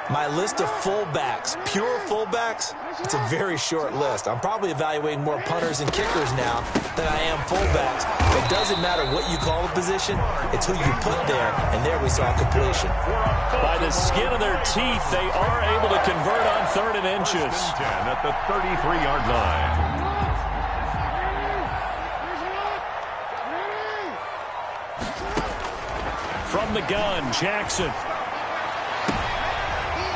my list of fullbacks, pure fullbacks, it's a very short list. I'm probably evaluating more punters and kickers now than I am fullbacks. It doesn't matter what you call a position, it's who you put there, and there we saw completion. By the skin of their teeth, they are able to convert on 3rd and inches. 10 at the 33-yard line. From the gun, Jackson.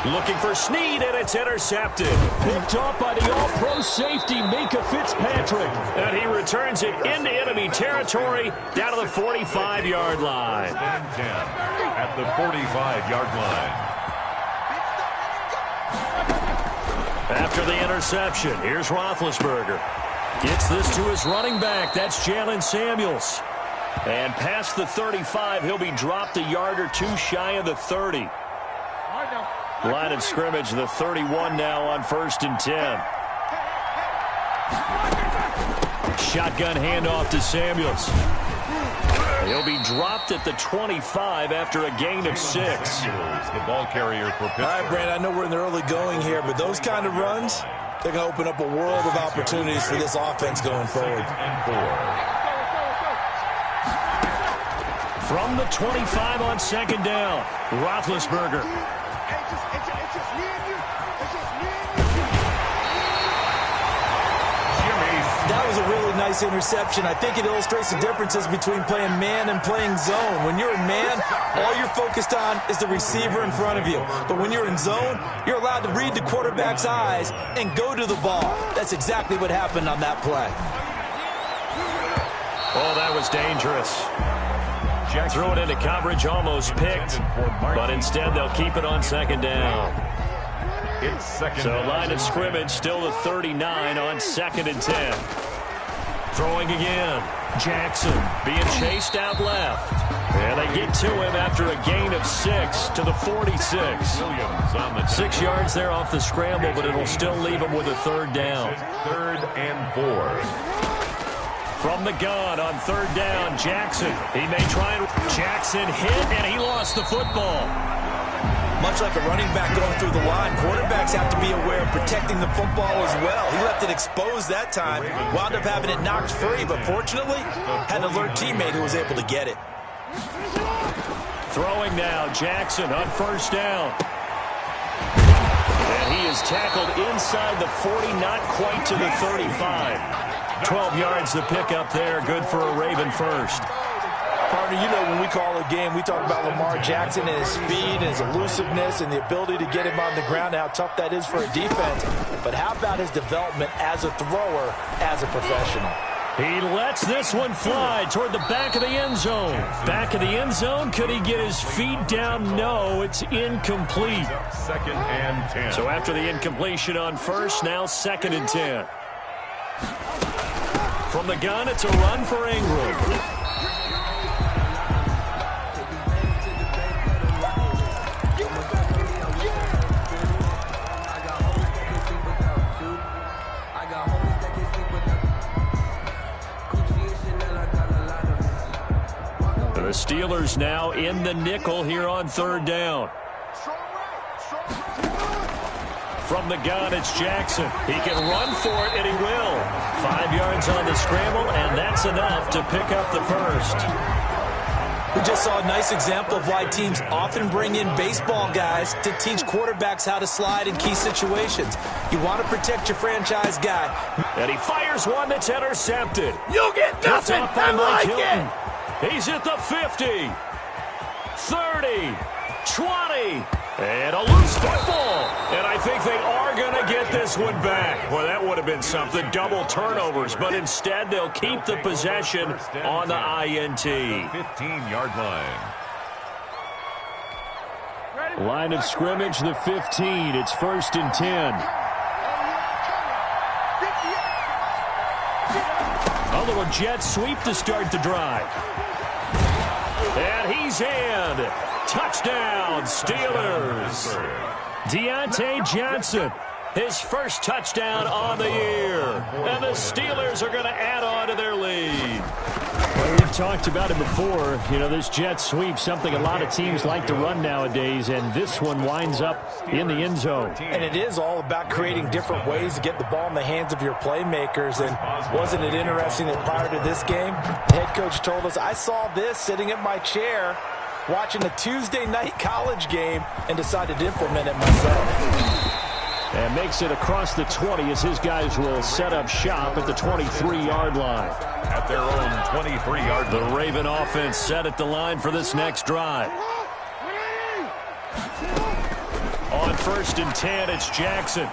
Looking for Snead, and it's intercepted. Picked off by the all-pro safety, Minkah Fitzpatrick. And he returns it into enemy territory down to the 45-yard line. 10 at the 45-yard line. After the interception, here's Roethlisberger. Gets this to his running back. That's Jalen Samuels. And past the 35, he'll be dropped a yard or two shy of the 30. Line of scrimmage, the 31 now on 1st and 10. Shotgun handoff to Samuels. He'll be dropped at the 25 after a gain of 6. The ball carrier for Pittsburgh. All right, Brandon, I know we're in the early going here, but those kind of runs, they're going to open up a world of opportunities for this offense going forward. From the 25 on 2nd down, Roethlisberger. That was a really nice interception. I think it illustrates the differences between playing man and playing zone. When you're in man, all you're focused on is the receiver in front of you. But when you're in zone, you're allowed to read the quarterback's eyes and go to the ball. That's exactly what happened on that play. Oh, that was dangerous. Threw it into coverage, almost picked, but instead they'll keep it on 2nd down. So line of scrimmage, still the 39 on 2nd and 10. Throwing again. Jackson being chased out left. And they get to him after a gain of 6 to the 46. 6 yards there off the scramble, but it'll still leave him with a 3rd down. 3rd and 4. From the gun on 3rd down, Jackson. He may try and... Jackson hit, and he lost the football. Much like a running back going through the line, quarterbacks have to be aware of protecting the football as well. He left it exposed that time, wound up having it knocked free, but fortunately, had an alert teammate who was able to get it. Throwing now, Jackson on first down. And he is tackled inside the 40, not quite to the 35. 12 yards to pick up there, good for a Raven first. Partner, you know when we call a game, we talk about Lamar Jackson and his speed and his elusiveness and the ability to get him on the ground and how tough that is for a defense. But how about his development as a thrower, as a professional? He lets this one fly toward the back of the end zone. Back of the end zone, could he get his feet down? No, it's incomplete. Second and 10. So after the incompletion on first, now second and 10. From the gun, it's a run for Ingram. The Steelers now in the nickel here on third down. From the gun, it's Jackson. He can run for it, and he will. 5 yards on the scramble, and that's enough to pick up the first. We just saw a nice example of why teams often bring in baseball guys to teach quarterbacks how to slide in key situations. You want to protect your franchise guy. And he fires one that's intercepted. You get nothing. I like it. He's at the 50, 30, 20, and a loose football. And I think they are going to get this one back. Well, that would have been something, double turnovers, but instead they'll keep the possession on the INT. 15-yard line. Line of scrimmage, the 15. It's first and 10. A little jet sweep to start the drive. And he's in. Touchdown, Steelers. Deontay Johnson, his first touchdown on the year. And the Steelers are going to add on to their lead. Well, we've talked about it before. You know, this jet sweep, something a lot of teams like to run nowadays, and this one winds up in the end zone. And it is all about creating different ways to get the ball in the hands of your playmakers. And wasn't it interesting that prior to this game, the head coach told us, I saw this sitting in my chair watching a Tuesday night college game and decided to implement it myself. And makes it across the 20 as his guys will set up shop at the 23-yard line. At their own 23-yard line. The Raven offense set at the line for this next drive. On first and 10, it's Jackson.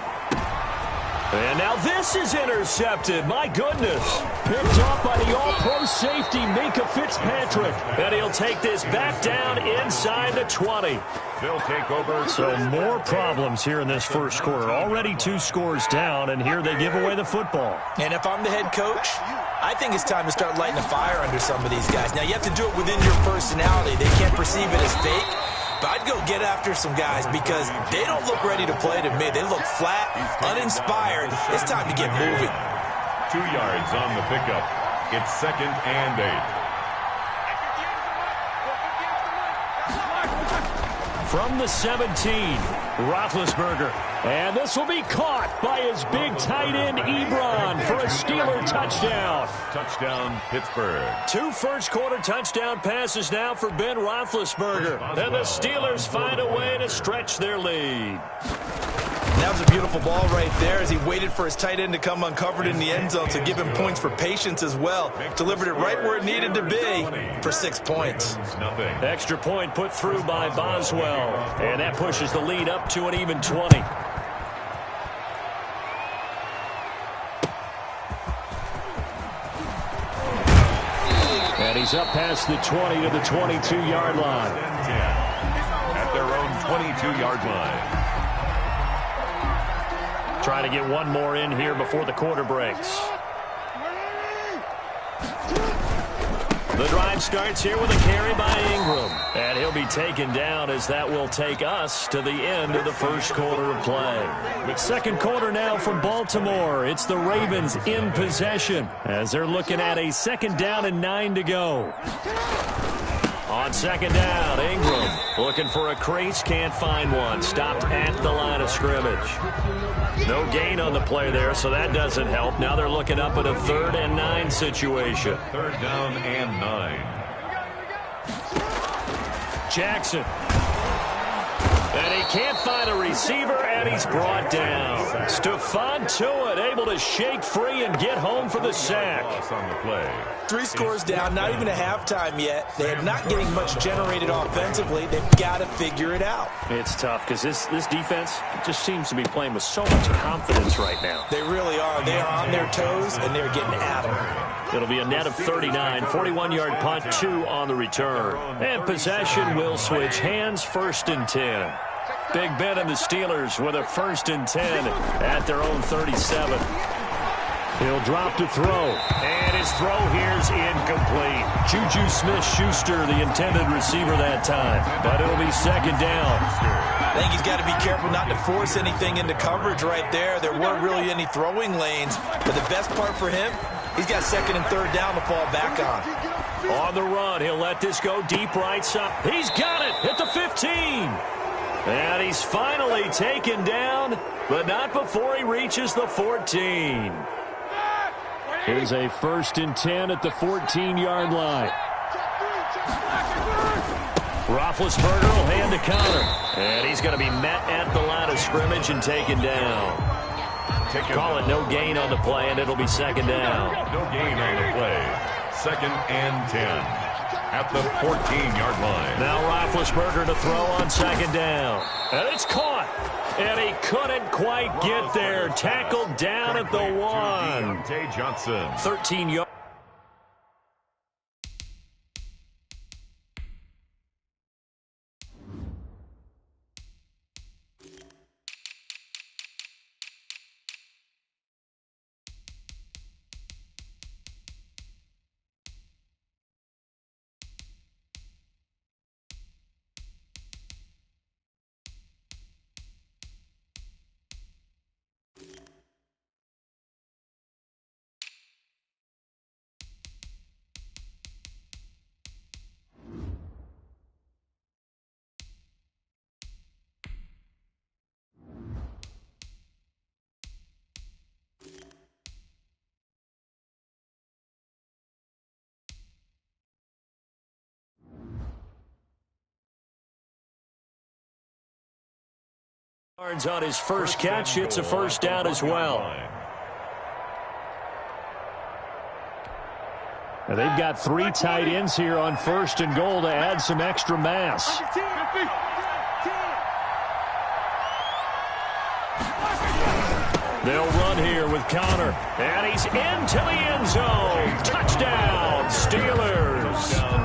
And now this is intercepted. My goodness. Picked off by the all-pro safety, Minka Fitzpatrick. And he'll take this back down inside the 20. They'll take over. So more problems here in this first quarter. Already 2 scores down, and here they give away the football. And if I'm the head coach, I think it's time to start lighting a fire under some of these guys. Now, you have to do it within your personality. They can't perceive it as fake. But I'd go get after some guys because they don't look ready to play to me. They look flat, uninspired. It's time to get moving. 2 yards on the pickup. It's second and 8. From the 17, Roethlisberger. And this will be caught by his big tight end, Ebron, for a Steeler touchdown. Touchdown, Pittsburgh. 2 first-quarter touchdown passes now for Ben Roethlisberger. And the Steelers find a way to stretch their lead. That was a beautiful ball right there as he waited for his tight end to come uncovered in the end zone to give him points for patience as well. Delivered it right where it needed to be for 6 points. Extra point put through by Boswell. And that pushes the lead up to an even 20. And he's up past the 20 to the 22-yard line. At their own 22-yard line. Trying to get one more in here before the quarter breaks. The drive starts here with a carry by Ingram. And he'll be taken down as that will take us to the end of the first quarter of play. The second quarter now from Baltimore. It's the Ravens in possession as they're looking at a second down and 9 to go. On second down, Ingram looking for a crease, can't find one. Stopped at the line of scrimmage. No gain on the play there, so that doesn't help. Now they're looking up at a 3rd and 9 situation. 3rd down and 9. Jackson. And he can't find a receiver, and he's brought down. Stephon Tuitt able to shake free and get home for the sack. On the play. 3 scores down, not even a halftime yet. They're not getting much generated offensively. They've got to figure it out. It's tough because this defense just seems to be playing with so much confidence right now. They really are. They are on their toes, and they're getting at them. It'll be a net of 39, 41-yard punt, 2 on the return. And possession will switch hands, 1st and 10. Big Ben and the Steelers with a 1st and 10 at their own 37. He'll drop to throw, and his throw here's incomplete. Juju Smith-Schuster, the intended receiver that time, but it'll be 2nd down. I think he's got to be careful not to force anything into coverage right there. There weren't really any throwing lanes, but the best part for him, he's got 2nd and 3rd down to fall back on. On the run, he'll let this go deep right side. He's got it at the 15. And he's finally taken down, but not before he reaches the 14. Here's a 1st and 10 at the 14-yard line. Roethlisberger will hand to Connor. And he's going to be met at the line of scrimmage and taken down. Call it no gain on the play, and it'll be 2nd down. No gain on the play. 2nd and 10. At the 14-yard line. Now Roethlisberger to throw on 2nd down. And it's caught. And he couldn't quite get there. Tackled down at the 1. Deontay Johnson. 13 yards. Yards on his first catch. It's a 1st down as well. And they've got 3 tight ends here on 1st and goal to add some extra mass. They'll run here with Connor. And he's into the end zone. Touchdown, Steelers.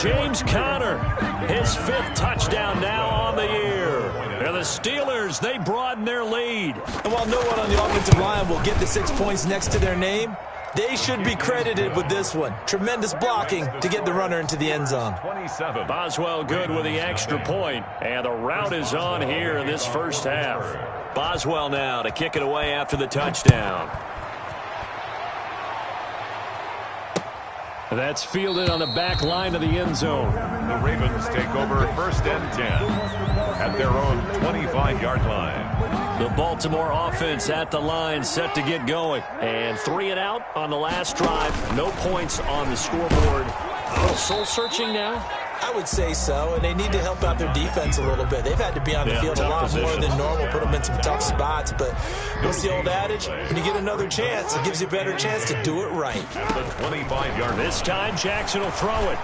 James Conner, his 5th touchdown now on the year. And the Steelers, they broaden their lead. And while no one on the offensive line will get the 6 points next to their name, they should be credited with this one. Tremendous blocking to get the runner into the end zone. Boswell good with the extra point, and the route is on here in this first half. Boswell now to kick it away after the touchdown. That's fielded on the back line of the end zone. The Ravens take over 1st and 10 at their own 25-yard line. The Baltimore offense at the line set to get going. And 3 and out on the last drive. No points on the scoreboard. A little soul-searching now? I would say so, and they need to help out their defense a little bit. They've had to be on the field a lot more than normal, put them in some tough spots. But what's the old adage? When you get another chance, it gives you a better chance to do it right. At the 25-yard. This time, Jackson will throw it.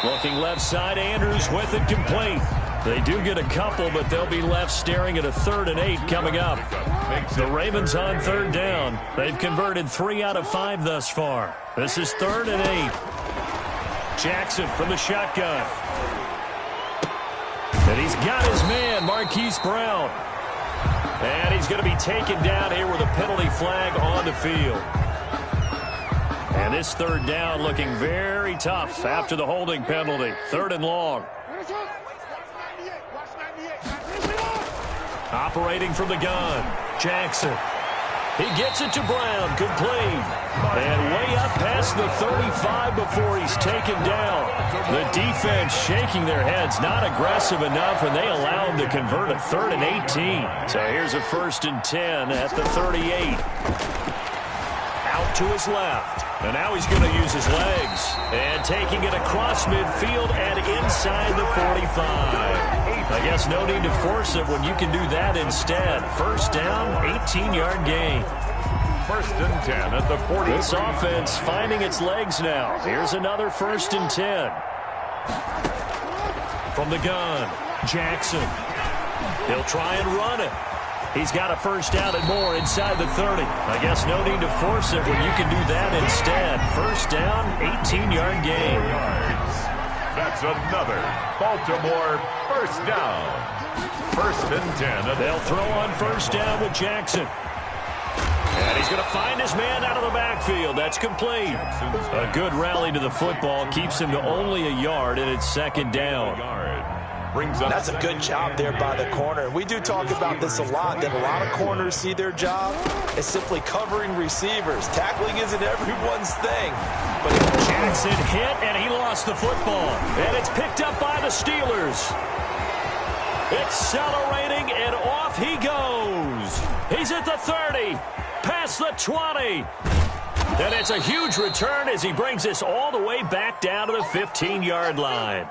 Looking left side, Andrews with it complete. They do get a couple, but they'll be left staring at a 3rd and 8 coming up. The Ravens on 3rd down. They've converted 3 out of 5 thus far. This is 3rd and 8. Jackson from the shotgun. And he's got his man, Marquise Brown. And he's going to be taken down here with a penalty flag on the field. And this 3rd down looking very tough after the holding penalty. 3rd and long. Operating from the gun, Jackson. He gets it to Brown, complete. And way up past the 35 before he's taken down. The defense shaking their heads, not aggressive enough, and they allow him to convert a 3rd and 18. So here's a 1st and 10 at the 38. Out to his left. And now he's going to use his legs. And taking it across midfield and inside the 45. I guess no need to force it when you can do that instead. First down, 18-yard gain. First and 10 at the 40. This offense finding its legs now. Here's another first and 10. From the gun, Jackson. He'll try and run it. He's got a first down and more inside the 30. I guess no need to force it when you can do that instead. First down, 18-yard gain. That's another Baltimore first down. First and 10. They'll throw on first down with Jackson. And he's going to find his man out of the backfield. That's complete. A good rally to the football keeps him to only a yard, and it's second down. That's a good job there by the corner. We do talk about this a lot, that a lot of corners see their job as simply covering receivers. Tackling isn't everyone's thing. But Jackson hit, and he lost the football. And it's picked up by the Steelers. Accelerating, and off he goes. He's at the 30, past the 20. And it's a huge return as he brings this all the way back down to the 15-yard line.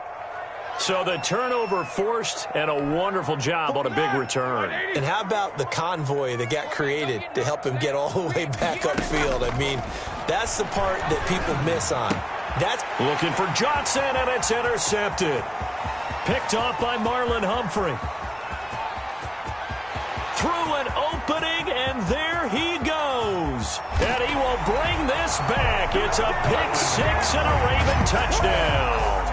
So the turnover forced, and a wonderful job on a big return. And how about the convoy that got created to help him get all the way back upfield? I mean, that's the part that people miss on. That's looking for Johnson, and it's intercepted. Picked off by Marlon Humphrey. Through an opening, and there he goes. And he will bring this back. It's a pick six and a Raven touchdown.